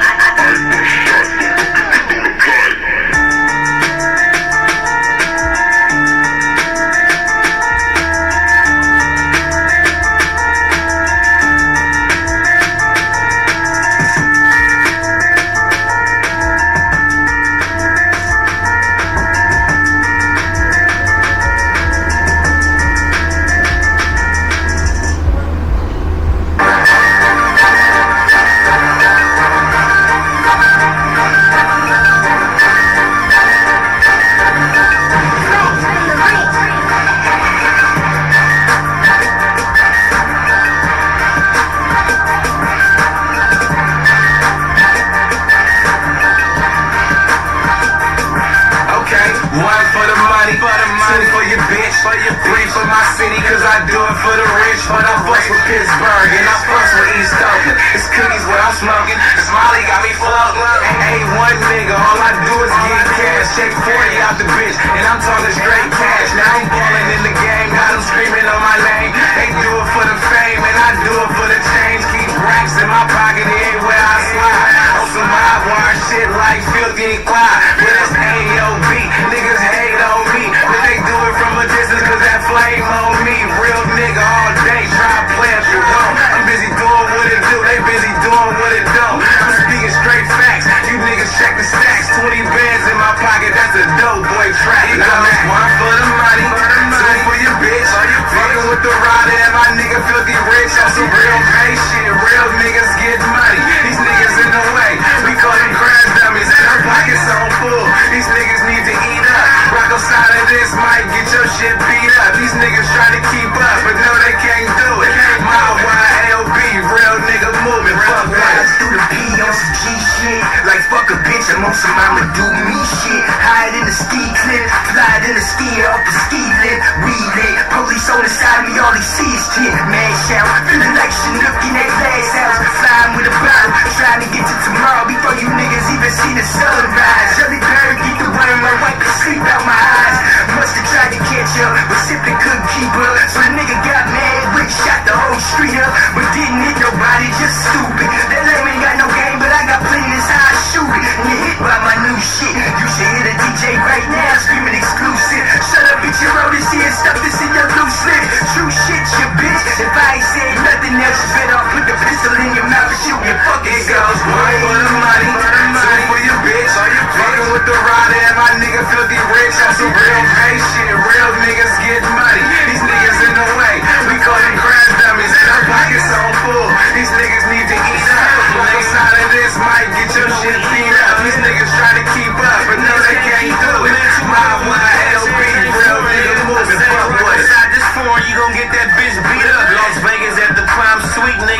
Three for my city, cause I do it for the rich. But I fuss with Pittsburgh and I fuss with East Oakland. It's cookies what I'm smoking. Smiley got me floating. Ain't one nigga, all I do is get cash. Check 40 out the bitch, and I'm talking straight cash. Now I'm balling in the game, got them screaming on my name. They do it for the fame, and I do it for the change. Keep racks in my pocket everywhere I slide. On some high wire shit like Filthy and Clyde. But it's N.W.G, niggas hate on me. But they do it from a distance, cause that flame on me. Real nigga all day, try to play if you don't. I'm busy doing what it do, they busy doing what it don't. I'm speaking straight facts, you niggas check the stacks. 20 bands in my pocket, that's a dope boy track. Now it's one for the money, two for your bitch. Fucking with the rider and my nigga Filthy Rich. On some real pay shit, real niggas get money. These niggas in the way, we call them crash dummies. And our pockets so full, these niggas need to eat up. Rock outside of this might get your shit beat up. These niggas try to keep up, but no they can't do it. My YLB, real nigga moving, fuck that. Through the P on some G shit. Like fuck a bitch, I'm on some I'ma do me shit. Hide in the ski clip, fly in the ski off the ski lift. We lit, police on the side of me, all they see is shit. Man shout, feeling like Chinook in that glass house. Flying with a bottle, trying to get to tomorrow before you niggas even see the sunrise. Jelly bird, get the worm, I wipe the sleep out my eyes. Must've tried to catch up, but simply couldn't keep up. So the nigga got mad, Rick shot the whole street up, but didn't hit nobody, just stupid. That lame ain't got no game, but I got plenty, that's how I shoot it. And you hit by my new shit, you should hear the DJ right now screaming exclusive. Shut up, bitch, you wrote this here, stuff this in your loose lip. True shit, you bitch. If I ain't said nothing else, you better put the pistol in your mouth and shoot your fucking goes one for the money, two for your bitch. Fucking with the rider and my nigga Filthy Rich. On some real pay shit, real niggas get money. These niggas in the way, we call them crash dummies. And our pockets so full, these niggas need to eat up. Outside of this might get your shit beat up. These niggas try to keep up, but no they can't do it. My YLB, real nigga moving, fuck boy. Inside this foreign, you gon' get that bitch beat up. Las Vegas at the Prime Suite, nigga.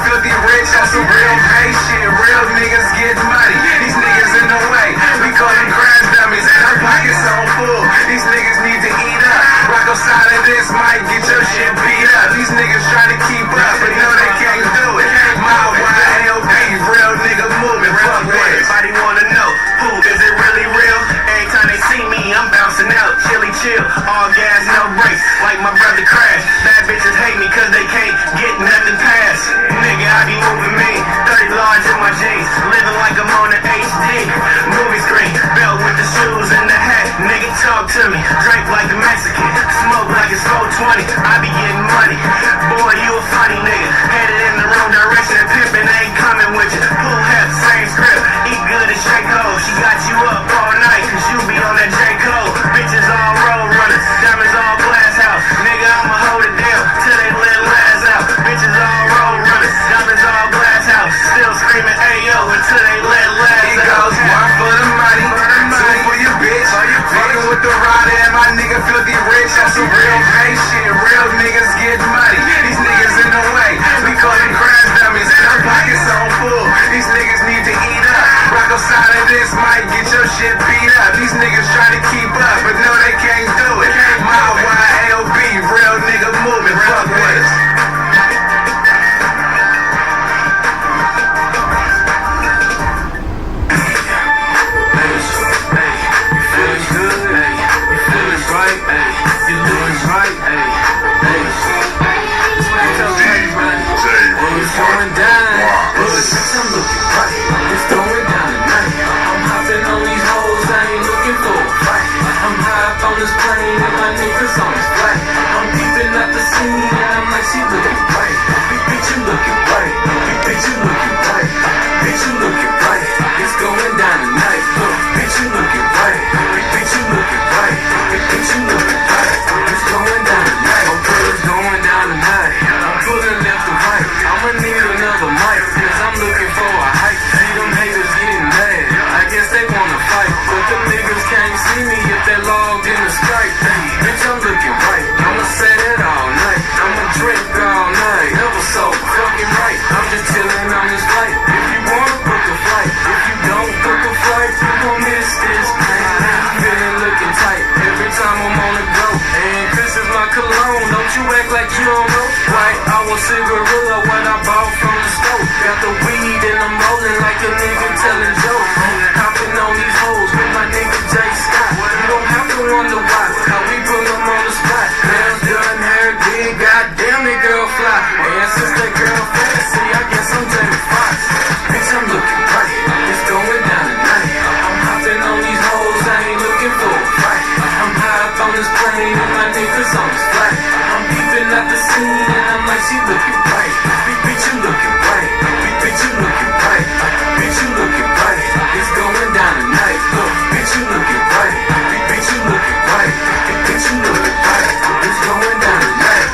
filthy rich on some real pay shit. Real niggas get money. These niggas in the way. We call them crash dummies. Our pockets so full. These niggas need to eat up. Rock outside of this might get your shit beat up. These niggas try to keep up, but no, they can't do it. My YLB, real nigga moving. Fuck with it. Everybody wanna know, who is it really real? Every time they see me, I'm bouncing out. Chilly chill, all gas, no brakes. Like my brother Crash. Bad bitches hate me cause they can't get nothing past. Nigga, I be moving me. 30 large in my jeans. Living like I'm on an HD movie screen. Belt with the shoes and the hat. Nigga, talk to me. Drink like a Mexican. Smoke like it's 420. I be getting money. Boy, you a funny nigga. Headed in the wrong direction. Pimpin' ain't coming with you. Pull half, same script. Eat good and shake cold. She got you up all night cause you be on that J. Cole. Bitches all road runners. Diamonds all glass house. Nigga, I'ma hold it down till they let last out. Bitches all road runners. Diamonds all glass house. Still screaming ayo until they let last out. He goes one for the money, two for your bitch. Fucking with the rider and my nigga filthy rich on some real pay shit. Real niggas get money. These niggas in the way. We call them crash dummies. Our pockets so full. These niggas need to eat up. Rock outside of this might get your shit beat up. These niggas try to keep up, but no, they can't do it. My YLB, real nigga moving. Fuck with us. Going down, I'm looking right. It's going down tonight. I'm hopping on these hoes, I ain't looking for a fight. I'm high up on this plane and my niggas on this flight. I'm peeping at the scene and I'm like, she looking right. Bitch, you looking right. Bitch, you looking right. Bitch, you looking right. It's going down tonight. Look, bitch, you looking right. Bitch, you looking right. Bitch, you looking right. It's going down tonight. Okay, it's going down tonight. I'm pulling left and right. I'ma need another mic, cause I'm looking for a hype. See them haters getting mad, I guess they wanna fight. But them niggas can't see me if they logged in the Skype. Bitch, I'm looking right, I'ma say that all night. I'ma drink all night, never so fucking right. I'm just chilling on this flight. If you wanna book a flight, if you don't book a flight, you gon' miss this pain. Feeling looking tight, every time I'm on the go. And Chris is my cologne, don't you act like you don't know. Right, I was cigarilla when I bought from the store. Got the weed and I'm rolling like a nigga telling jokes. Hopping on these hoes with my nigga J. Scott. You don't have to wonder why, how we put them on the spot. Nails done, hair did, goddamn that girl fly. And since that girl fancy, I guess I'm Jamie Foxx. Bitch, I'm looking right, it's going down tonight. I'm hopping on these hoes, I ain't looking for a fight. I'm high up on this plane and my niggas on this flight. I'm peeping at the scene and I'm like, she looking right. Bitch, you looking right. Bitch, you looking right. Bitch, you looking right. It's going down tonight. Look, bitch, you looking right. Bitch, you looking right. Bitch, you looking right. It's going down tonight.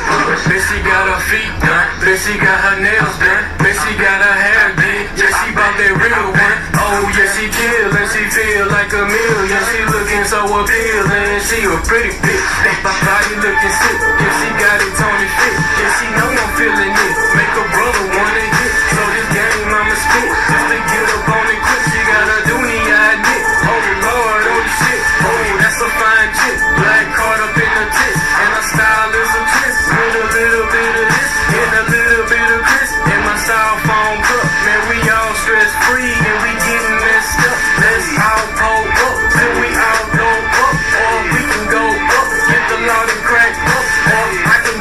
Bitch, she got her feet done. Bitch, she got her nails done. Bitch, she got her hair did. Yeah, she bought that real one. Oh, yeah, she kill and she feel like a million. She looking so appealing. She a pretty bitch. My body looking sick. Yeah, she got it Tony fit. Yeah, she know I'm feeling it. Make a brother wanna hit. So this game I'ma spit. Just to get up on it quick. She got a dooney, I admit. Oh Lord, oh shit. Oh, that's a fine chick. Black caught up in the tits. And her style is a twist. With a little bit of this. And a little bit of this. And my style phone cup. Man, we all stress free. And we getting messed up. Let's all pull up. Till we all go up. Or we can go up. Get the loud and crack up. Or I can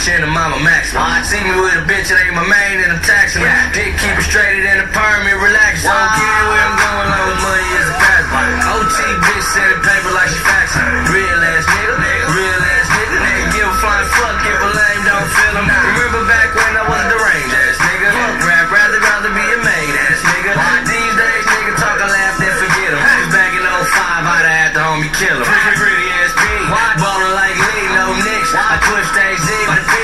in the mama max. See me with a bitch, it ain't my main, and I'm taxing her. Dick keep it straight in the permit, relax. Don't care where I'm going, long as money is a passport. OT bitch sending paper like she faxing. Real ass nigga, real ass nigga. Give a flying fuck if a lame don't feel him. Remember back when I was a deranged ass nigga. Rap rather be a made ass nigga. These days nigga talk, I laugh, then forget him. Cause back in 05, I'd have had the homie kill him. Pretty ass P, ballin' like Lee, no nicks. I push things Z by the P,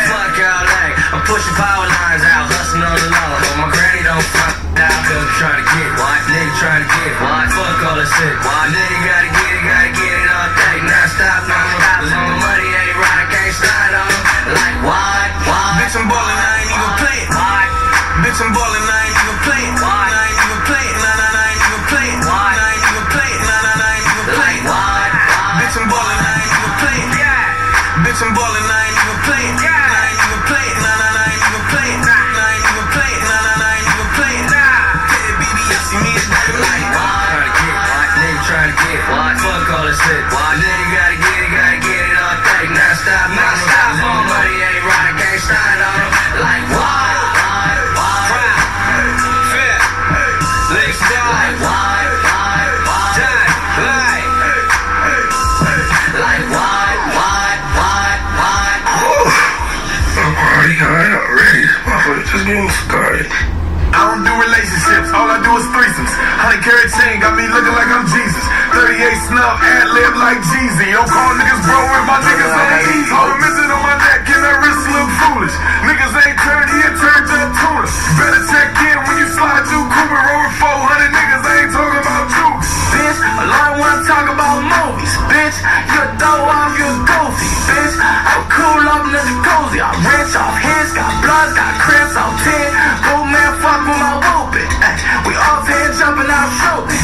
fuck all that. I'm pushing power lines out, hustling on the low. But my granny don't fuck out, cause I'm trying to get what? Nigga trying to get what? Fuck all this shit. Nigga gotta get it all day. Not stop, no stop. Cause my money ain't right, I can't slide on them. Like what? Bitch, I'm ballin', I ain't even playing. What? Bitch, I'm ballin', I ain't even playing. What? I ain't even playing. Nah, I ain't even playing. What? I ain't even playing. Nah, I ain't even playing. What? Bitch, I'm ballin', I ain't even playing. Yeah. Bitch, I'm ballin', I ain't even playing. Yeah. I ain't even playing. Nah, I ain't even playing. Nah, I ain't even playing. Nah, I ain't even playing. Nah. Yeah, baby, you see me, it's like what? Trying to get what? Nigga trying to get what? Fuck all this shit. What? Nigga gotta get it all day. Not stop, not stop. My money ain't right, I can't slide on them. Like what? Let's go. Like what? I'm already high already. Motherfucker just getting started. I don't do relationships, all I do is threesomes. 100 carat chain got me looking like I'm Jesus. 38 snub, ad-lib like Jeezy. Don't call niggas bro with my niggas on the easy. All the missing on my neck and that wrist look foolish. Niggas ain't turned here, turned up tuna. Better check in when you slide through Cooper Road 400 niggas, I ain't talking about you. Bitch, a lot wanna talk about movies. Bitch, you throw off your goofy. Bitch, I'm cool up in the cozy. I'm rich off hits, got blood, got crips off 10. Boom man, fuck with my whoopin'. We off here jumping out shooting.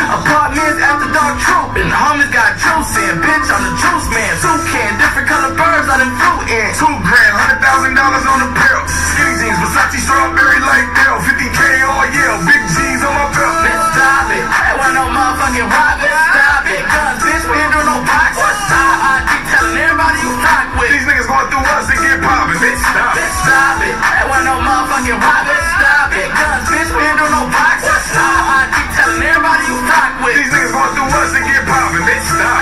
Apartments after dark trooping. The homies got juice in. Bitch, I'm the juice man. Toucan, different color birds I done flew in. $2 grand, $100,000 on the bill. Skinny jeans, Versace strawberry like Dell. 50K all yeah, big G's on my belt. Bitch, stop it. That wasn't no motherfucking robbing. Stop it. Guns, bitch, we ain't doing no box. Stop. I keep telling everybody you rock with. These niggas going through us and get poppin'. Bitch, stop. Bitch, stop it. That wasn't no motherfucking robbing. Stop it. Guns, bitch, we ain't doing no box. Stop. I keep telling everybody you rock with. These niggas going through us and get poppin'. Bitch, stop.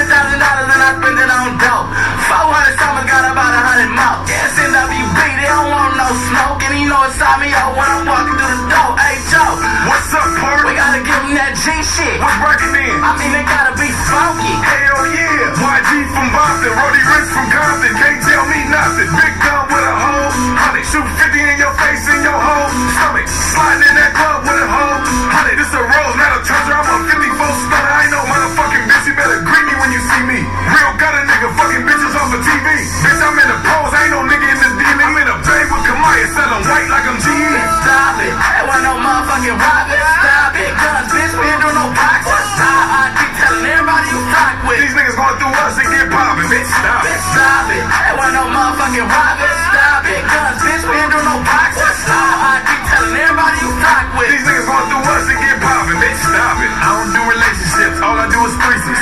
$100,000 and I spend it on dope. 400 summers got about 100 more. Yes, N.W.G, they don't want no smoke. And you know it's on me out when I'm walking through the door. Hey, Joe. What's up, Port? We gotta give them that G shit. What's breaking in? I mean, they gotta be funky. Hell yeah. YG from Boston, Roddy Rich from Compton. Can't tell me nothing. Big gun with a hole. 100, shoot 50 in your face, in your whole stomach. Sliding in that club with a hole. 100, this a rose, not a treasure. I'm a 54 stunner. I ain't no motherfucking bitch. You better greet me when you see me. Real gutter nigga, fucking bitches off the TV. Bitch, I'm in the pros. I ain't no nigga in the DL. I'm in a bay with Kamaya, selling white like I'm G. Stop it. That wasn't no motherfucking robbing. Stop it. Guns, bitch, we ain't doing no box. Stop. I keep telling everybody you rock with. These niggas going through us and get poppin'. Bitch, stop. Bitch, stop it. That wasn't no motherfucking robbing. Stop it. Guns, bitch, we ain't doing no box. Stop. I keep telling everybody you rock with. These niggas going through us and get poppin'. Bitch, stop it. I don't do relationships, all I do is threesomes.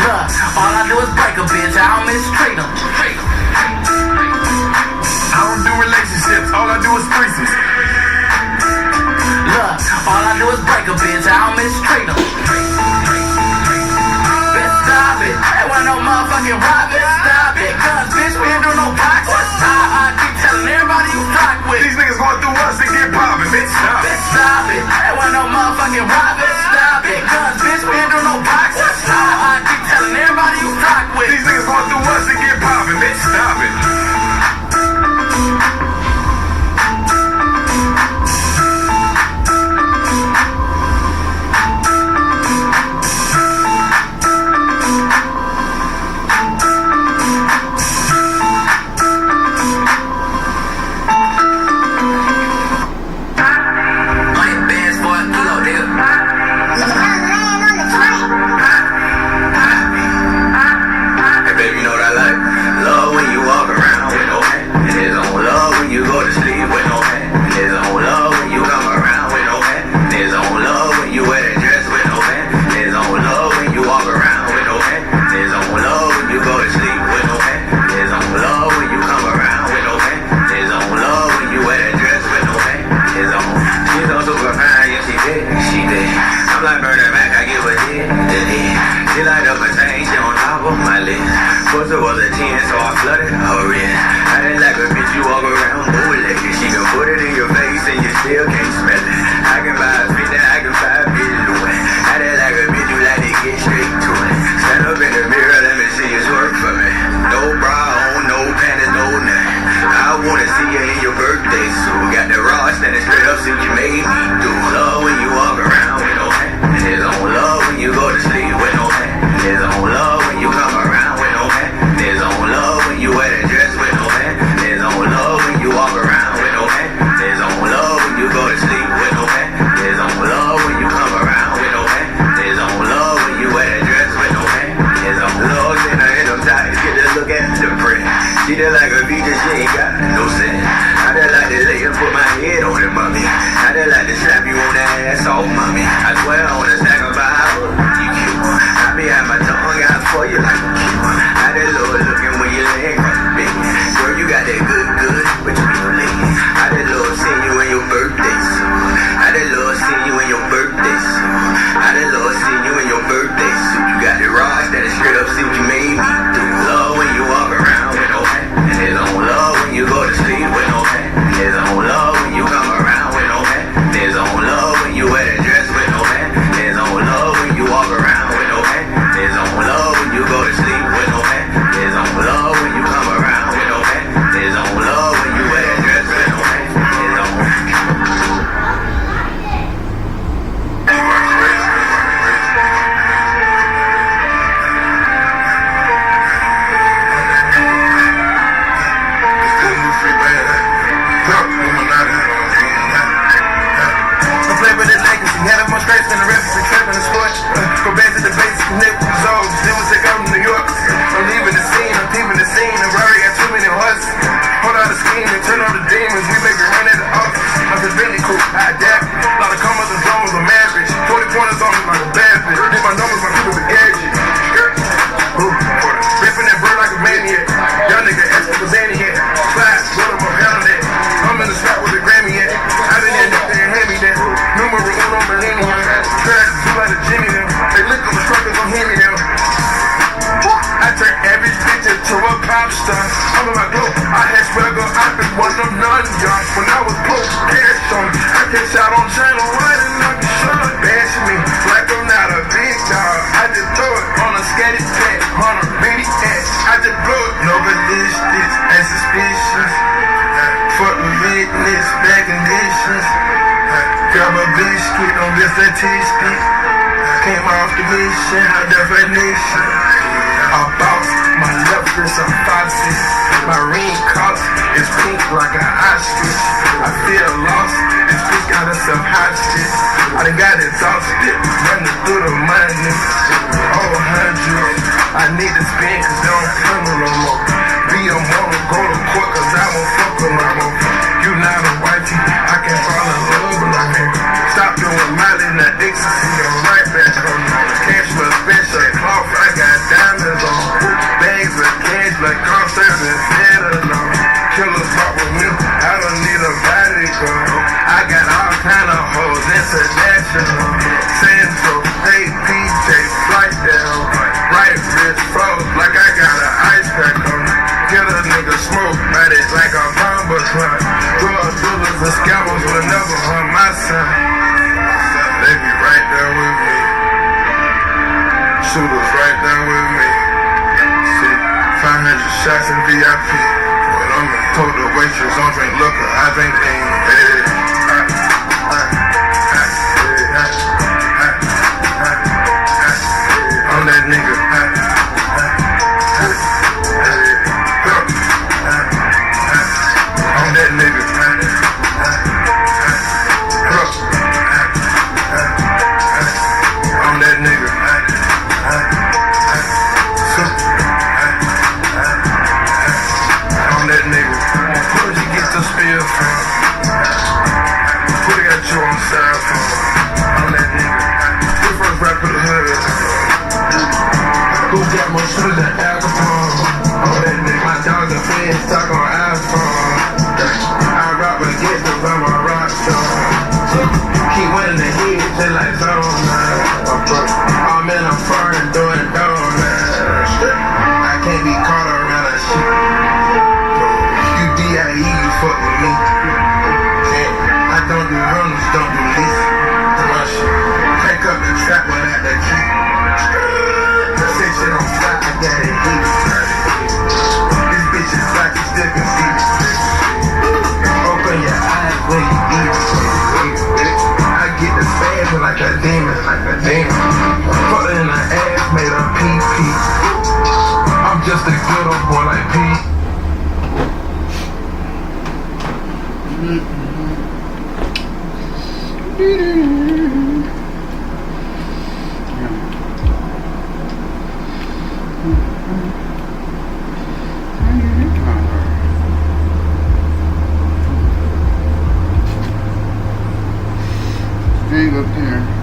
Look, all I do is break a bitch. I don't mistreat them. I don't do relationships, all I do is threesomes. Look, all I do is break a bitch. I don't mistreat them. Bitch, stop it. That wasn't no motherfucking robbing. Stop it. Guns, bitch, we ain't doing no box. Stop. I keep telling everybody you rock with. These niggas going through us and get poppin'. Bitch, stop. Bitch, stop it. That wasn't no motherfucking robbing. Stop it. Guns, bitch, we ain't doing no box. Stop. I keep telling everybody you rock with. These niggas going through us and get poppin'. Bitch, stop it. Hey baby, you know what I like? Love when you walk around your birthday suit. Got the Ross and it's straight up since you made me do. Love when you walk around with no hat. And there's on love when you go to sleep with no hat. There's on love when you come around with no hat. There's on love when you wear that dress with no hat. There's on love when you walk around with no hat. There's on love when you go to sleep with no hat. There's on love when you come around with no hat. There's on love when you wear that dress with no hat. There's on love in her in them tights. Get to look at the print. She just like a feature, she ain't got no sense. I just like to lay and put my head on it, mommy. I just like to slap you on the ass, oh mommy. I swear I wanna stack a Bible. You cute. I be have my tongue out for you like a cute. I just love looking when you lay across the bed. Girl, you got that good, but you be late. I just love seeing you in your birthday suit. I just love seeing you in your birthday suit. I just love seeing you in your birthday suit. You got the rocks that is straight up see what you made me do. Love when you walk around with no hat. And there's on love when you go to sleep with no hat. There's on love when you come around with no hat. There's on love when you wear that dress with no hat. There's on love when you walk around with no hat. There's on love when you go to sleep with no hat. There's on love when you come around with no hat. There's on love when you wear that dress with no hat. There's on in the rest of the trap in the sport. Go back to the basics, Niggaz. Then we take out in New York. I'm leaving the scene, I'm peeping the scene. The Rari got too many horses. Hold out the scheme and turn on the demons. We make it run at the office. I'm just really cool, I adapt. A lot of commas and drummers, I'm average. 40 pointers on me like a bad bitch. Did my numbers, my people be gadget. Ripping that bird like a maniac. Young nigga, Escapazaniac. Slide, roll up, I'm that. I'm in the spot with the Grammy at. I been there, nothing, hand me that. Numero uno, millennium. Try to do like a Jimmy them. They lick on the struggles, don't hear me them. I turn every bitch into a pop star. I'm in my glow. I had swagger, I been one of them non-yards. When I was broke, cash on me. I catch out on channel 1 and I be sure bash me. Like I'm not a big dog. I just throw it on a scatty pack. On a bitty ass. I just blow it. No, but this ain't suspicious. Fuck with witness, bad conditions. Grab a biscuit on this statistic. Came off the mission, high definition. A boss, my left wrist a faucet. My ring cost is pink like an ostrich. I feel lost, this bitch got herself hostage. I done got exhausted, running through the money. Oh, hundreds, I need to spend cause they don't come no more. Be a mama, go to court cause I won't fuck with my mama. You not a wifey, I can fall in love with my man. Stop doing Miley in the ecstasy, I'm right back on. Cash for special cloth, I got diamonds on. Bags of cash like concerts and theaters on. Killers walk with me, I don't need a bodyguard. I got all kind of hoes, international. Central, hey PJ, flight down. Right wrist froze like I got an ice pack on. Kill a nigga smoke, bite it like a bomber clock. Drug dealers and scalpels will never harm my son. They be right there with me. Shooters right there with me. See, 500 shots in VIP. But I'm gonna told the waitress, don't drink liquor, I drink lean. I'm that nigga. I'm that nigga. I'm that nigga. I'm that nigga. Where'd you get the spill from? Who got you on side from? I'm that nigga. Who first rap in the hood? Who got more shit than alcohol? I'm that nigga. My dog and friends talk on iPhone. I rock with gets cause I'm a rock star. Keep winning the heat just like zone 9. Oh man, I'm foreign doing donuts. I can't be caught around that shit. You D.I.E. you fuck with me. I don't do runners, don't do lease. My shit. Crank up the trap without the key. Say shit on fire, I got it heat. This bitch is black, you still can see it. Thing up there.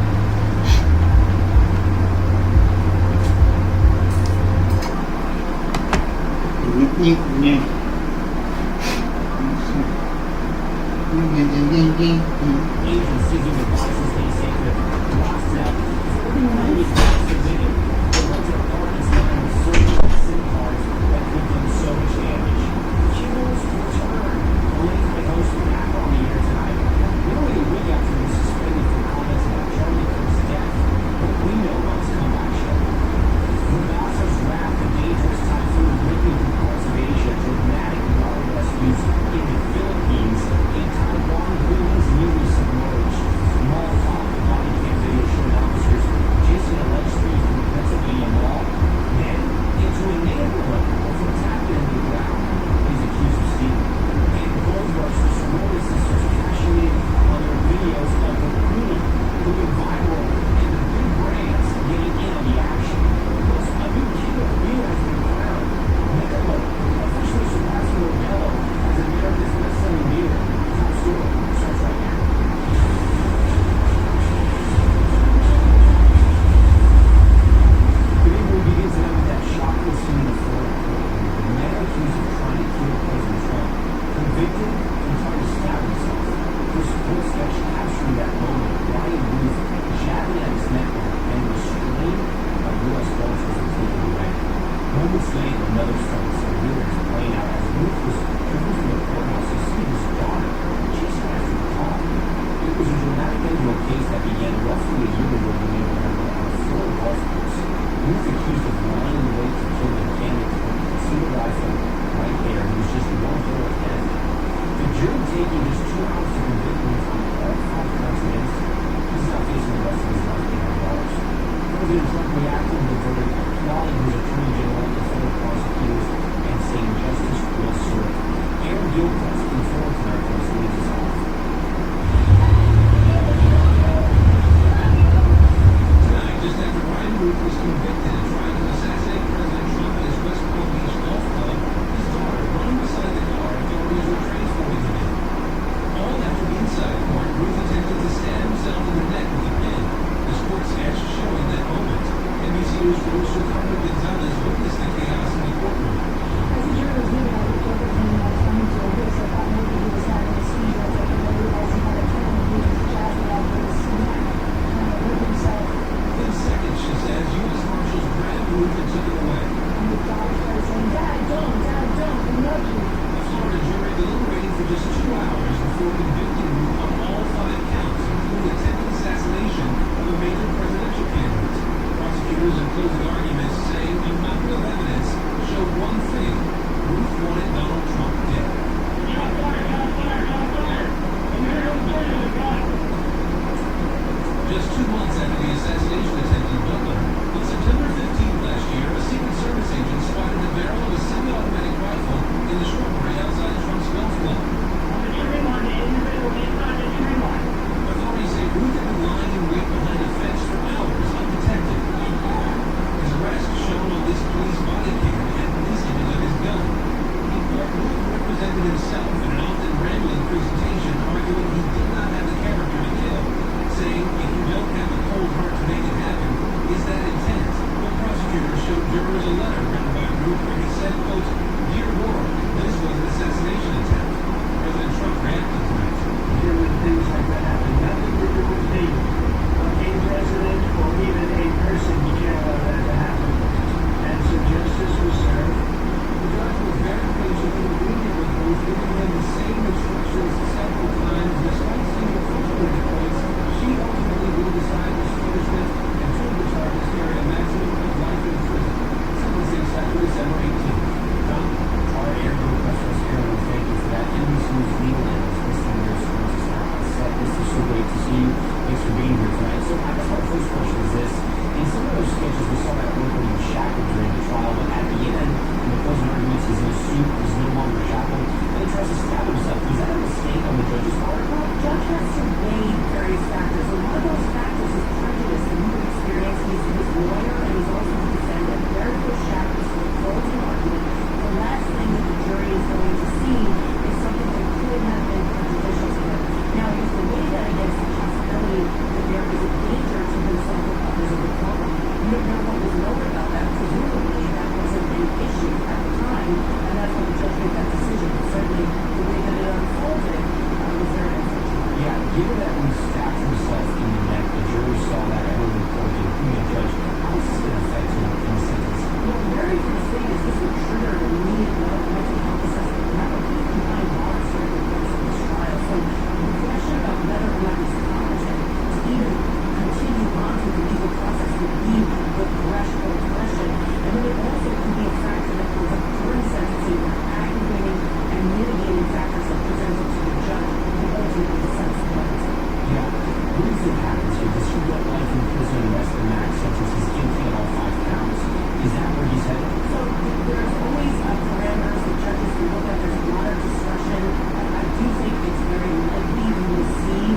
judge's part? Well, the judge has to weigh various factors. And one of those factors is prejudice. And you would experience he's his lawyer and he's also the defendant. Very close chapters for a closing argument. The last thing that the jury is going to see is something that could have been prejudicial to him. Now, you have to weigh that against the possibility that there is a danger to himself or others of the courtroom. You don't know what was known about that. Presumably, that wasn't an issue at the time, and that's when the judge made that decision. But certainly, the way that it unfolded was very unfortunate. Yeah, given that we stabbed himself in the neck, the jury saw that early report to the judge. How is this going to affect him in the sentence? Well, the very first thing is this would trigger an immediate mental health assessment. Remember, he's behind bars during the course of this trial, so the question about whether or not he's competent to even continue on through the legal process would be the threshold question. And then it also can be a factor that comes up during sentencing where aggravating and mitigating factors are presented to the judge who ultimately decides the penalty. Yeah. What do you think happens here? Does he get life in prison and that's the max sentence? He's guilty on all 5 counts. Is that where he's headed? So there's always parameters that judges can look at. There's a lot of discretion. I do think it's very likely you will see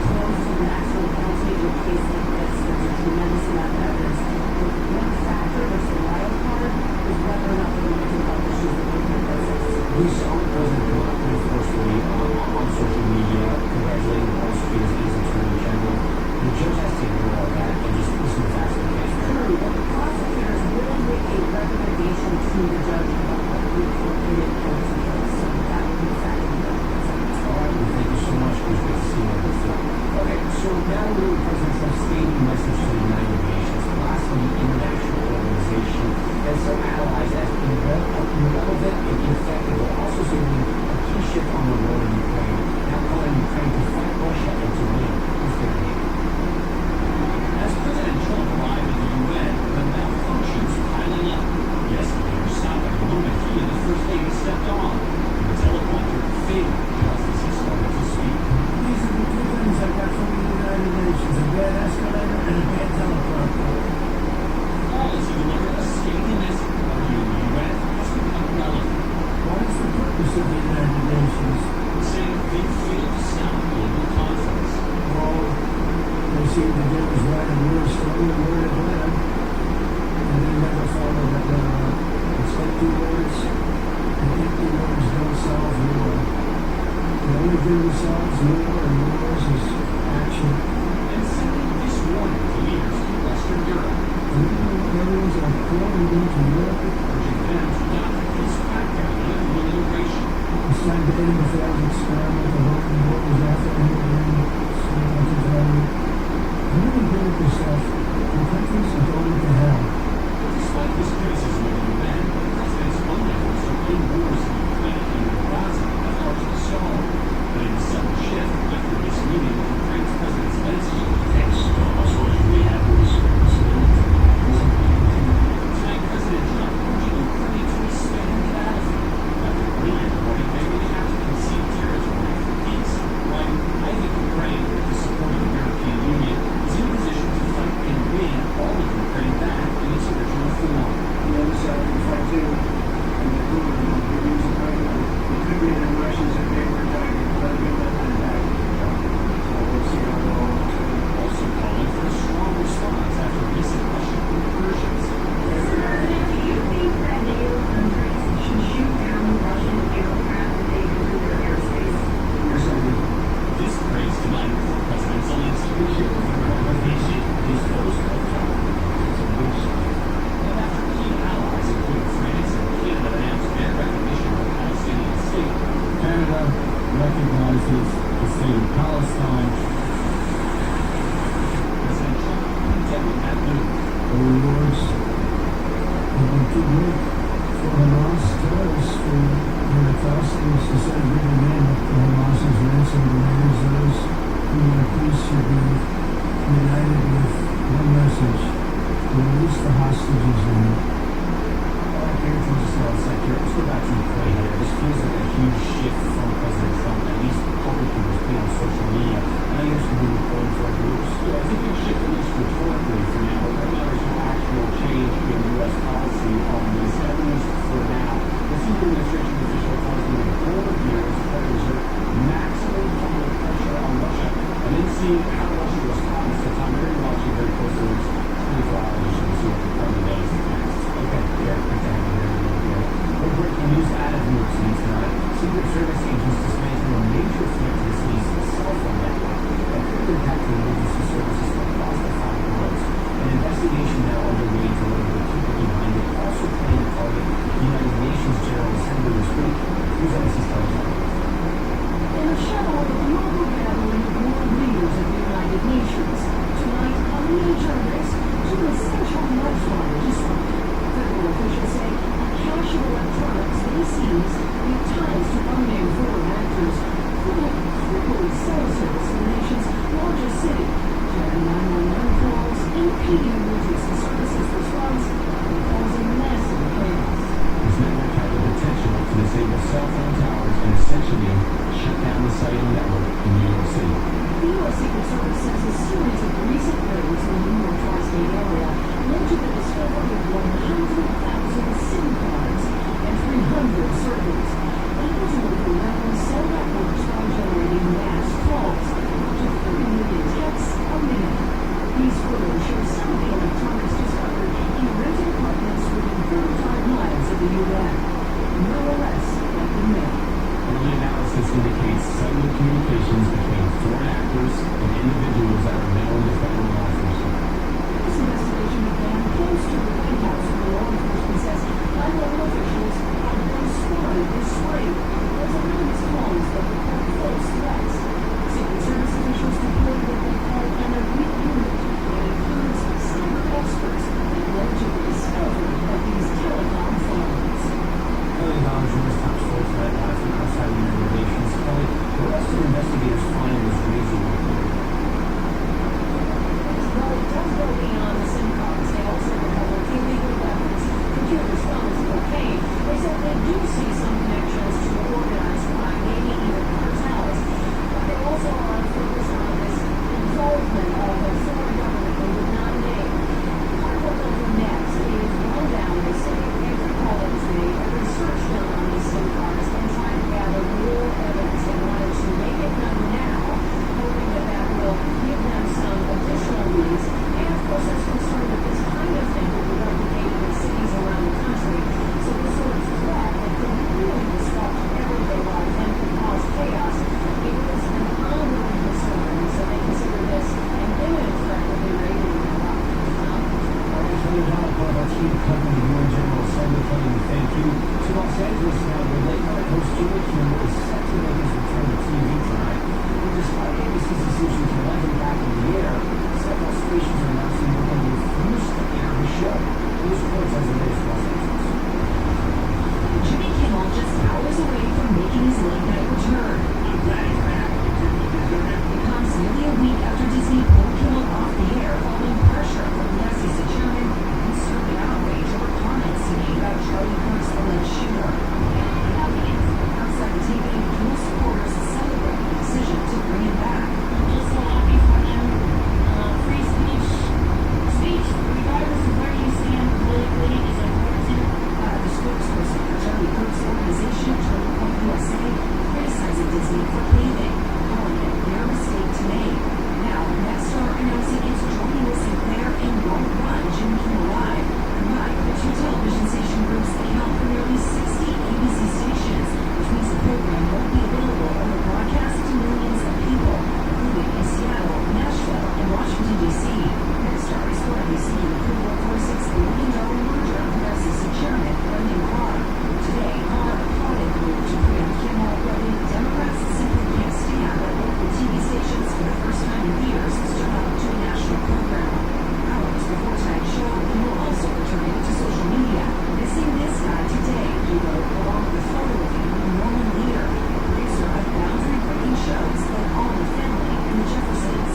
close to the maximum penalty in a case like this. There's a tremendous amount of evidence. But one factor that's the wild card is whether or not there are mental health issues that make him process. We saw the president come out pretty forcefully on social media, congratulating the prosecutors and his attorney general. The judge has to ignore all that and just listen to facts of the case. True, but the prosecutors will make a recommendation to the judge about what the appropriate penalty is. So that would be a factor in the sentence. All right, well, thank you so much. It was great to see you on this film. Okay, so now we're with President Trump's stated message to the United Nations, blasting the international organization and some allies as irrelevant and ineffective, but also signaling a key shift on the war in Ukraine, now calling Ukraine to fight Russia and to win. Who's going to hate? As President Trump arrived at the UN, the malfunctions piling up. Yesterday, he stopped at the moment he and the first lady stepped on. The teleprompter failed just as he started to speak. These are the two things I got from the United Nations, a bad escalator and a bad teleprompter. All as he delivered a scathing message arguing the UN has become relevant. What is the purpose of the United Nations? Saying they failed to stop global conflicts. All they seem to do is write a word story, a word at letter, and they never follow that letter up. It's empty words, and empty words don't solve war. The only thing that solves war and wars is action. And sending this warning to leaders in Western Europe. And even areas are pouring into Europe, urging them to adopt a peace crackdown on illegal immigration. it's time to end the failed experiment of open borders after immigrating and really bring up yourself, the countries are going to hell. Despite this criticism of the UN, the president's own efforts to end wars in Ukraine and Gaza have largely stalled. But in a sudden shift after this meeting with Ukraine's President Zelensky, tonight President Trump urging Ukraine to expand the battlefield after earlier reporting they may have to concede territory for peace, writing, I think Ukraine, the support of the European Union, is in a position to fight and win all of Ukraine back in its original form. The other side can fight too, and they're doing it. They're using right. It could be the Russians that they were attacking, but we let them back. So we'll see how it all works out. Also calling for a strong response after recent Russian incursions. Mr. President, do you think that NATO countries should shoot down Russian aircraft that they enter their airspace? Yes, I do. This praise tonight for President Zelensky. His post of and after key allies, including France and Canada, announced their recognition of the Palestinian state, Canada recognizes the state of Palestine. President Trump condemned that move. The rewards have been too great for Hamas terrorists for their atrocities. Instead of giving in to Hamas's ransom demands, those who want peace should be united with one message: release the hostages and Let's go back to Ukraine here. This feels like a huge shift from President Trump, at least publicly was put on social media. I know you're supposed to be reporting for groups. Yeah, I think a shift at least rhetorically for now. Right now there's no actual change in U.S. policy on this, at least for now. The senior administration official tells me that the goal of the year is Federal Reserve see how well she responds to Tom. Very well, she's very close to her 24 hours. You should see what the days next. Okay, yeah, good to have you here. We're breaking news out of New York City tonight. Secret Service agents dismantling a major threat to the city's cell phone network that could impact the emergency services across the 5 boroughs. An investigation now underway to learn the people behind it. Also planning to target the United Nations General Assembly this week. Here's NBC's television. In the shadow of the global gathering of world leaders at the United Nations, tonight a major risk to an essential lifeline disrupted. Federal officials say a cache of electronics they seized gave ties to unnamed foreign actors, crippling cell service in the nation's largest city, jamming 911 calls, impeding emergency services response, and causing massive chaos. This network had the potential to disable cell phone towers and essentially shut down the cellular network in New York City. The U.S. Secret Service says a series of recent raids in the New York tri-state area led to the discovery of 100,000 SIM cards and 300 servers, able to overwhelm cell networks by generating mass calls, up to 30 million texts a minute. These photos show some of the electronics discovered in rented apartments within 35 miles of the UN. No arrests have been made. Early analysis indicates cellular communications between foreign actors and individuals that are known to federal law enforcement. This investigation began close to the White House, where law enforcement says high-level officials have been spotted this spring. There's a numerous calls that report false threats. Secret Service officials deployed what they call an elite unit that includes cyber experts that led to the discovery of these telecom phones. Kelly Donald's top story tonight live from outside the United Nations. Kelly, the rest of the investigators find this crazy report. Well, it does go beyond the SIM cards. They also recovered illegal weapons, computers, phones, and cocaine. They said they do see some connections to organized crime, maybe even cartels. But they also are focused on this involvement of a foreign government they would not name. Part of what they'll do next is run down, they say, every call that was made, every search done on these SIM cards, and try to gather more evidence. They wanted to make it known now, hoping that that will give them some additional leads. And of course, there's concern that this kind of thing will be replicated in cities around the country. So this sort of threat that could really disrupt everyday life and could cause chaos, it is an ongoing concern. So they consider this an imminent threat that they raided in Iraq. Attorney General, one of our chief company, the UN General Assembly, telling you thank you. To Los Angeles now, where late night host Jimmy Kimmel is set to make his return to TV tonight. And despite ABC's decision to let him back in the air, several stations are announcing they're going to refuse to air his show. News reports as it is Los Angeles. Jimmy Kimmel just hours away from making his late night return. I'm glad he's back. It comes nearly a week after Disney pulled Kimmel off the air following pressure from the SEC chairman and conservative outrage over comments he made about Charlie Kirk's alleged shooter. Outside the TV, Kimmel supporters celebrate the decision to bring him back. I'm just so happy for him. Free speech. Speech, regardless of where you stand politically, is important. The spokesperson for Charlie Kirk's organization, Charlie Kirk USA, criticizing Disney for caving, calling it their mistake to make. Now, next star announcing it's joining with Sinclair and won't run Jimmy Kimmel Live. Combined, the two television station groups account for nearly 60 ABC stations, which means the program won't be available on the broadcast to millions of people, including in Seattle, Nashville, and Washington, D.C. Next star is currently seeking approval for a $6 billion merger with SEC chairman Brendan Carr. Today, Carr applauded the move to create Kimmel, writing Democrats simply can't stand that local TV stations for the first time in years stood up to a national program. Hours before tonight's show, Kimmel also returning to social media. Missing this guy today, he wrote, along with a photo of him with Norman Lear, producer of boundary-breaking shows like All in the Family and The Jeffersons.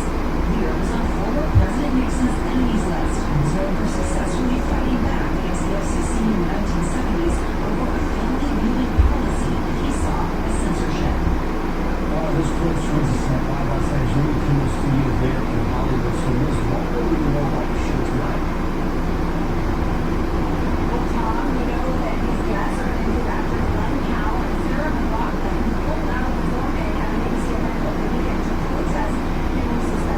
Lear was on former President Nixon's enemies list and was known for successfully fighting back against the FCC in the 1970s over a family-viewing policy that he saw as censorship. This clip shows us that live outside Jimmy Kimmel's studio there in Hollywood. So, Liz, what will we know about the show tonight? Well, Tom, we know that these guests are into actors Glenn Powell and Sarah McLachlan, who pulled out of the format at an ABC event over the weekend to protest Kimmel's suspected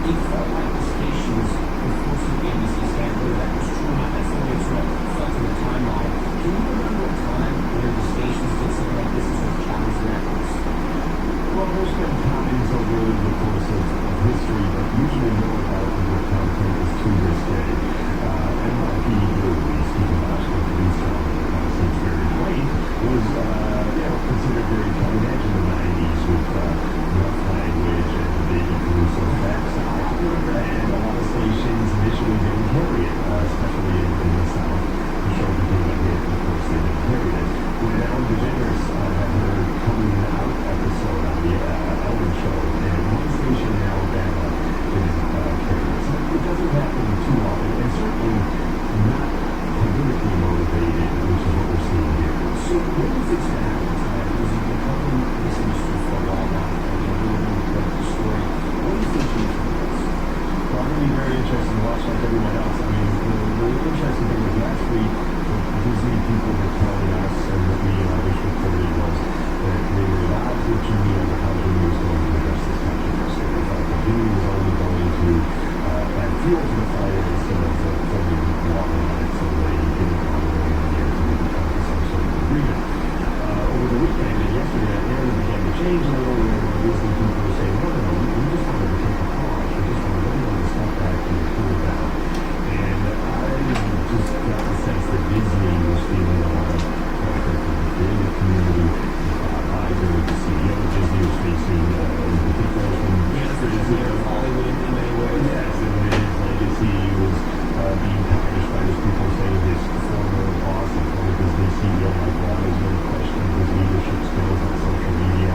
it felt like the stations were forcing ABC's hand, whether that was true or not, that's the way it's felt in the timeline. Can you remember a time where the stations did something like this to challenge the networks? Well, there's been times over the course of history, but usually more about the content is to this day. NWG, Stephen Basham, released on Seems Very Late, was considered very cutting edge in the 90s with rough language and the baby Caruso effects. And a lot of stations initially didn't carry it, especially in the South. The show became a hit, of course, they didn't carry it. When Ellen DeGeneres had her coming out episode on the Ellen Show, and one station in Alabama didn't carry it. So it doesn't happen too often, and certainly not politically motivated, which is what we're seeing here. So what do you think's going to happen tonight? Because you've been covering this industry for a while now, and you're really great the story. What do you think you can do? Well, I'm going to be very interested to watch like everyone else. I mean, the interesting thing was last week, Disney people were telling us, and what me and others reported was that they were allowed to Jimmy over how Jimmy was going to address this controversy. They thought that Jimmy was only going to add fuel to the fire instead of putting water on it, so they didn't want to go in there to maybe come to some sort of agreement. Over the weekend and yesterday, that narrative began to change a little, where Disney people were saying, no, we just wanted to take a pause. We just wanted everyone to step back and cool down. And I just got the sense that Disney was feeling a lot of pressure from the creative community. Iger, the CEO of Disney, was facing particular from Hollywood in many ways. Yes, and his legacy was being tarnished by his people saying his former boss and former Disney CEO, Mike Eisner, questioned his leadership skills on social media.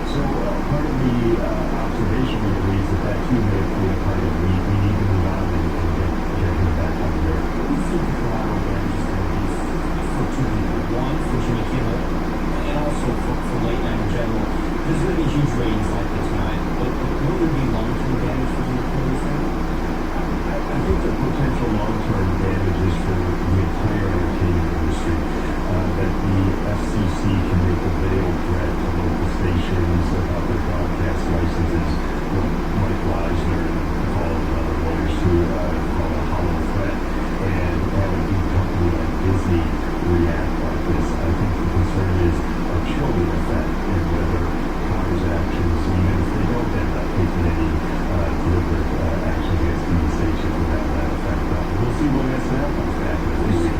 So part of the observation we believe is that too may have played a part of we need to move on and get him back up there. What do you think the collateral damage is going to be for two people? One, for Jimmy Kimmel, and also for late night in general. There's going to be huge ratings like this tonight, but will there be long-term damage for Jimmy Kimmel? I think the potential long-term damage is for the entire entertainment industry. That the FCC can make a veiled threat to local stations about their broadcast licenses. What Mike Eisner called other lawyers to call a hollow threat, and have a big company like Disney react like this. I think the concern is a chilling effect, and whether Congress actions, even if they don't end up taking any deliberate action against TV stations, will have that effect. We'll see when SNL comes back.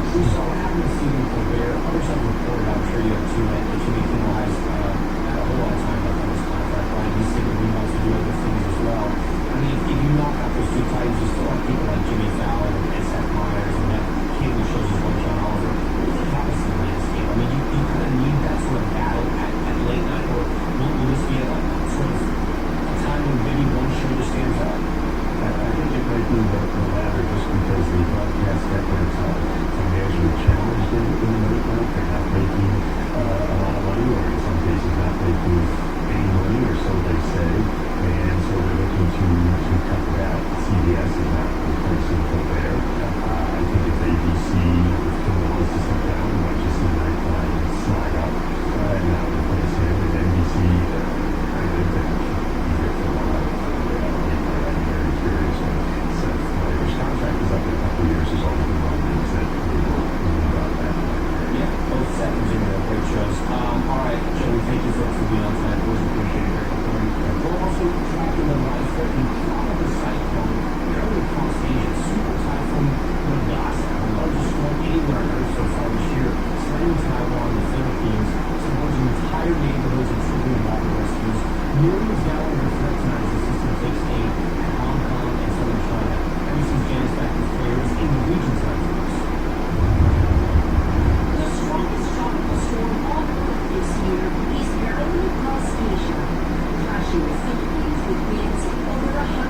We saw what happened to Stephen Colbert. Others have reported, I'm sure you have too, that Jimmy Kimmel has had a whole lot of time left on his contract, right? He's thinking he wants to do other things as well. I mean, if you knock out those two titles, you still have people like Jimmy Fallon and Seth Meyers and that cable shows as well, John Oliver. What do you think happens to the landscape? I mean, you kind of need that sort of battle at late night, or will this be a sort of a time when maybe one show just stands out? I think it might be the latter, just because the broadcast networks are financially challenged in the late night. They're not making a lot of money, or in some cases not making any money, or so they say. And so they're looking to cut back. CBS is not replacing Colbert. I think if ABC, if Kimmel was to step down, we might just see Nightline slide up and not replace him. And NBC, I think that should be here for a while. Seth Meyers' contract is up in a couple of years. There's always been rumblings that they will move on that. Yeah, both Seth and Jimmy are great shows. All right, Joey, thank you for being on tonight. Always appreciate it. We're also tracking the life-threatening tropical cyclone early across Asia. Super typhoon Niggaz, the largest storm anywhere on Earth so far this year, slamming Taiwan and the Philippines, submerging entire neighborhoods and triggering water rescues. Millions now under threat tonight as the system takes aim at Hong Kong and southern China. NBC's Janice back with players in the region tonight for us. The strongest tropical storm on Earth this year is barely across Asia, crashing the Philippines with winds over 100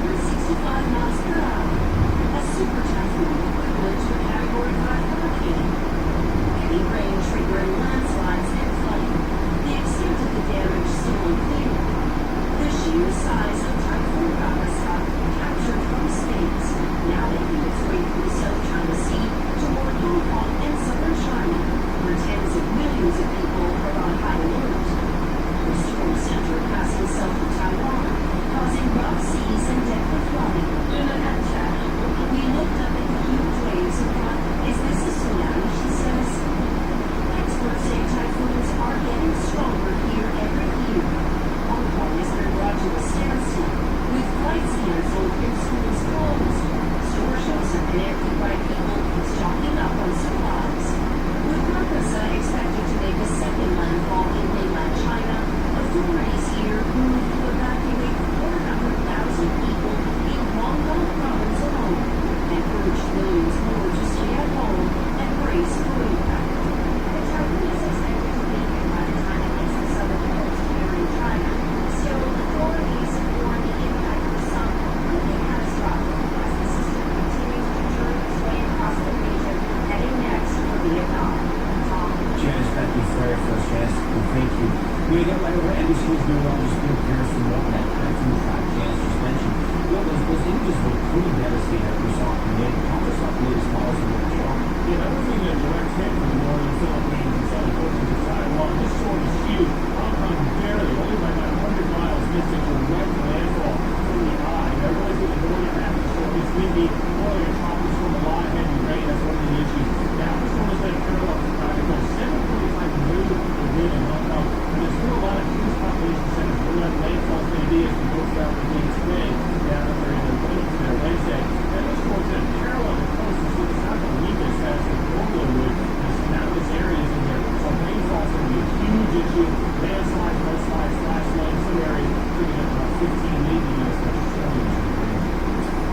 changes were pretty devastating we saw from the Congress off the latest models of the show. Yeah, that was in a direct hit from the northern Philippines and southern portions of Taiwan. This storm is huge. Hong Kong barely, only by about 100 miles, missed it direct landfall from the eye. Now, really through the northern half of the storm, it's windy, blowing a tropical storm, a lot of heavy rain. That's one of the issues. Now, the storm has been parallel to tropical 745 million of wind in Hong Kong, and there's still a lot of cruise population centers where that landfall is going to be as we go throughout the day today, down under in the Philippines there Wednesday. And this storm's going to parallel the coast, so it's not going to weaken as fast as it normally would. There's some mountainous areas in there, so rainfall's going to be a huge issue. Landslides, mudslides, flash flooding, some areas picking up about 15, maybe as much as 20 inches of rain.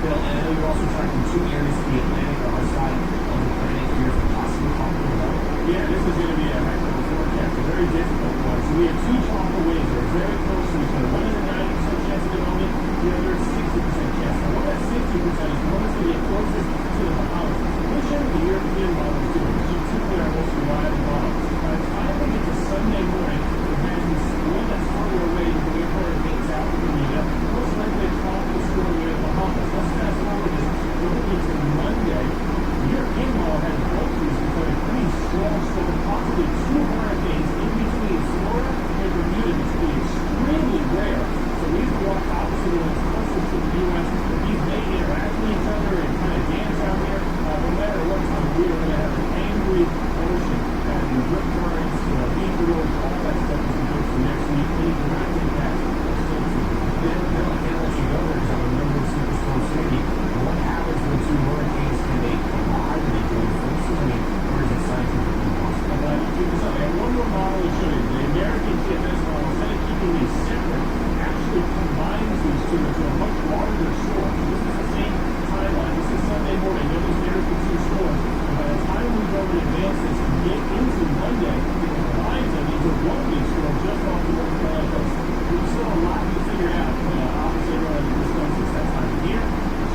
Bill, and I know you're also tracking two areas to the Atlantic on our side of the planet here for possible tropical weather. Yeah, this is going to be a heck of a forecast, a very difficult one. So we have two tropical waves that are very close to each other. One is a 90% chance at the moment, the other is 60% chance. Now, one at 60% is the one that's going to get closest to the Bahamas. Which end of the European model is doing? Which is typically our most reliable model. By the time we get to Sunday morning, it has this one that's farther away from the hurricane south of Bermuda, most likely a tropical storm near the Bahamas. Let's fast forward this. We're looking to Monday. The European model has both these becoming pretty strong storm, possibly two hurricanes in between Florida and Bermuda. This will be extremely rare. So these will walk opposite of what's closest to the U.S. These may interact with each other and kind of dance out here. No matter what time of year, we're going to have an angry ocean and rip currents, equals, all that stuff is good for next week. Any direct impacts are still to be. Bill, I can't let you go there because I'm remembering Superstorm Sandy. What happens when two hurricanes can they collide and they join forces? I mean, or is it scientifically possible? I'm glad you picked this up. I have one more model to show you. The American TFS model, instead of keeping these separate, actually combines these two into a much larger storm. So this is the same timeline. This is Sunday morning. It was American two storms. And by the time we go in advance this to get into Monday, it combines them into one big storm just off the North Carolina coast. There's still a lot to figure out. Obviously, everyone in Wisconsin, it's that time of year.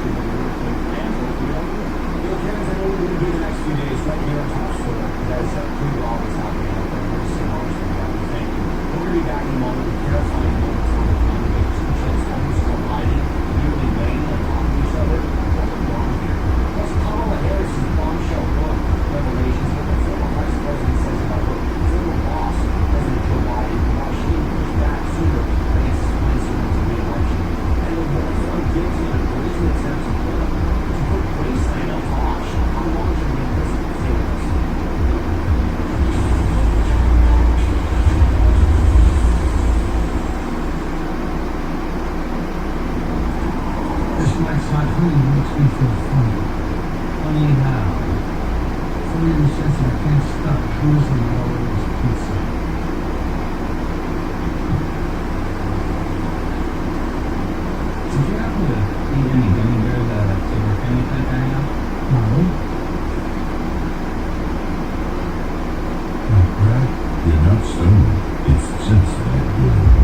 Should be hurricane plans. Hopefully, all good. Bill Kennedy, I know what we're going to do the next few days right here on Top Score. That is pretty well what's happening out there. We're just so honest with you. Thank you. We're going to be back in a moment with terrifying moments on the planet. We have two ships almost colliding, nearly laying on top of each other. What went wrong here? Plus, Kamala Harris's bombshell book revelations, what the former vice president says about her former boss, President Joe Biden, why she didn't push back sooner against his plans to win the re-election. And the woman found guilty in a brazen attempt to put Graceland up to auction. How long should we be in prison? Stay with us. This might sound funny, makes me feel funny. Funny how? Funny in the sense that I can't stop cruising all over this pizza. Did you happen to eat any gummy bears at a Silver Family Pet hang out? No? Like that? You're not stoned. It's just that good.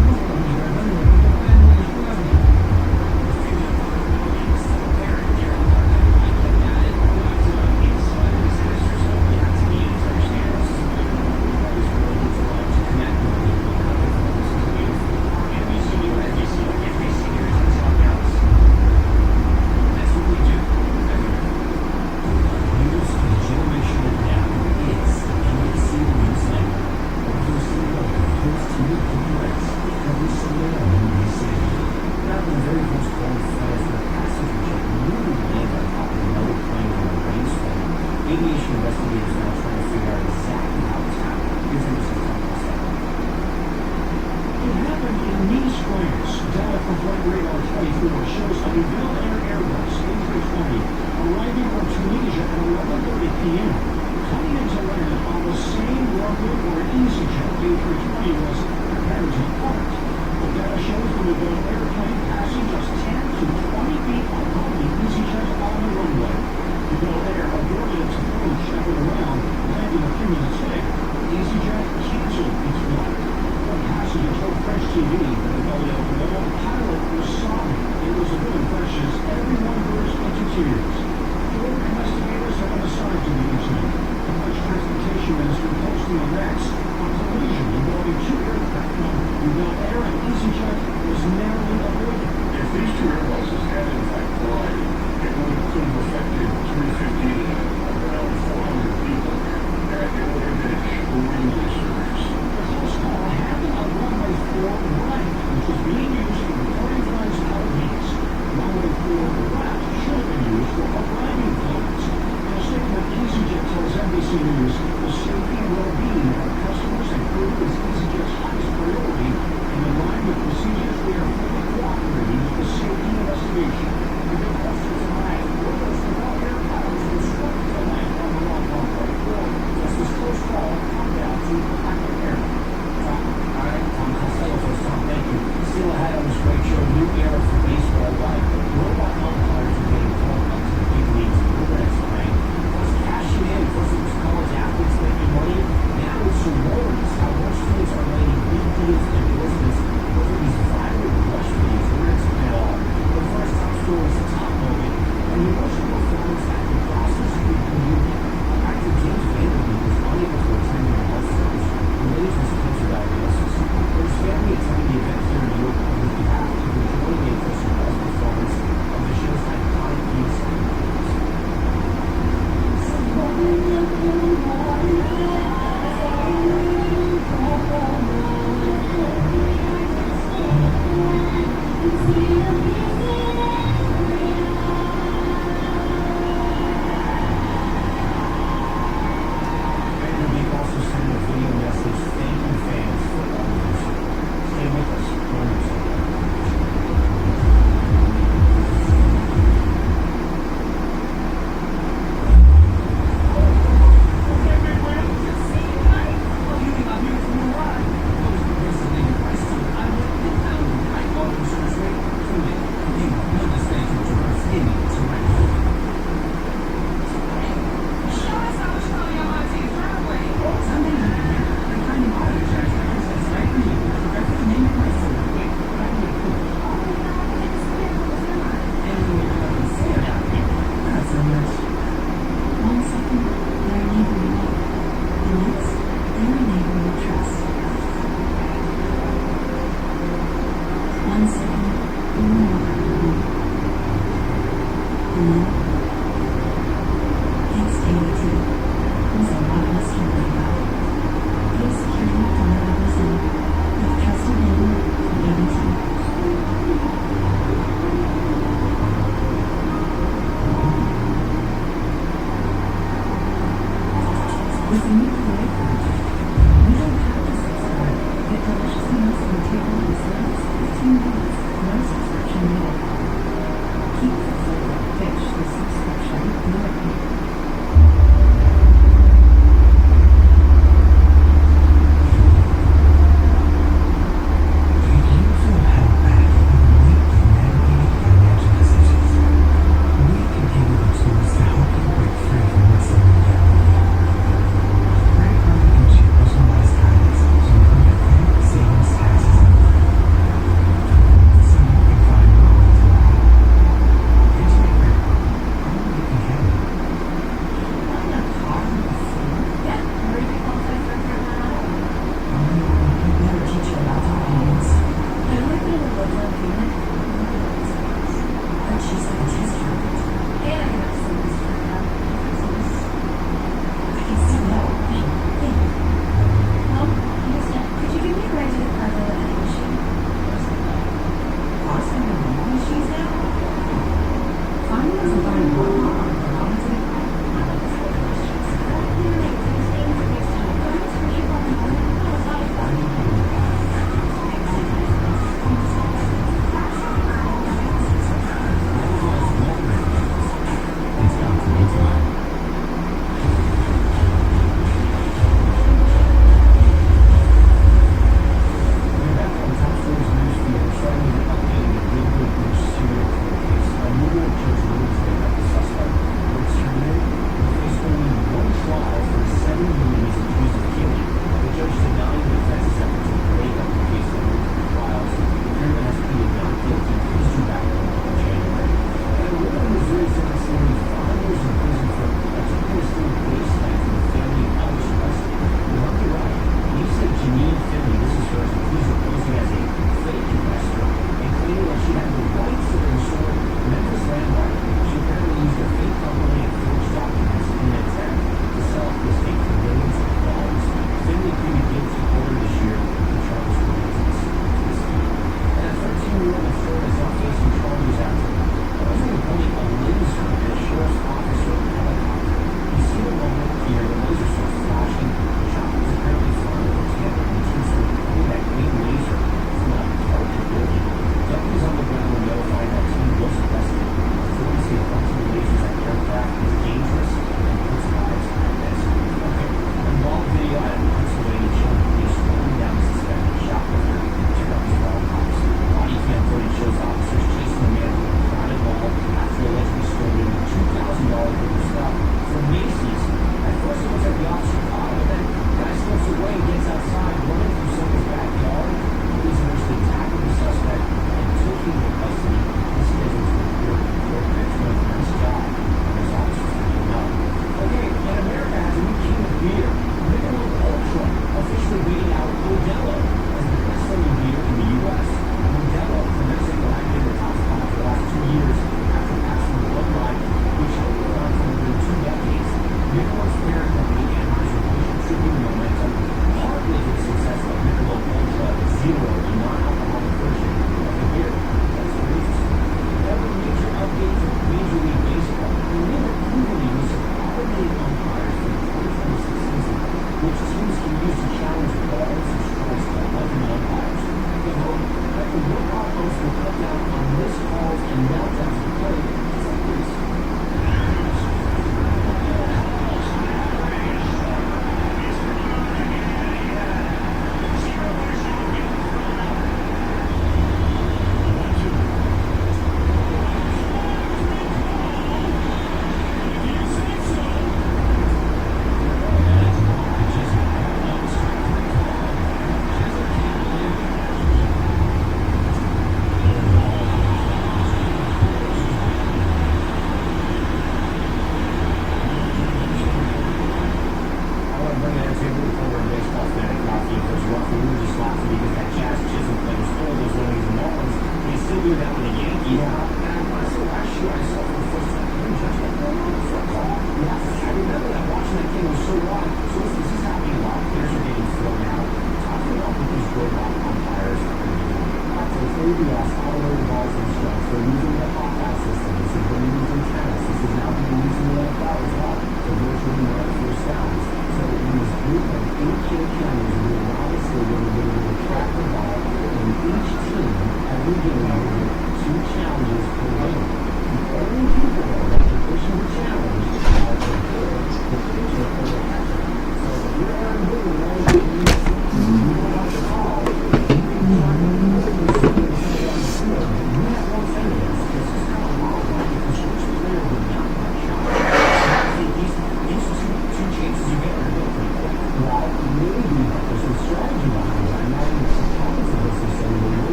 Aviation investigators now trying to figure out exactly how it's happened. Here's Anderson talking about that. It happened in Newz, France. Data from Flight Radar 24 shows a Bell Air Airbus A320 arriving from Tunisia at 11:30 p.m. coming into land on the same runway where an EasyJet A320 was prepared to depart. The data shows the Bell airplane passing just 10 to 20 feet above the EasyJet on the runway. The Bell Air aborted its approach after the round, landing a few minutes later. EasyJet canceled its flight. One passenger told French TV that the belly of the pilot was sobbing. It was a good impression as everyone burst into tears. Four investigators have been assigned to the incident. The French Transportation Minister posting on X a collision involving two aircraft from Bell Air and EasyJet was narrowly avoided. If these two airbuses had in fact collided, story's top moment, and the emotional performance that the Boston Street community. Actor James Vanderbeek was unable to attend the health service related to his cancer diagnosis, but his family attended the event here in New York on his behalf to enjoy the official best performance of the show's iconic theme song. Vanderbeek also sent a video message thanking fans for all of their support. Stay with us. More news.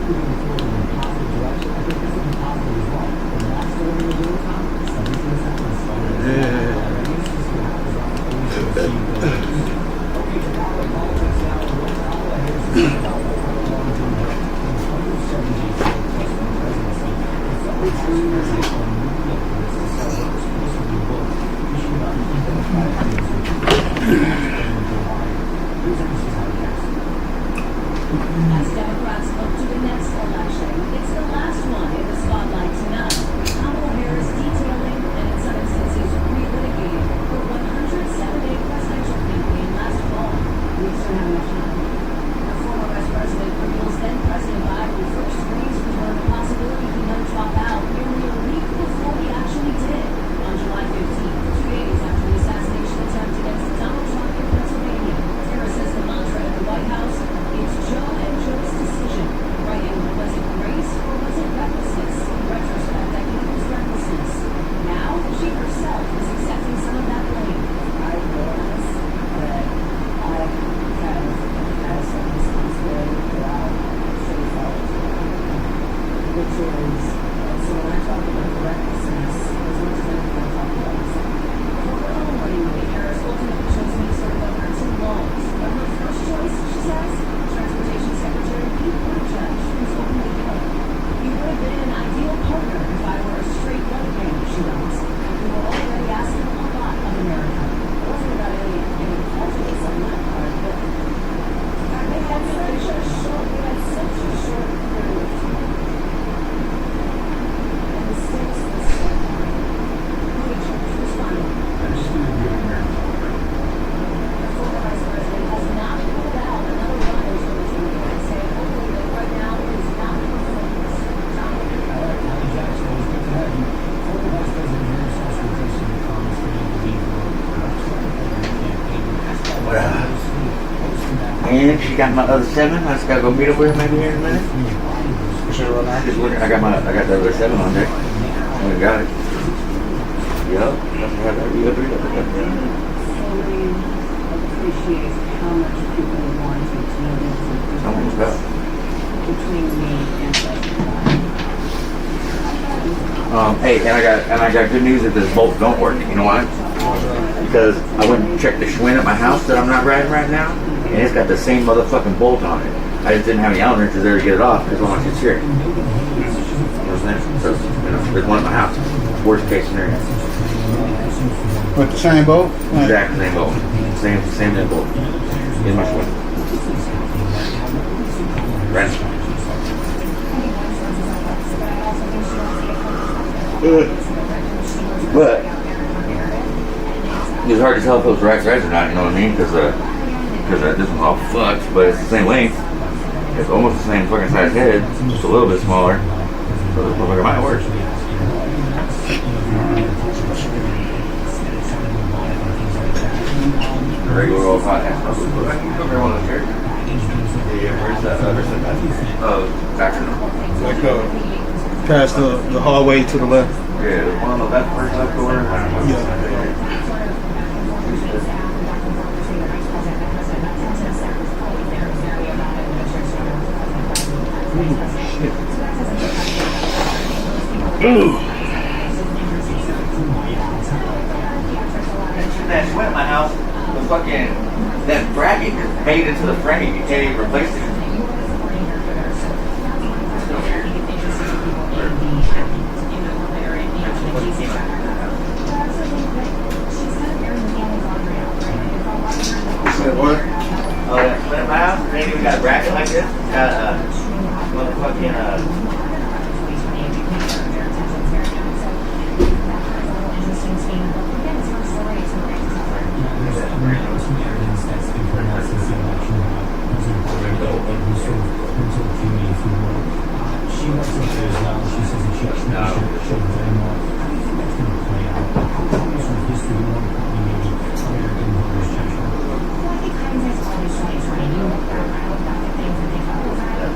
we're moving forward in a positive direction. I think this will be positive as well. But that's the way we're doing it. Studies in this happens. Already, it's just going to happen. Okay, to follow politics now. What's Kamala Harris is about long-term break? In 107 days plus one presidency, the fellow vice president on moving up to this to sell her exclusively book issued by the Democratic News, which is President Joe Biden. Here's NBC's podcast. As Democrats look to the next election, it's the last one in the spotlight tonight. Kamala Harris detailing and in some instances relitigating her 107-day presidential campaign last fall. We still have enough time. The former vice president reveals then President Biden first raised with her the possibility he might drop out nearly a week before he actually did. On July 15th, 2 days after the assassination attempt against Donald Trump in Pennsylvania, Harris says the mantra at the White House, it's Joe and Joe's decision. Writing, was it grace or was it recklessness? In retrospect, I think it was recklessness. Now, she herself is accepting some of that blame. I realize that I kind of had some responsibility throughout city college, which is, so when I talk about recklessness, as much as I'm talking about myself, for her own running mate, Harris ultimately chose Minnesota Governor Tim Walz. But her first choice, she says, Transportation Secretary Pete Buttigieg, who's openly gay. He would have been an ideal partner if I were a straight white man, she writes. We were already asking a lot of America. It wasn't about any prejudice on that part, but we had such a short period of time. And the stakes was so high. Buttigieg responded. I'm just going to do American football. The former vice president has not ruled out another run in 2020 and said hopefully that right now it is not her focus. John? Allie Jackson, it's good to have you. Former Vice President Harris also addressed some comments during the lead for campaign. Asked by And she got my other 7. I just gotta go meet up with her maybe here in a minute. I got the other 7 on deck. I got it. Yup. Appreciate how much people wanted to know the difference between me and President Hey, and I got good news that this bolt don't work. You know why? Because I went and checked the Schwinn at my house that I'm not riding right now, and it's got the same motherfucking bolt on it. I just didn't have any Allen wrenches there to get it off because I want to here. You know what I'm saying? So, there's one at my house. Worst case scenario. With the same bolt? Exact same bolt. Same bolt. In my Schwinn. Right. But it's hard to tell if it was right threads or not, you know what I mean? Because this one's all fucked, but it's the same length. It's almost the same fucking size head, just a little bit smaller. So this motherfucker might work. Regular old hot ass. I can cook one of the chairs. Yeah, where's that other side? Back in Past the hallway to the left. Yeah, the one on the left, first left door. Yeah. Ooh. That Schwinn at my house, the fucking, that bracket is made into the frame. You can't even replace it. What? Oh, that Schwinn at my house, they ain't even got a bracket like this. It's got motherfucking, She wants to say as well, she says that she should very more. How do you think that's going to play out? What's sort of history you want to probably maybe American voters judgment? Well, I think hindsight's always 2020. You look back at things and think, oh, was I not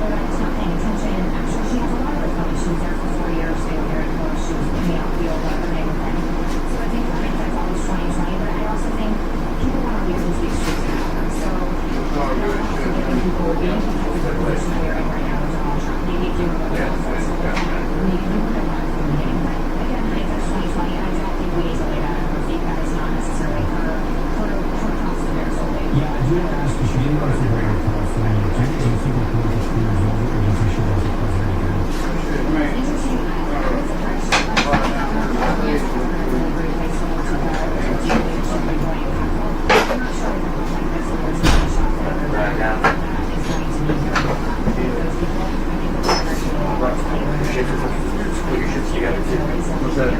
paying attention? I'm sure she has a lot of those moments. She was there for 4 years, they were very close, she was in the outfield, whatever they were then. So I think hindsight's always 2020, but I also think people want to reason to be streets now. So I don't also think people being competitive with the position that we're in right now with Donald Trump. maybe do a little bit of flexible with that. Maybe you would have left from the beginning. But again, hindsight's 2020. I don't think we need to lay that on her feet. That is not necessarily her cost of their soul. Yeah, I do want to ask you, she didn't go through her in California. Do you think her political career is over, or do you think she wants to president again? Interesting. I was surprised. I'm not sure if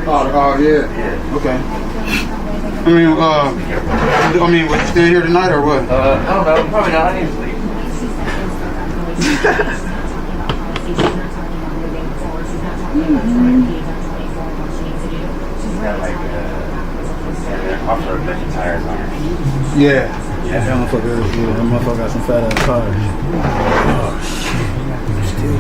Oh yeah. Okay. I mean, would you stay here tonight or what? I don't know. Probably not. I need to sleep. She's got like off-road bench tires on her. Yeah. Yeah. That motherfucker got some fat ass tires. Oh, shit. Still